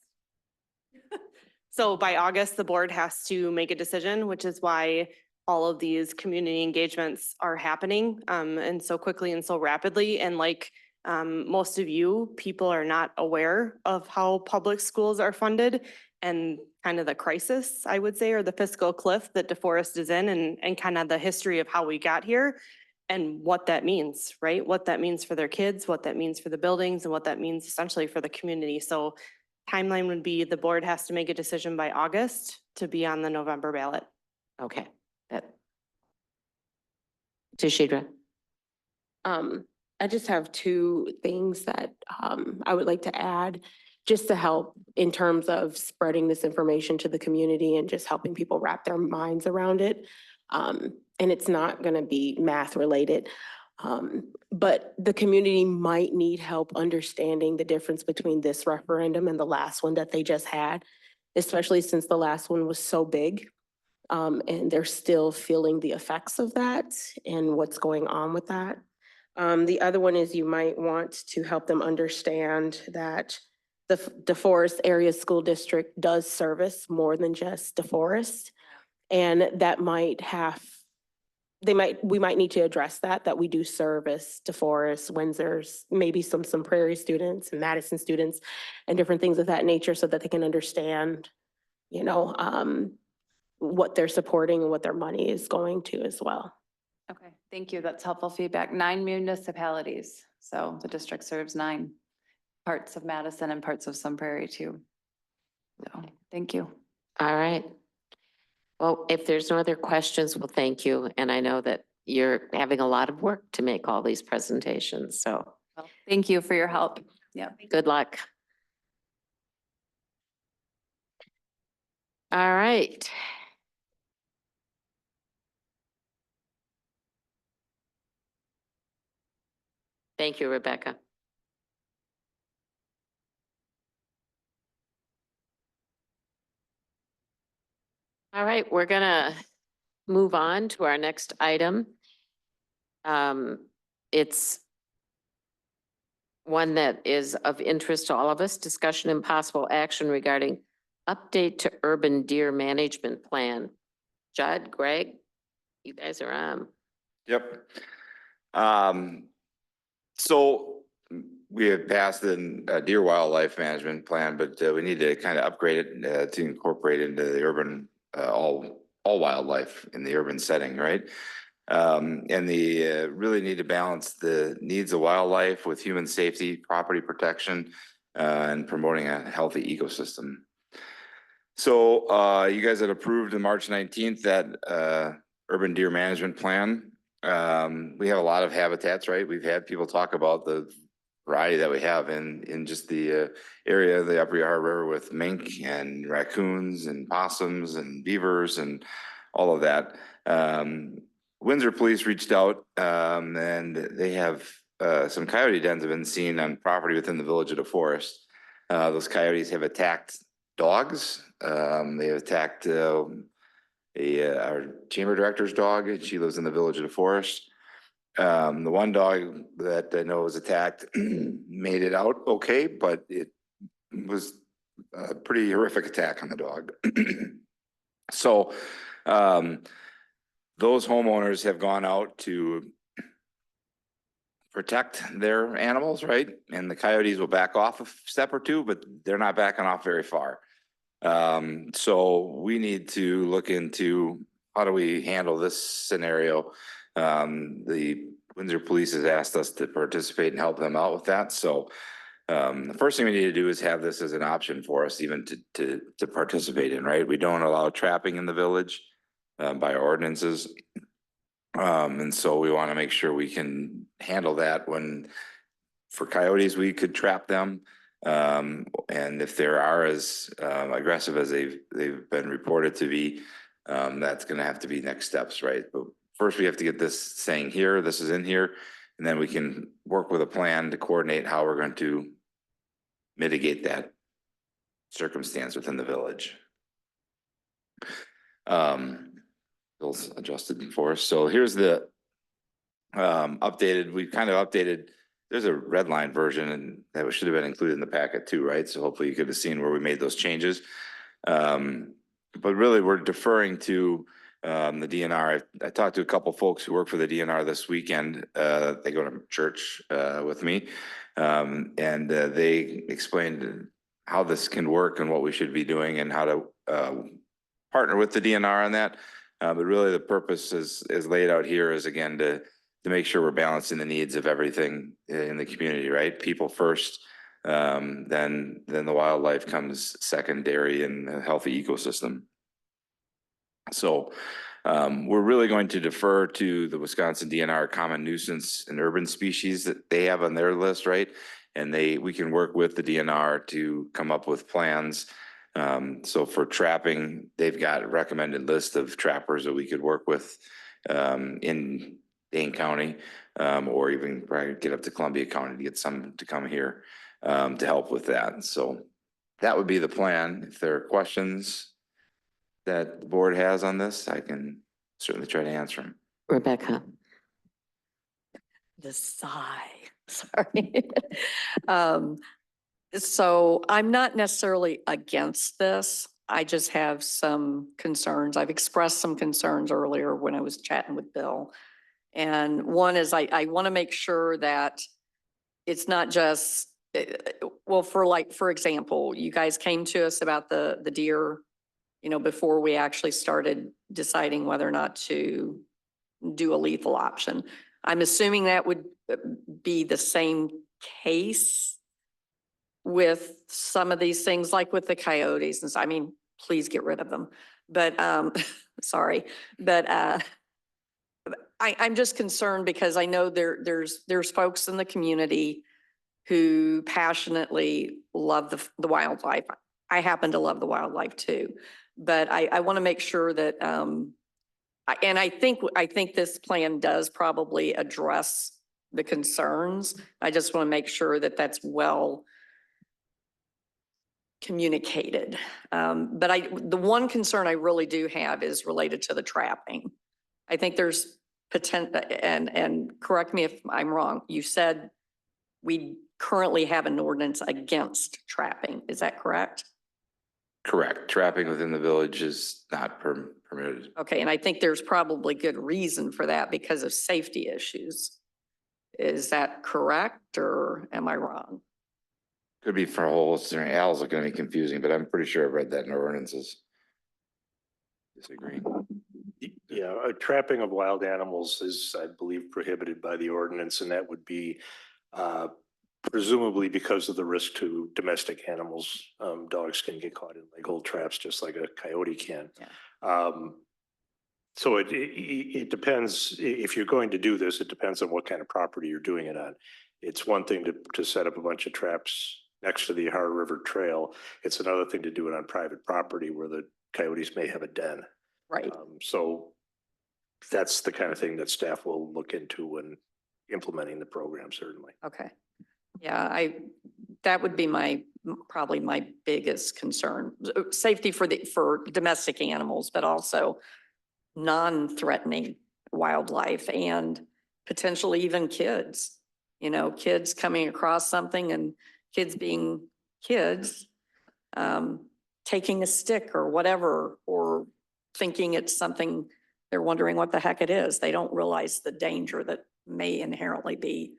S16: So by August, the board has to make a decision, which is why all of these community engagements are happening and so quickly and so rapidly. And like most of you, people are not aware of how public schools are funded and kind of the crisis, I would say, or the fiscal cliff that DeForest is in and kind of the history of how we got here and what that means, right? What that means for their kids, what that means for the buildings, and what that means essentially for the community. So timeline would be the board has to make a decision by August to be on the November ballot.
S1: Okay, that. Tushidra.
S20: I just have two things that I would like to add, just to help in terms of spreading this information to the community and just helping people wrap their minds around it. And it's not going to be math related. But the community might need help understanding the difference between this referendum and the last one that they just had, especially since the last one was so big. And they're still feeling the effects of that and what's going on with that. The other one is you might want to help them understand that the DeForest Area School District does service more than just DeForest. And that might have, we might need to address that we do service DeForest, Windsor's, maybe some Prairie students and Madison students and different things of that nature so that they can understand, you know, what they're supporting and what their money is going to as well.
S17: Okay, thank you. That's helpful feedback. 9 municipalities. So the district serves 9 parts of Madison and parts of Sun Prairie too. So thank you.
S1: All right. Well, if there's no other questions, well, thank you. And I know that you're having a lot of work to make all these presentations, so.
S17: Well, thank you for your help. Yeah.
S1: Good luck. All right. Thank you, Rebecca. All right, we're gonna move on to our next item. It's one that is of interest to all of us, discussion and possible action regarding update to urban deer management plan. Judd, Greg, you guys are on.
S10: Yep. So we had passed a deer wildlife management plan, but we need to kind of upgrade it to incorporate into the urban, all wildlife in the urban setting, right? And the really need to balance the needs of wildlife with human safety, property protection, and promoting a healthy ecosystem. So you guys had approved on March 19th that urban deer management plan. We have a lot of habitats, right? We've had people talk about the variety that we have in just the area of the Upper Yard River with mink and raccoons and possums and beavers and all of that. Windsor Police reached out and they have some coyote dens have been seen on property within the village of DeForest. Those coyotes have attacked dogs. They have attacked our chamber director's dog. She lives in the village of DeForest. The one dog that I know was attacked made it out okay, but it was a pretty horrific attack on the dog. So those homeowners have gone out to protect their animals, right? And the coyotes will back off a step or two, but they're not backing off very far. So we need to look into how do we handle this scenario. The Windsor Police has asked us to participate and help them out with that. So the first thing we need to do is have this as an option for us even to participate in, right? We don't allow trapping in the village by our ordinances. And so we want to make sure we can handle that when for coyotes, we could trap them. And if there are as aggressive as they've been reported to be, that's going to have to be next steps, right? But first we have to get this saying here, this is in here, and then we can work with a plan to coordinate how we're going to mitigate that circumstance within the village. Bill's adjusted for us. So here's the updated, we kind of updated there's a red line version and that should have been included in the packet too, right? So hopefully you could have seen where we made those changes. But really, we're deferring to the DNR. I talked to a couple folks who work for the DNR this weekend. They go to church with me. And they explained how this can work and what we should be doing and how to partner with the DNR on that. But really the purpose is laid out here is again to make sure we're balancing the needs of everything in the community, right? People first, then the wildlife comes secondary in a healthy ecosystem. So we're really going to defer to the Wisconsin DNR common nuisance and urban species that they have on their list, right? And we can work with the DNR to come up with plans. So for trapping, they've got a recommended list of trappers that we could work with in Dane County, or even probably get up to Columbia County to get some to come here to help with that. So that would be the plan. If there are questions that the board has on this, I can certainly try to answer them.
S1: Rebecca.
S2: The sigh, sorry. So I'm not necessarily against this. I just have some concerns. I've expressed some concerns earlier when I was chatting with Bill. And one is I want to make sure that it's not just, well, for example, you guys came to us about the deer, you know, before we actually started deciding whether or not to do a lethal option. I'm assuming that would be the same case with some of these things, like with the coyotes. And so, I mean, please get rid of them. But, sorry, but I'm just concerned because I know there's folks in the community who passionately love the wildlife. I happen to love the wildlife too, but I want to make sure that, and I think this plan does probably address the concerns. I just want to make sure that that's well communicated. But the one concern I really do have is related to the trapping. I think there's potential, and correct me if I'm wrong, you said we currently have an ordinance against trapping. Is that correct?
S10: Correct. Trapping within the village is not permitted.
S2: Okay, and I think there's probably good reason for that because of safety issues. Is that correct or am I wrong?
S10: Could be for holes. Al's are going to be confusing, but I'm pretty sure I've read that in ordinances. Disagree.
S21: Yeah, trapping of wild animals is, I believe, prohibited by the ordinance, and that would be presumably because of the risk to domestic animals. Dogs can get caught in leg hold traps just like a coyote can.
S2: Yeah.
S21: So it depends, if you're going to do this, it depends on what kind of property you're doing it on. It's one thing to set up a bunch of traps next to the Ohio River Trail. It's another thing to do it on private property where the coyotes may have a den.
S2: Right.
S21: So that's the kind of thing that staff will look into when implementing the program, certainly.
S2: Okay. Yeah, that would be probably my biggest concern. Safety for domestic animals, but also non-threatening wildlife and potentially even kids. You know, kids coming across something and kids being kids, taking a stick or whatever, or thinking it's something, they're wondering what the heck it is. They don't realize the danger that may inherently be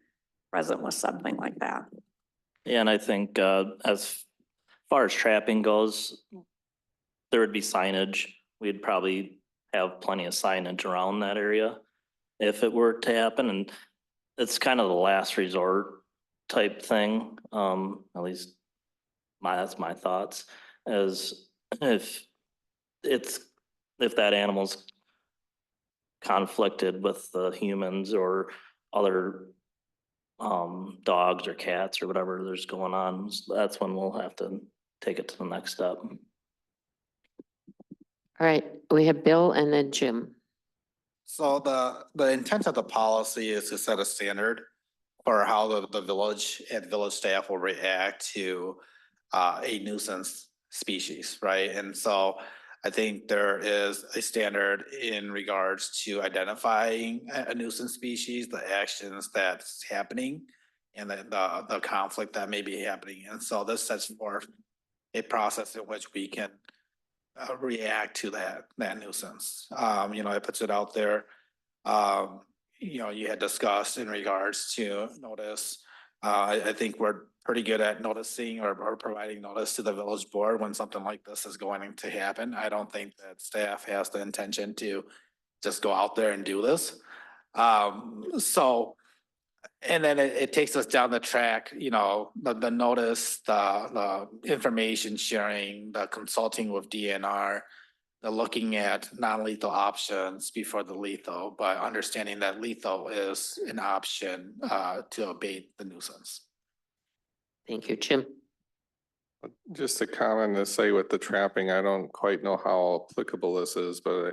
S2: present with something like that.
S22: Yeah, and I think as far as trapping goes, there would be signage. We'd probably have plenty of signage around that area if it were to happen. And it's kind of the last resort type thing. At least that's my thoughts, is if that animal's conflicted with the humans or other dogs or cats or whatever there's going on, that's when we'll have to take it to the next step.
S1: All right, we have Bill and then Jim.
S9: So the intent of the policy is to set a standard for how the village and village staff will react to a nuisance species, right? And so I think there is a standard in regards to identifying a nuisance species, the actions that's happening and the conflict that may be happening. And so this sets forth a process in which we can react to that nuisance. It puts it out there. You had discussed in regards to notice. I think we're pretty good at noticing or providing notice to the village board when something like this is going to happen. I don't think that staff has the intention to just go out there and do this. And then it takes us down the track, the notice, the information sharing, the consulting with DNR, the looking at non-lethal options before the lethal, but understanding that lethal is an option to abate the nuisance.
S1: Thank you, Jim.
S5: Just a comment to say with the trapping, I don't quite know how applicable this is, but I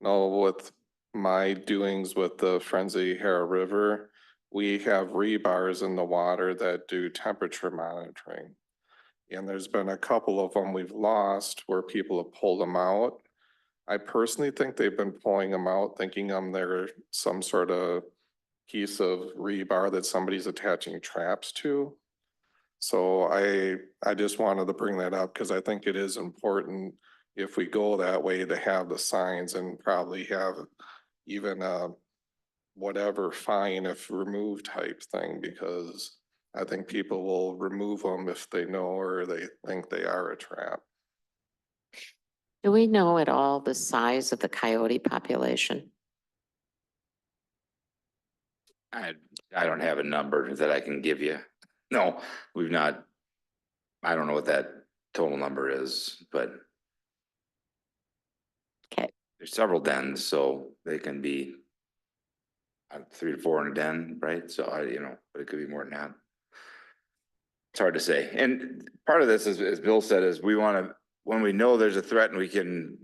S5: know with my doings with the Friends of the Yahara River, we have rebars in the water that do temperature monitoring. And there's been a couple of them we've lost where people have pulled them out. I personally think they've been pulling them out thinking they're some sort of piece of rebar that somebody's attaching traps to. So I just wanted to bring that up because I think it is important if we go that way to have the signs and probably have even a whatever fine if removed type thing, because I think people will remove them if they know or they think they are a trap.
S1: Do we know at all the size of the coyote population?
S10: I don't have a number that I can give you. No, we've not. I don't know what that total number is, but
S1: okay,
S10: there's several dens, so they can be 3 to 4 in a den, right? So but it could be more than that. It's hard to say. And part of this is, as Bill said, is we want to, when we know there's a threat and we can,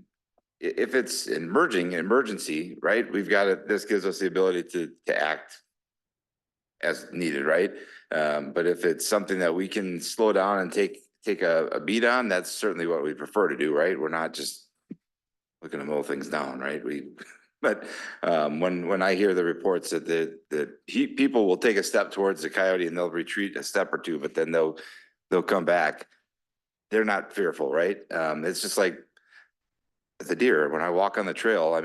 S10: if it's emergency, right? We've got it. This gives us the ability to act as needed, right? But if it's something that we can slow down and take a beat on, that's certainly what we prefer to do, right? We're not just looking to mow things down, right? But when I hear the reports that people will take a step towards the coyote and they'll retreat a step or two, but then they'll come back. They're not fearful, right? It's just like the deer. When I walk on the trail,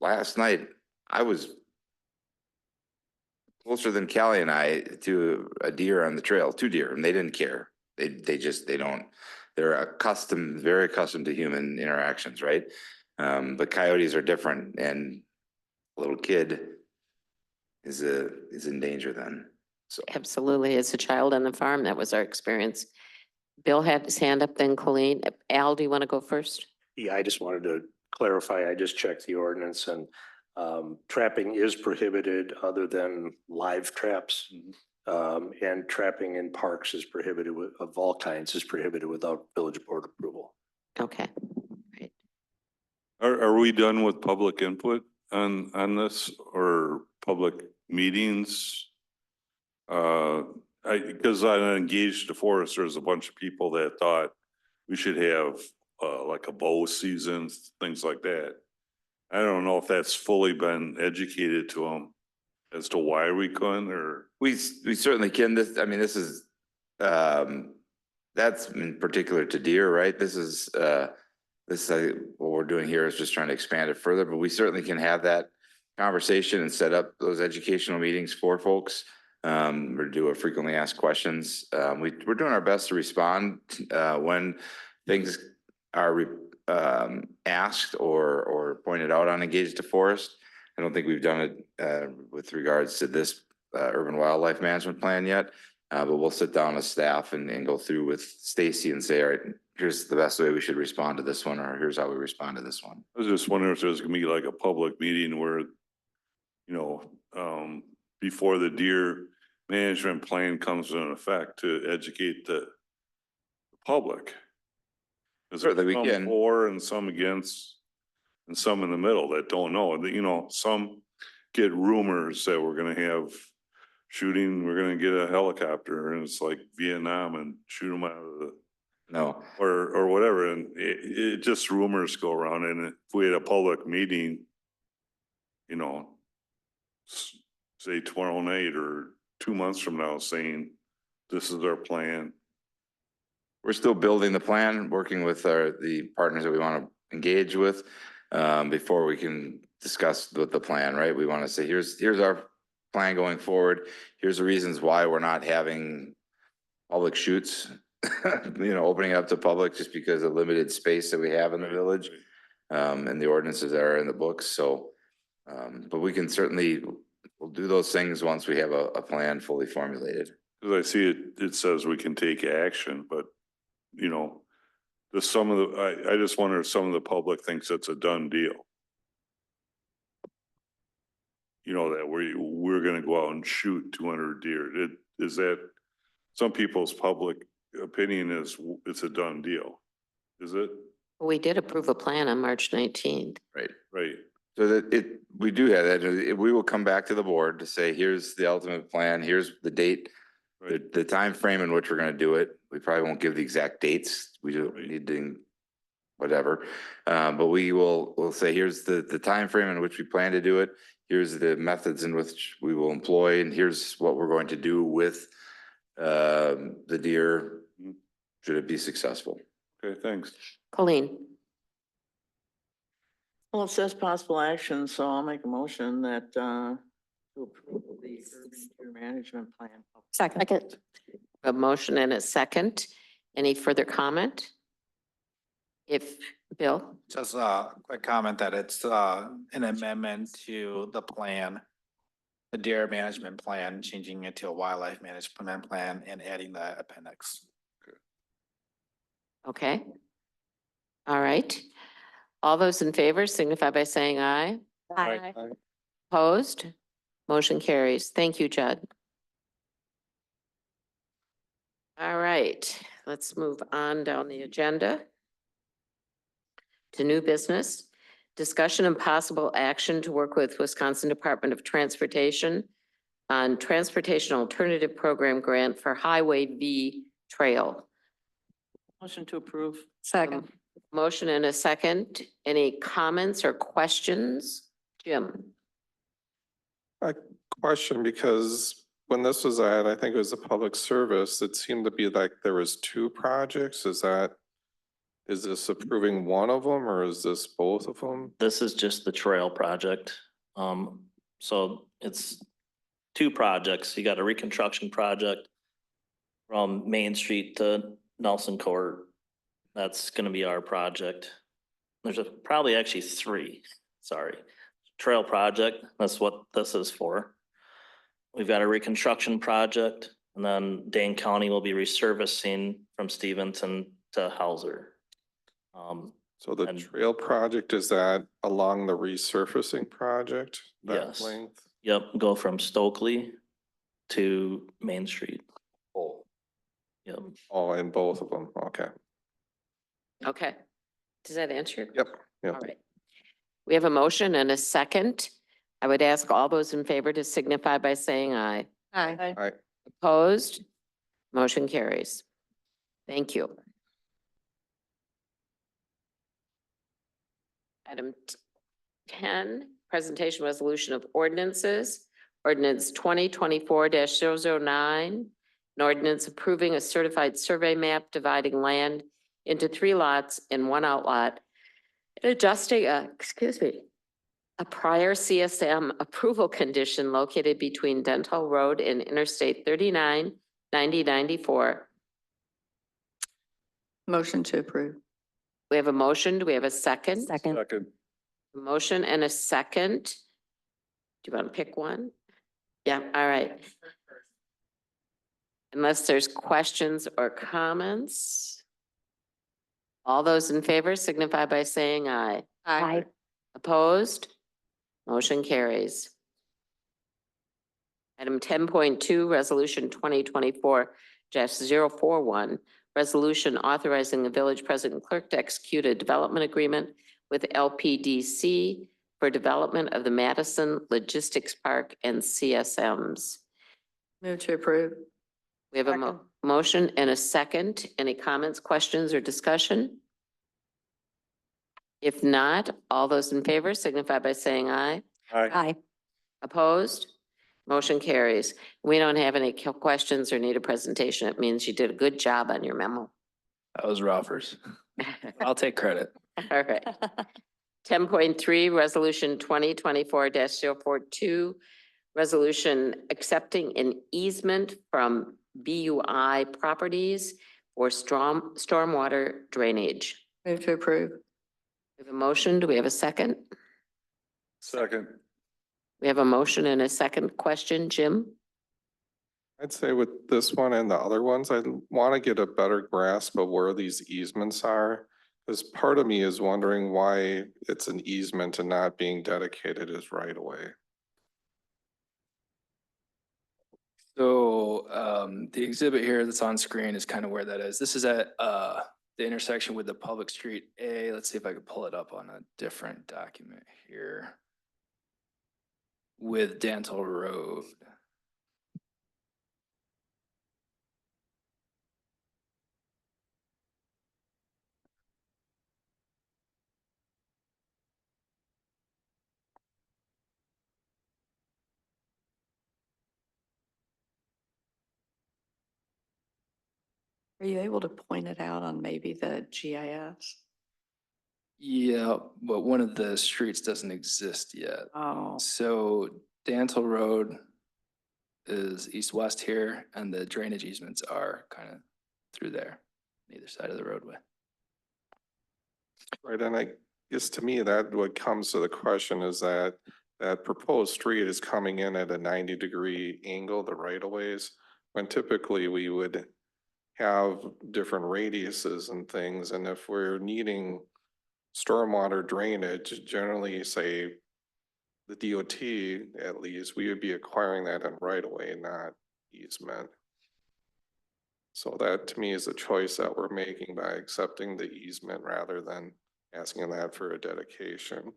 S10: last night I was closer than Callie and I to a deer on the trail, 2 deer, and they didn't care. They don't. They're very accustomed to human interactions, right? But coyotes are different, and a little kid is in danger then. So
S1: Absolutely. As a child on the farm, that was our experience. Bill had his hand up, then Colleen. Al, do you want to go first?
S21: Yeah, I just wanted to clarify, I just checked the ordinance and trapping is prohibited other than live traps. And trapping in parks is prohibited of all kinds is prohibited without village board approval.
S1: Okay.
S8: Are we done with public input on this or public meetings? Because I engaged the forest, there's a bunch of people that thought we should have like a bow season, things like that. I don't know if that's fully been educated to them as to why we couldn't, or.
S10: we certainly can. This is that's in particular to deer, right? This is what we're doing here is just trying to expand it further, but we certainly can have that conversation and set up those educational meetings for folks. Or do a frequently asked questions. We're doing our best to respond when things are asked or pointed out on Engage the Forest. I don't think we've done it with regards to this urban wildlife management plan yet, but we'll sit down as staff and go through with Stacy and say, all right, here's the best way we should respond to this one, or here's how we respond to this one.
S8: I was just wondering if there's gonna be like a public meeting where, before the deer management plan comes into effect to educate the public.
S10: Certainly we can.
S8: For and some against, and some in the middle that don't know. Some get rumors that we're gonna have shooting, we're gonna get a helicopter and it's like Vietnam and shoot them out of the.
S10: No.
S8: Or whatever, and it just rumors go around, and if we had a public meeting, say tomorrow night or 2 months from now saying, this is our plan?
S10: We're still building the plan, working with the partners that we want to engage with, before we can discuss the plan, right? We want to say, here's our plan going forward. Here's the reasons why we're not having public shoots, opening up to public just because of limited space that we have in the village, and the ordinances that are in the books. So, but we can certainly, we'll do those things once we have a plan fully formulated.
S8: Because I see it says we can take action, but, I just wonder if some of the public thinks it's a done deal. That we're gonna go out and shoot 200 deer. Is that, some people's public opinion is it's a done deal. Is it?
S1: We did approve a plan on March 19th.
S10: Right.
S8: Right.
S10: So that we do have that. We will come back to the board to say, here's the ultimate plan, here's the date, the time frame in which we're gonna do it. We probably won't give the exact dates. We don't need to, whatever. But we'll say, here's the time frame in which we plan to do it. Here's the methods in which we will employ, and here's what we're going to do with the deer, should it be successful.
S8: Okay, thanks.
S1: Colleen,
S7: Well, it says possible action, so I'll make a motion that to approve the urban deer management plan.
S19: Second.
S1: a motion and a second. Any further comment? Bill?
S9: Just a quick comment that it's an amendment to the plan, the deer management plan, changing it to a wildlife management plan and adding the appendix.
S1: Okay. All right. All those in favor signify by saying aye.
S5: Aye.
S1: Opposed? Motion carries. Thank you, Judd. All right, let's move on down the agenda to new business. Discussion and possible action to work with Wisconsin Department of Transportation on Transportation Alternative Program Grant for Highway V Trail.
S7: Motion to approve.
S19: Second.
S1: Motion and a second. Any comments or questions? Jim?
S5: A question, because when this was at, I think it was a public service, it seemed to be like there was two projects. Is this approving one of them or is this both of them?
S22: This is just the trail project. So it's two projects. You got a reconstruction project from Main Street to Nelson Court. That's gonna be our project. There's probably actually three, sorry. Trail project, that's what this is for. We've got a reconstruction project, and then Dane County will be resurfacing from Stevenson to Hauser.
S5: So the trail project, is that along the resurfacing project? That
S22: Yes.
S5: length?
S22: Yep, go from Stokely to Main Street.
S5: Oh.
S22: Yep.
S5: Oh, in both of them, okay.
S1: Okay. Does that answer? your-
S5: Yep,
S1: All
S5: yep.
S1: right. We have a motion and a second. I would ask all those in favor to signify by saying aye.
S19: Aye.
S5: Aye.
S1: Opposed? Motion carries. Thank you. Item 10, presentation resolution of ordinances. Ordinance 2024-009, an ordinance approving a certified survey map dividing land into 3 lots and 1 outlot, and adjusting a prior CSM approval condition located between Dental Road and Interstate 39, 9094.
S2: Motion to approve.
S1: We have a motion. Do we have a second?
S19: Second.
S5: Second.
S1: A motion and a second. Do you want to pick one? Yeah, all right. Unless there's questions or comments. All those in favor signify by saying aye.
S19: Aye.
S1: Opposed? Motion carries. Item 10.2, Resolution 2024-041, resolution authorizing the village president clerk to execute a development agreement with LPDC for development of the Madison Logistics Park and CSMs.
S2: Move to approve.
S1: We have a motion and a second. Any comments, questions, or discussion? If not, all those in favor signify by saying aye.
S19: Aye.
S1: Opposed? Motion carries. We don't have any questions or need a presentation. It means you did a good job on your memo.
S11: That was Roffers. I'll take credit.
S1: All right. 10.3, Resolution 2024-042, resolution accepting an easement from BUI Properties for stormwater drainage.
S2: Move to approve.
S1: We have a motion. Do we have a second?
S8: Second.
S1: We have a motion and a second question. Jim?
S5: I'd say with this one and the other ones, I want to get a better grasp of where these easements are. Because part of me is wondering why it's an easement and not being dedicated as right away.
S11: So the exhibit here that's on screen is kind of where that is. This is at the intersection with the public street A. Let's see if I can pull it up on a different document here. With Dantle Road.
S2: Are you able to point it out on maybe the GIS?
S11: Yeah, but one of the streets doesn't exist yet.
S2: Oh,
S11: So Dantle Road is east-west here, and the drainage easements are kind of through there, either side of the roadway.
S5: Right, and I guess to me, that what comes to the question is that proposed street is coming in at a 90-degree angle, the right of ways, when typically we would have different radiuses and things, and if we're needing stormwater drainage, generally say the DOT, at least, we would be acquiring that in right of way, not easement. So that to me is a choice that we're making by accepting the easement rather than asking that for a dedication.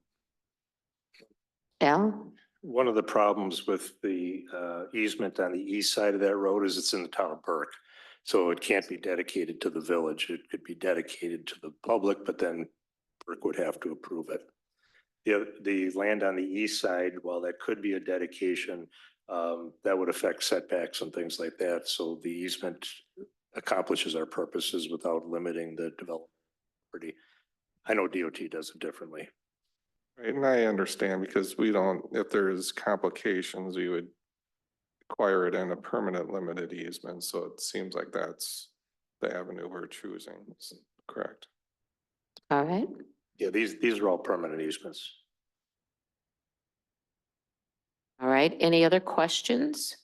S1: Al?
S21: One of the problems with the easement on the east side of that road is it's in the town of Burke. So it can't be dedicated to the village. It could be dedicated to the public, but then Burke would have to approve it. The land on the east side, while that could be a dedication, that would affect setbacks and things like that. So the easement accomplishes our purposes without limiting the development. I know DOT does it differently.
S5: Right, and I understand because we don't, if there's complications, we would acquire it in a permanent limited easement. So it seems like that's the avenue we're choosing. Correct.
S1: All right.
S21: Yeah, these are all permanent easements.
S1: All right. Any other questions?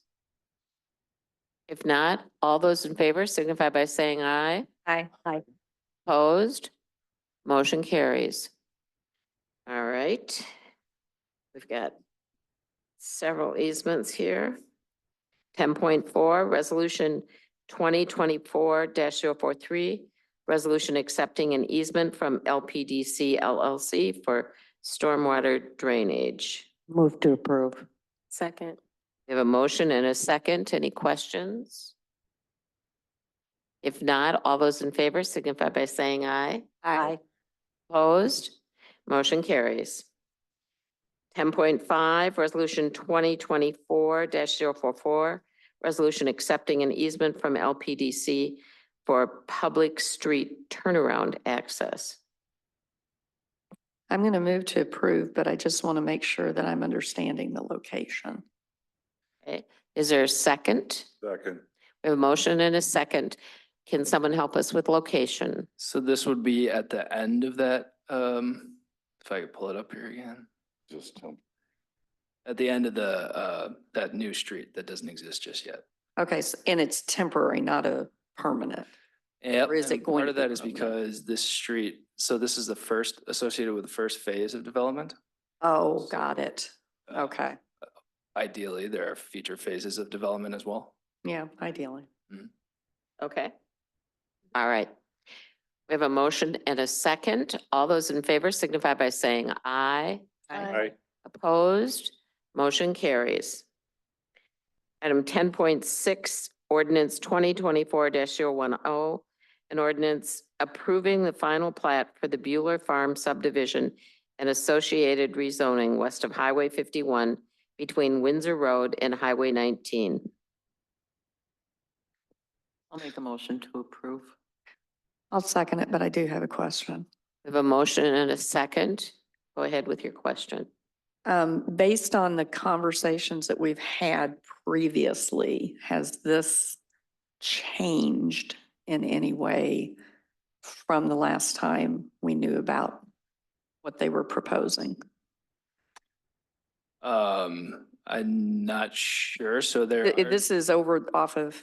S1: If not, all those in favor signify by saying aye.
S2: aye. Aye.
S1: Opposed? Motion carries. All right. We've got several easements here. 10.4, Resolution 2024-043, resolution accepting an easement from LPDC LLC for stormwater drainage.
S19: Move to approve.
S20: Second.
S1: We have a motion and a second. Any questions? If not, all those in favor signify by saying aye.
S19: Aye.
S1: Opposed? Motion carries. 10.5, Resolution 2024-044, resolution accepting an easement from LPDC for public street turnaround access.
S2: I'm going to move to approve, but I just want to make sure that I'm understanding the location.
S1: Okay, is there a second?
S8: Second.
S1: We have a motion and a second. Can someone help us with location?
S11: So this would be at the end of that, if I could pull it up here again.
S10: Just
S11: At the end of the, that new street that doesn't exist just yet.
S2: Okay, and it's temporary, not a permanent.
S11: Yep,
S2: Or is it
S11: and
S2: going
S11: part
S2: to
S11: of
S2: be
S11: that is
S2: permanent?
S11: because this street, so this is the first, associated with the first phase of development.
S2: Oh, got it.
S11: Uh,
S2: Okay.
S11: Ideally, there are future phases of development as well.
S2: Yeah, ideally.
S1: Okay. All right. We have a motion and a second. All those in favor signify by saying aye.
S21: Aye.
S1: Opposed? Motion carries. Item 10.6, ordinance 2024-010, an ordinance approving the final plat for the Bueller Farm subdivision and associated rezoning west of Highway 51 between Windsor Road and Highway 19.
S7: I'll make a motion to approve.
S2: I'll second it, but I do have a question.
S1: We have a motion and a second. Go ahead with your question.
S2: Based on the conversations that we've had previously, has this changed in any way from the last time we knew about what they were proposing?
S11: I'm not sure. So there are,
S2: This is over off of,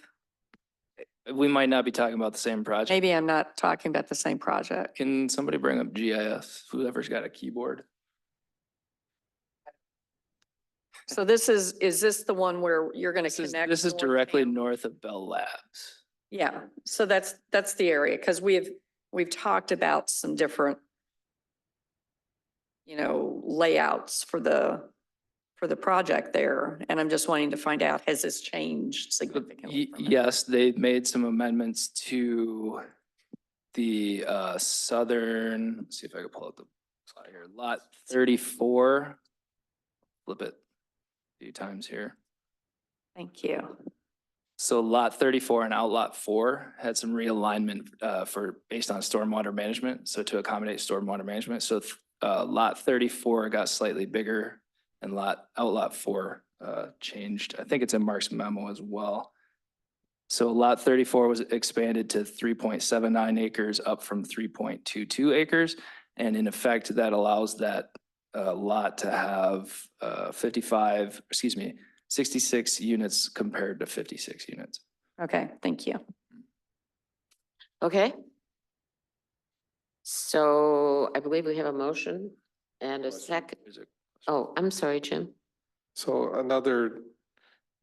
S11: we might not be talking about the same project.
S2: maybe I'm not talking about the same project.
S11: Can somebody bring up GIS? Whoever's got a keyboard.
S2: So this is this the one where you're going to connect?
S11: This is
S2: North
S11: directly
S2: Ham?
S11: north of Bell Labs.
S2: Yeah, so that's the area, because we've talked about some different, layouts for the project there, and I'm just wanting to find out, has this changed significantly? from it?
S11: Yes, they made some amendments to the southern, let's see if I can pull up the slide here, lot 34. Flip it a few times here.
S2: Thank you.
S11: So lot 34 and outlot 4 had some realignment based on stormwater management. So to accommodate stormwater management. So lot 34 got slightly bigger and outlot 4 changed. I think it's in Mark's memo as well. So lot 34 was expanded to 3.79 acres up from 3.22 acres. And in effect, that allows that lot to have 66 units compared to 56 units.
S2: Okay, thank you.
S1: Okay. So I believe we have a motion and a second. Oh, I'm sorry, Jim.
S5: So another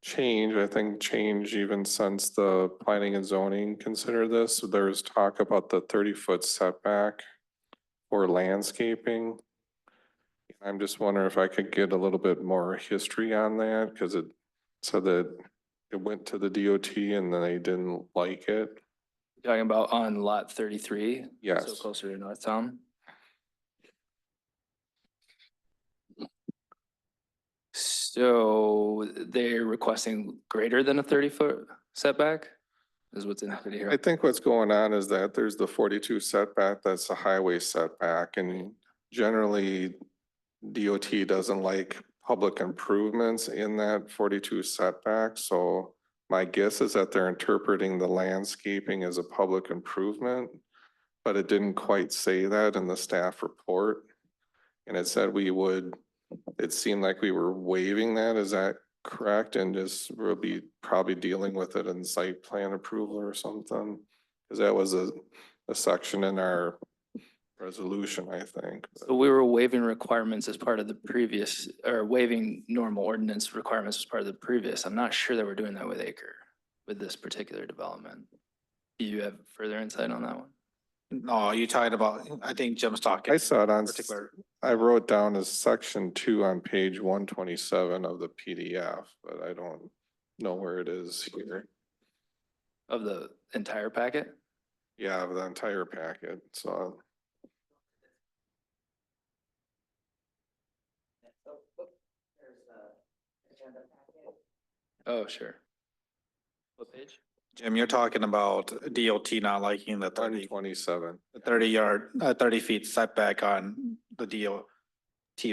S5: change, I think change even since the planning and zoning consider this, there's talk about the 30-foot setback for landscaping. I'm just wondering if I could get a little bit more history on that, because it said that it went to the DOT and then they didn't like it.
S11: Talking about on lot 33?
S5: Yes.
S11: So closer to Northtown. So they're requesting greater than a 30-foot setback is what's in the video.
S5: I think what's going on is that there's the 42 setback, that's a highway setback, and generally DOT doesn't like public improvements in that 42 setback. So my guess is that they're interpreting the landscaping as a public improvement, but it didn't quite say that in the staff report. And it said it seemed like we were waiving that. Is that correct? And just we'll be probably dealing with it in site plan approval or something? Because that was a section in our resolution, I think.
S11: So we were waiving requirements as part of the previous, or waiving normal ordinance requirements as part of the previous. I'm not sure that we're doing that with Acre, with this particular development. Do you have further insight on that one?
S9: No, you talking about, I think Jim's talking.
S5: I saw it on,
S9: particular.
S5: I wrote down as section 2 on page 127 of the PDF, but I don't know where it is here.
S11: Of the entire packet?
S5: Yeah, of the entire packet, so.
S11: Oh, sure. What page?
S9: Jim, you're talking about DOT not liking the
S5: 127.
S9: 30 feet setback on the DOT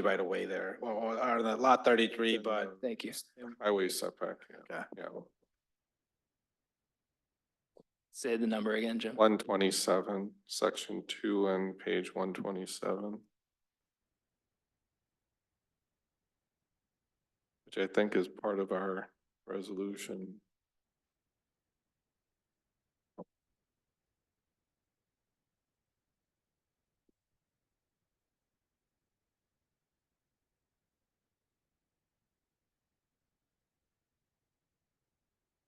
S9: right away there, or the lot 33, but.
S11: Thank you.
S5: Highway setback, yeah.
S9: Okay.
S5: Yeah,
S11: Say the number again, Jim.
S5: 127, section 2 and page 127. Which I think is part of our resolution.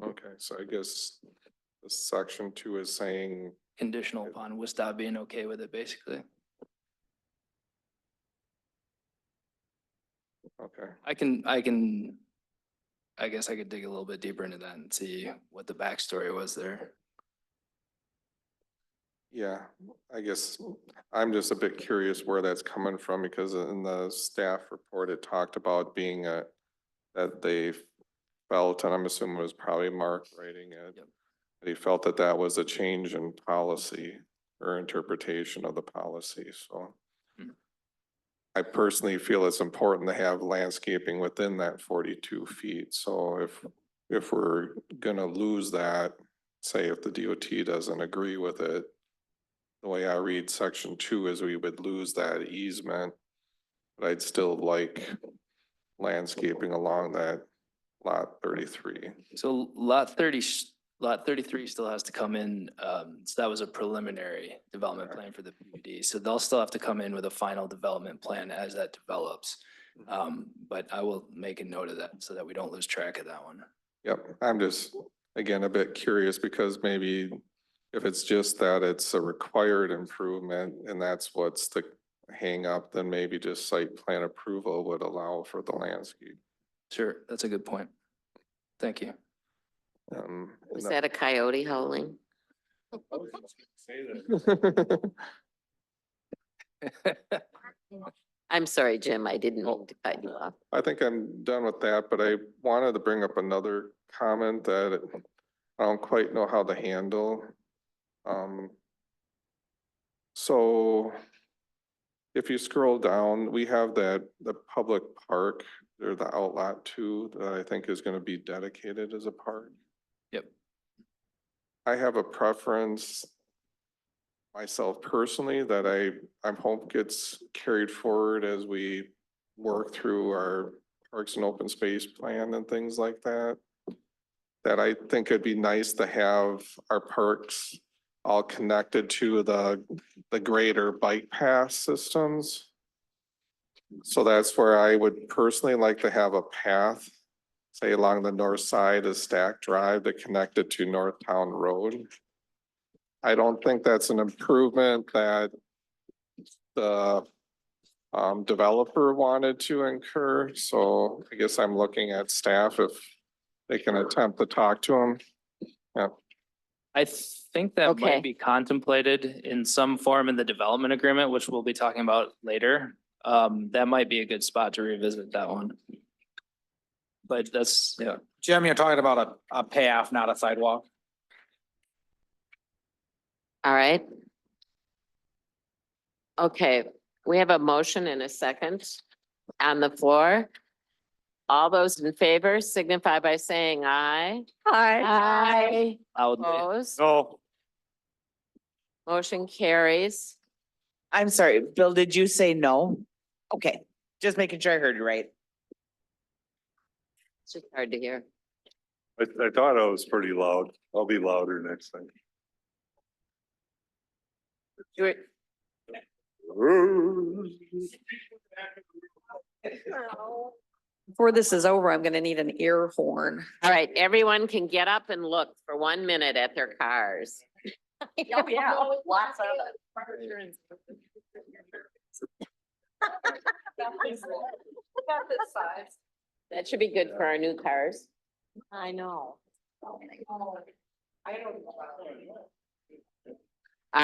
S5: Okay, so I guess the section 2 is saying,
S11: Conditional upon Woodstock being okay with it, basically.
S5: okay,
S11: I guess I could dig a little bit deeper into that and see what the backstory was there.
S5: yeah, I guess I'm just a bit curious where that's coming from, because in the staff report, it talked about being that they felt, and I'm assuming it was probably Mark writing it, that he felt that that was a change in policy or interpretation of the policy, so. I personally feel it's important to have landscaping within that 42 feet, so if we're gonna lose that, say if the DOT doesn't agree with it, the way I read section 2 is we would lose that easement, but I'd still like landscaping along that lot 33.
S11: So lot 33 still has to come in, so that was a preliminary development plan for the PUD. So they'll still have to come in with a final development plan as that develops. But I will make a note of that so that we don't lose track of that one.
S5: Yep, I'm just, again, a bit curious because maybe if it's just that it's a required improvement and that's what's the hang up, then maybe just site plan approval would allow for the landscape.
S11: Sure, that's a good point. Thank you.
S1: Was that a coyote howling? I'm sorry, Jim, I didn't mean to cut you off.
S5: I think I'm done with that, but I wanted to bring up another comment that I don't quite know how to handle. So if you scroll down, we have the public park, or the outlot too, that I think is gonna be dedicated as a park.
S11: Yep.
S5: I have a preference myself personally that I'm hope gets carried forward as we work through our parks and open space plan and things like that. That I think it'd be nice to have our parks all connected to the greater bike path systems. So that's where I would personally like to have a path, say along the north side of Stack Drive to connect it to Northtown Road. I don't think that's an improvement that the developer wanted to incur, so I guess I'm looking at staff if they can attempt to talk to him. Yeah.
S11: I think that
S1: Okay.
S11: might be contemplated in some form in the development agreement, which we'll be talking about later. That might be a good spot to revisit that one. But that's, yeah.
S9: Jim, you're talking about a path, not a sidewalk.
S1: All right. Okay, we have a motion and a second on the floor. All those in favor signify by saying aye. Aye.
S11: Loudly.
S1: Opposed?
S9: No.
S1: Motion carries.
S14: I'm sorry, Bill, did you say no? Okay, just making sure I heard you right.
S1: It's just hard to hear.
S8: I thought I was pretty loud. I'll be louder next time.
S2: Before this is over, I'm gonna need an ear horn.
S1: All right, everyone can get up and look for 1 minute at their cars.
S2: Oh, yeah.
S1: Lots of That should be good for our new cars. I know. All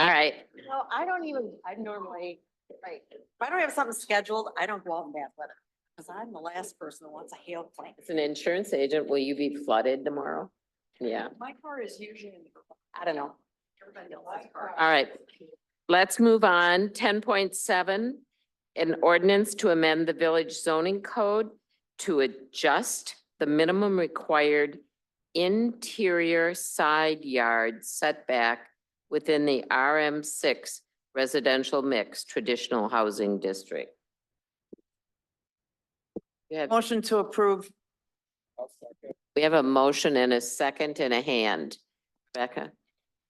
S1: right,
S19: No, I don't even, I normally, right, if I don't have something scheduled, I don't go out in bad weather. Cause I'm the last person who wants a hail claim.
S1: as an insurance agent, will you be flooded tomorrow? Yeah,
S19: My car is usually in the, I don't know. Everybody else's car.
S1: all right. Let's move on. 10.7, an ordinance to amend the village zoning code to adjust the minimum required interior side yard setback within the RM6 residential mix traditional housing district. You have-
S7: Motion to approve.
S1: We have a motion and a second and a hand. Becca?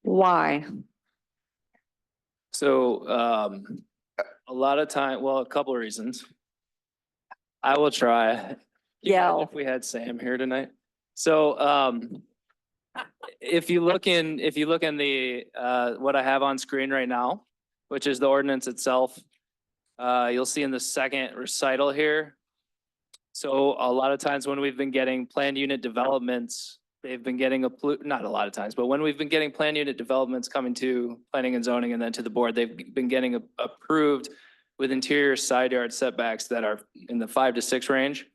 S2: Why?
S11: So, a lot of time, well, a couple of reasons. I will try. Can you imagine
S2: Yell.
S11: If we had Sam here tonight. So, if you look in the, what I have on screen right now, which is the ordinance itself, you'll see in the second recital here. So a lot of times when we've been getting planned unit developments, they've been getting not a lot of times, but when we've been getting planned unit developments coming to planning and zoning and then to the board, they've been getting approved with interior side yard setbacks that are in the 5 to 6 range.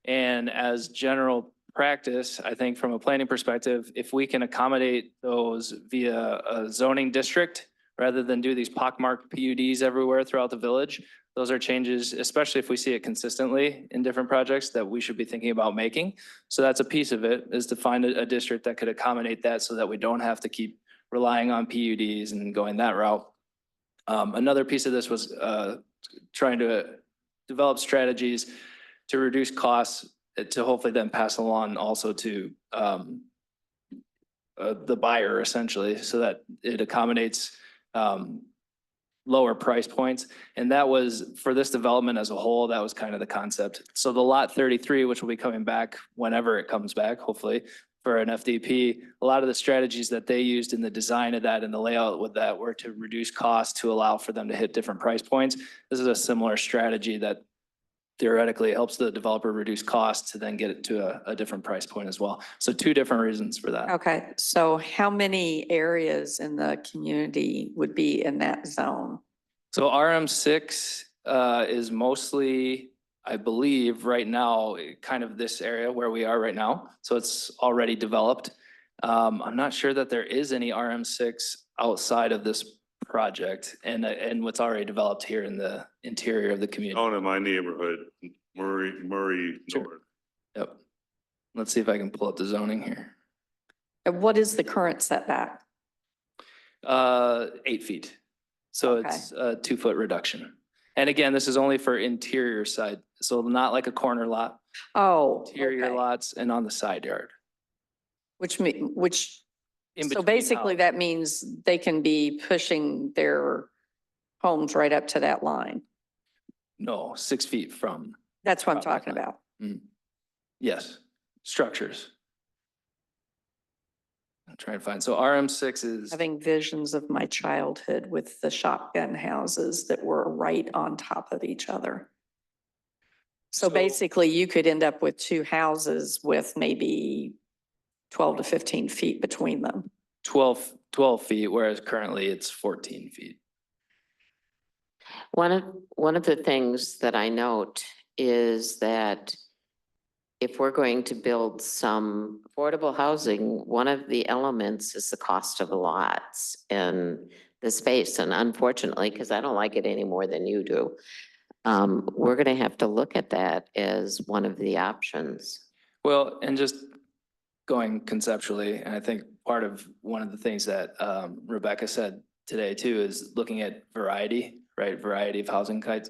S11: And as general practice, I think from a planning perspective, if we can accommodate those via a zoning district, rather than do these pockmarked PUDs everywhere throughout the village, those are changes, especially if we see it consistently in different projects, that we should be thinking about making. So that's a piece of it, is to find a district that could accommodate that so that we don't have to keep relying on PUDs and going that route. Another piece of this was trying to develop strategies to reduce costs, to hopefully then pass along also to the buyer essentially, so that it accommodates lower price points. And that was, for this development as a whole, that was kind of the concept. So the lot 33, which will be coming back whenever it comes back, hopefully, for an FDP, a lot of the strategies that they used in the design of that and the layout with that were to reduce costs to allow for them to hit different price points. This is a similar strategy that theoretically helps the developer reduce costs to then get it to a different price point as well. So two different reasons for that.
S2: Okay, so how many areas in the community would be in that zone?
S11: So RM6 is mostly, I believe, right now, kind of this area where we are right now. So it's already developed. I'm not sure that there is any RM6 outside of this project and what's already developed here in the interior of the community.
S8: Down in my neighborhood, Murray
S11: Sure.
S8: North.
S11: Yep. Let's see if I can pull up the zoning here.
S2: And what is the current setback?
S11: 8 feet. So
S2: Okay.
S11: it's a 2-foot reduction. And again, this is only for interior side, so not like a corner lot,
S2: Oh,
S11: interior
S2: okay.
S11: lots and on the side yard.
S2: Which
S11: In
S2: so
S11: between
S2: basically
S11: houses.
S2: that means they can be pushing their homes right up to that line.
S11: No, 6 feet from,
S2: That's what I'm
S11: Property
S2: talking about.
S11: yes, structures. I'm trying to find, so RM6 is,
S2: Having visions of my childhood with the shotgun houses that were right on top of each other. So basically you could end up with two houses with maybe 12 to 15 feet between them.
S11: 12 feet, whereas currently it's 14 feet.
S1: One of the things that I note is that if we're going to build some affordable housing, one of the elements is the cost of the lots and the space. And unfortunately, because I don't like it any more than you do, we're going to have to look at that as one of the options.
S11: Well, and just going conceptually, and I think part of one of the things that Rebecca said today too is looking at variety, right? Variety of housing types.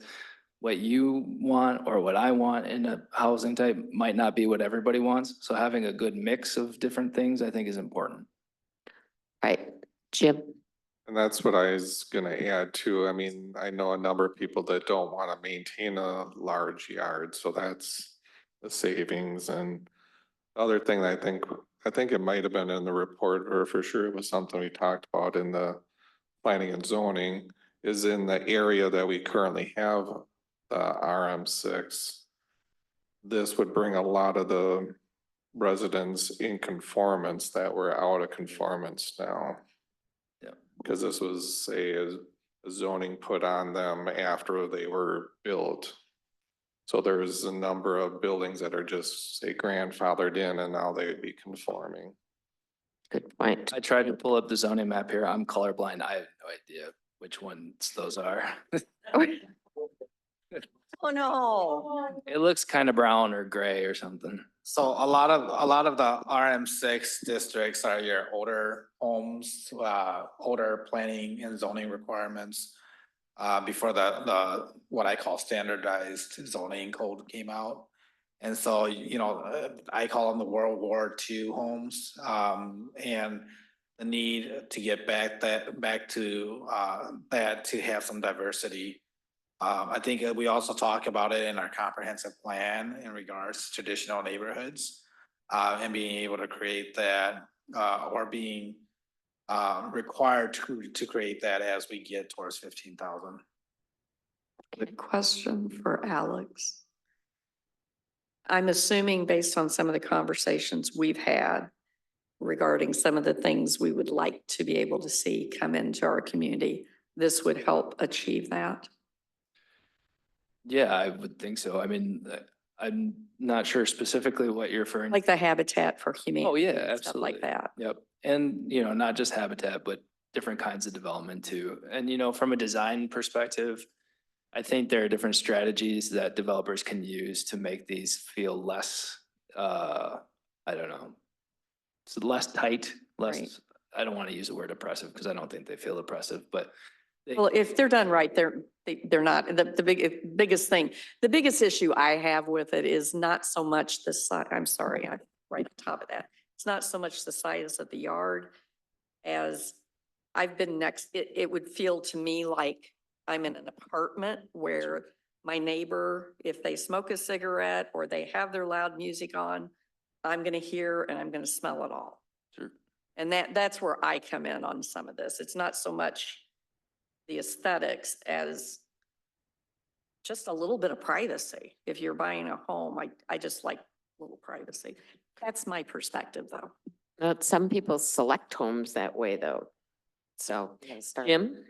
S11: What you want or what I want in a housing type might not be what everybody wants. So having a good mix of different things, I think, is important.
S1: Right, Jim?
S5: And that's what I was gonna add too. I mean, I know a number of people that don't want to maintain a large yard, so that's the savings. And the other thing that I think it might have been in the report, or for sure it was something we talked about in the planning and zoning, is in the area that we currently have the RM6. This would bring a lot of the residents in conformance that were out of conformance now.
S11: Yeah.
S5: Because this was a zoning put on them after they were built. So there's a number of buildings that are just, say, grandfathered in and now they would be conforming.
S1: Good point.
S11: I tried to pull up the zoning map here. I'm colorblind. I have no idea which ones those are.
S2: Oh, no.
S11: It looks kind of brown or gray or something.
S9: So a lot of the RM6 districts are your older homes, older planning and zoning requirements. Before the what I call standardized zoning code came out. And so, I call them the World War II homes, and the need to get back to have some diversity. I think we also talk about it in our comprehensive plan in regards to traditional neighborhoods, and being able to create that, or being required to create that as we get towards 15,000.
S2: Good question for Alex. I'm assuming based on some of the conversations we've had regarding some of the things we would like to be able to see come into our community, this would help achieve that.
S11: Yeah, I would think so. I mean, I'm not sure specifically what you're referring.
S2: Like the Habitat for Humanity.
S11: Oh, yeah,
S2: and stuff
S11: absolutely.
S2: like that.
S11: Yep. And, you know, not just habitat, but different kinds of development too. And, you know, from a design perspective, I think there are different strategies that developers can use to make these feel less, I don't know, so less tight,
S2: Right.
S11: less, I don't want to use the word oppressive because I don't think they feel oppressive, but they-
S2: Well, if they're done right, they're not, the biggest thing, the biggest issue I have with it is not so much the size, I'm sorry, I'm right on top of that. It's not so much the size of the yard as I've been it would feel to me like I'm in an apartment where my neighbor, if they smoke a cigarette or they have their loud music on, I'm gonna hear and I'm gonna smell it all.
S11: Sure.
S2: And that's where I come in on some of this. It's not so much the aesthetics as just a little bit of privacy. If you're buying a home, I just like a little privacy. That's my perspective, though.
S1: Some people select homes that way, though. So, Jim,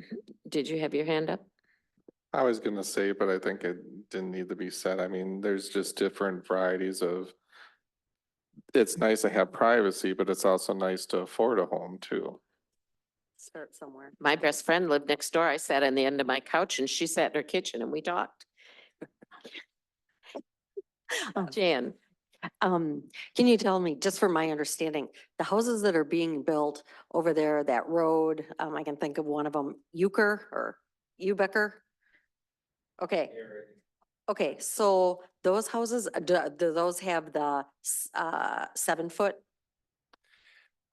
S1: did you have your hand up?
S5: I was gonna say, but I think it didn't need to be said. I mean, there's just different varieties of. It's nice to have privacy, but it's also nice to afford a home too.
S19: Start somewhere.
S1: My best friend lived next door. I sat on the end of my couch and she sat in her kitchen and we talked. Jan,
S19: Can you tell me, just for my understanding, the houses that are being built over there, that road, I can think of one of them, Euchre or Ubecker? Okay. Okay, so those houses, do those have the 7 foot?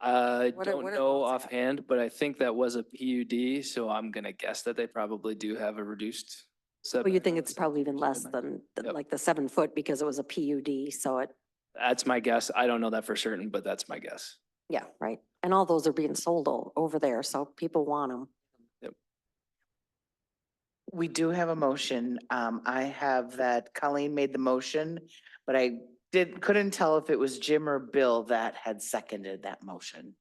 S11: I
S19: What are-
S11: don't
S19: what are
S11: know
S19: those at?
S11: offhand, but I think that was a PUD, so I'm gonna guess that they probably do have a reduced
S19: Well, you
S11: setback.
S19: think it's probably even less than
S11: Yep.
S19: like the 7 foot because it was a PUD, so it,
S11: That's my guess. I don't know that for certain, but that's my guess.
S19: yeah, right. And all those are being sold over there, so people want them.
S14: We do have a motion. I have that Colleen made the motion, but I couldn't tell if it was Jim or Bill that had seconded that motion.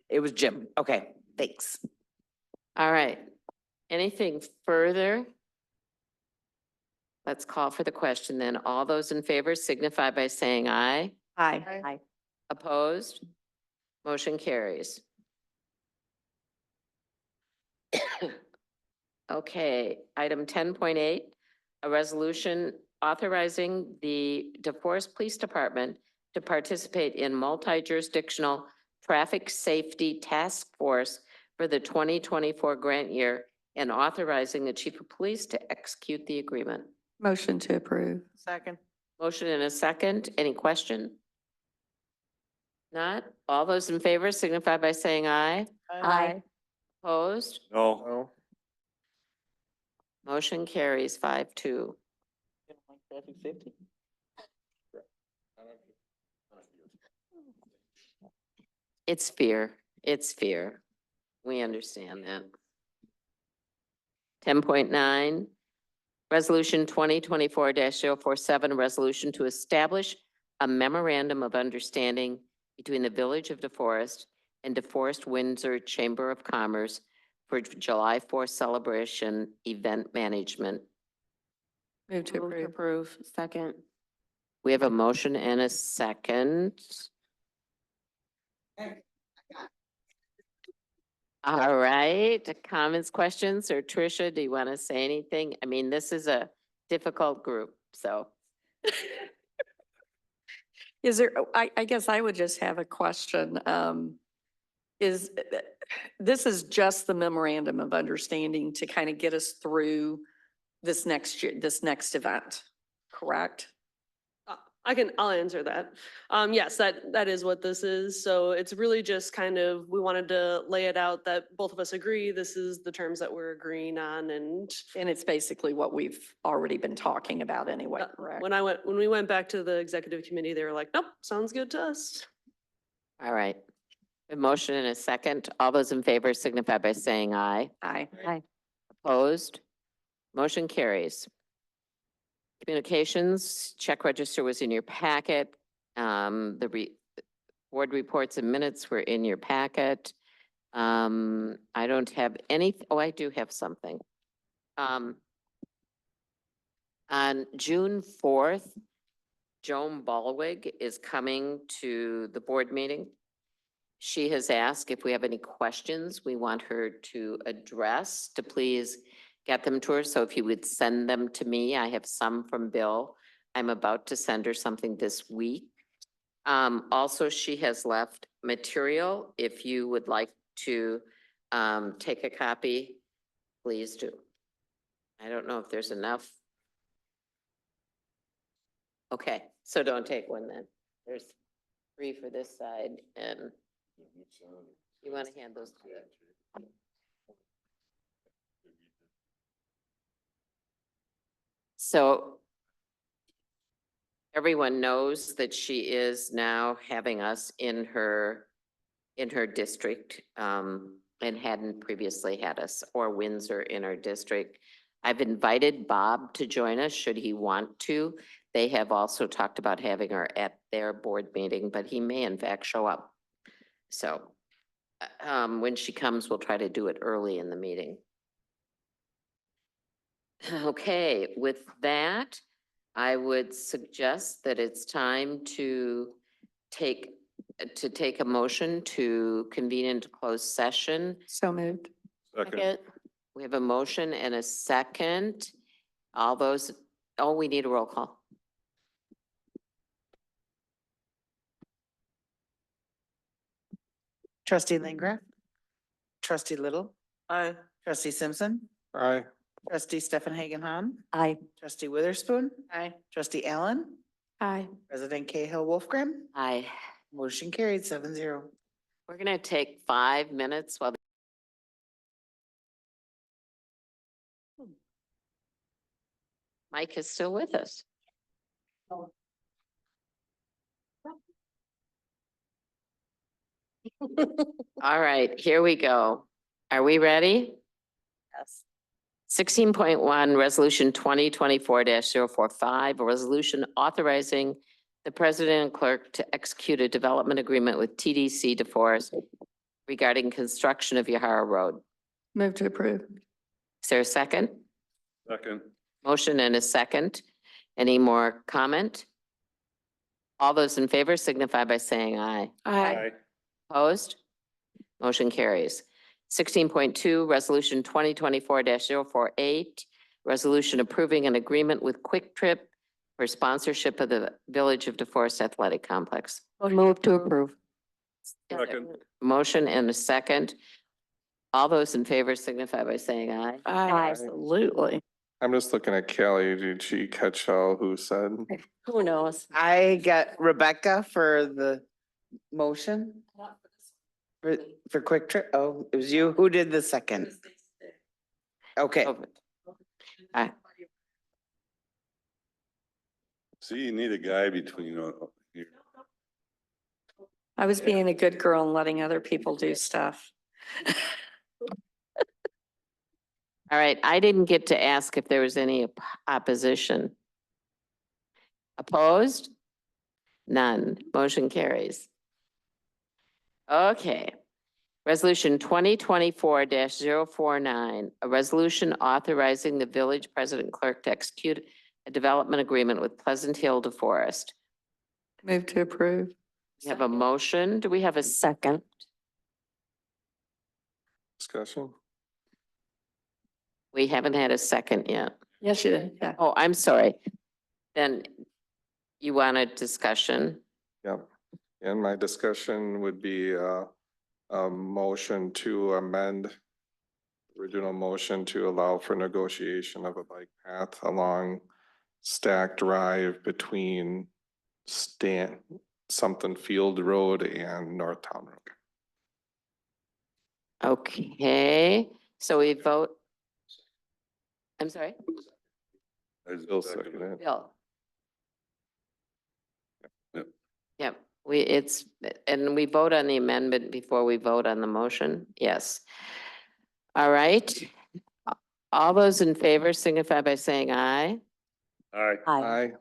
S14: It was Jim. Okay, thanks.
S1: All right. Anything further? Let's call for the question then. All those in favor signify by saying aye.
S2: Aye.
S19: Aye.
S1: Opposed? Motion carries. Okay, item 10.8, a resolution authorizing the DeForest Police Department to participate in multi-jurisdictional traffic safety task force for the 2024 grant year and authorizing the chief of police to execute the agreement.
S2: Motion to approve.
S14: Second.
S1: Motion and a second. Any question? Not? All those in favor signify by saying aye.
S19: Aye.
S1: Opposed?
S8: No,
S5: No,
S1: Motion carries 5-2. It's fear. It's fear. We understand that. 10.9, Resolution 2024-047, resolution to establish a memorandum of understanding between the Village of DeForest and DeForest Windsor Chamber of Commerce for July 4th celebration event management.
S2: Move to
S20: Move to
S2: approve.
S20: approve, second.
S1: We have a motion and a second. All right, comments, questions, or Tricia, do you want to say anything? I mean, this is a difficult group, so.
S2: Is there, I guess I would just have a question. This is just the memorandum of understanding to kind of get us through this next year, this next event, correct?
S12: I'll answer that. Yes, that is what this is. So it's really just kind of, we wanted to lay it out that both of us agree, this is the terms that we're agreeing on and.
S2: And it's basically what we've already been talking about anyway, correct?
S12: When we went back to the executive committee, they were like, nope, sounds good to us.
S1: All right. A motion and a second. All those in favor signify by saying aye.
S2: Aye.
S19: Aye.
S1: Opposed? Motion carries. Communications, check register was in your packet. Board reports and minutes were in your packet. I don't have any, oh, I do have something. On June 4th, Joan Balwig is coming to the board meeting. She has asked if we have any questions we want her to address, to please get them to her. So if you would send them to me, I have some from Bill. I'm about to send her something this week. Also, she has left material. If you would like to take a copy, please do. I don't know if there's enough. Okay, so don't take one then. There's 3 for this side, and you want to hand those to me? So everyone knows that she is now having us in her district, and hadn't previously had us, or Windsor in her district. I've invited Bob to join us should he want to. They have also talked about having her at their board meeting, but he may in fact show up. So when she comes, we'll try to do it early in the meeting. Okay, with that, I would suggest that it's time to take a motion to convene into closed session.
S2: So moved.
S8: Second.
S1: We have a motion and a second. All those, oh, we need a roll call.
S14: Trustee Lingra, trustee Little,
S7: Aye.
S14: trustee Simpson,
S5: Aye.
S14: trustee Stefan Hagenhan,
S19: Aye.
S14: trustee Witherspoon. Aye. Trustee Allen,
S20: Aye.
S14: President Cahill Wolfgram.
S1: Aye.
S14: Motion carried 7-0.
S1: We're gonna take 5 minutes while Mike is still with us. All right, here we go. Are we ready? Yes. 16.1, Resolution 2024-045, a resolution authorizing the president and clerk to execute a development agreement with TDC DeForest regarding construction of Yahara Road.
S2: Move to approve.
S1: Is there a second?
S8: Second.
S1: Motion and a second. Any more comment? All those in favor signify by saying aye.
S8: Aye.
S1: Opposed? Motion carries. 16.2, Resolution 2024-048, resolution approving an agreement with Quick Trip for sponsorship of the Village of DeForest Athletic Complex.
S19: Move to approve.
S8: Second.
S1: Motion and a second. All those in favor signify by saying aye.
S2: Absolutely.
S5: I'm just looking at Kelly. Did she catch all who said?
S19: Who knows?
S14: I got Rebecca for the motion. For Quick Trip. Oh, it was you. Who did the second? Okay.
S1: Aye.
S8: See, you need a guy between here.
S2: I was being a good girl and letting other people do stuff.
S1: All right, I didn't get to ask if there was any opposition. Opposed? None. Motion carries. Okay. Resolution 2024-049, a resolution authorizing the village president clerk to execute a development agreement with Pleasant Hill DeForest.
S2: Move to approve.
S1: We have a motion. Do we have a second?
S5: Discussion?
S1: We haven't had a second yet.
S2: Yes, you did. Yeah.
S1: Oh, I'm sorry. Then you want a discussion?
S5: Yep. And my discussion would be a motion to amend original motion to allow for negotiation of a bike path along Stack Drive between something Field Road and Northtown Road.
S1: Okay, so we vote. I'm sorry?
S5: Bill seconded.
S1: Bill.
S8: Yep.
S1: Yep, and we vote on the amendment before we vote on the motion? Yes. All right. All those in favor signify by saying aye.
S8: Aye.
S5: Aye.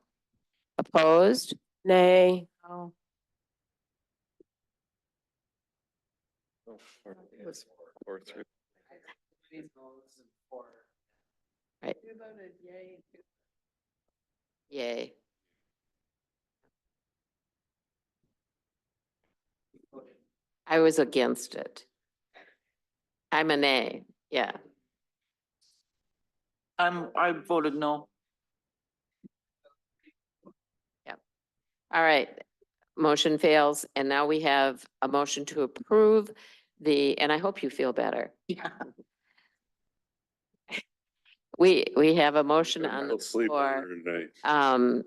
S1: Opposed?
S20: Nay.
S1: Oh. Right. Yay. I was against it. I'm a nay, yeah.
S7: I voted no.
S1: All right, motion fails, and now we have a motion to approve and I hope you feel better.
S7: Yeah.
S1: We have a motion on the
S8: I'll sleep
S1: floor,
S8: better tonight.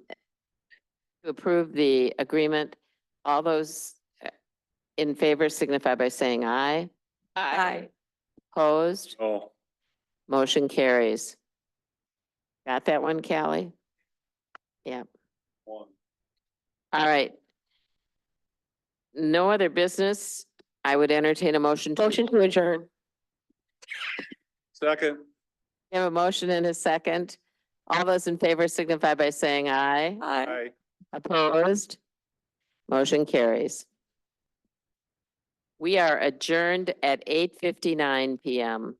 S1: to approve the agreement. All those in favor signify by saying aye.
S2: Aye.
S1: Opposed?
S8: Oh.
S1: Motion carries. Got that one, Callie? Yeah.
S8: One.
S1: All right. No other business. I would entertain a motion.
S20: Motion to adjourn.
S8: Second.
S1: We have a motion and a second. All those in favor signify by saying aye.
S8: Aye.
S1: Opposed? Motion carries. We are adjourned at 8:59 PM.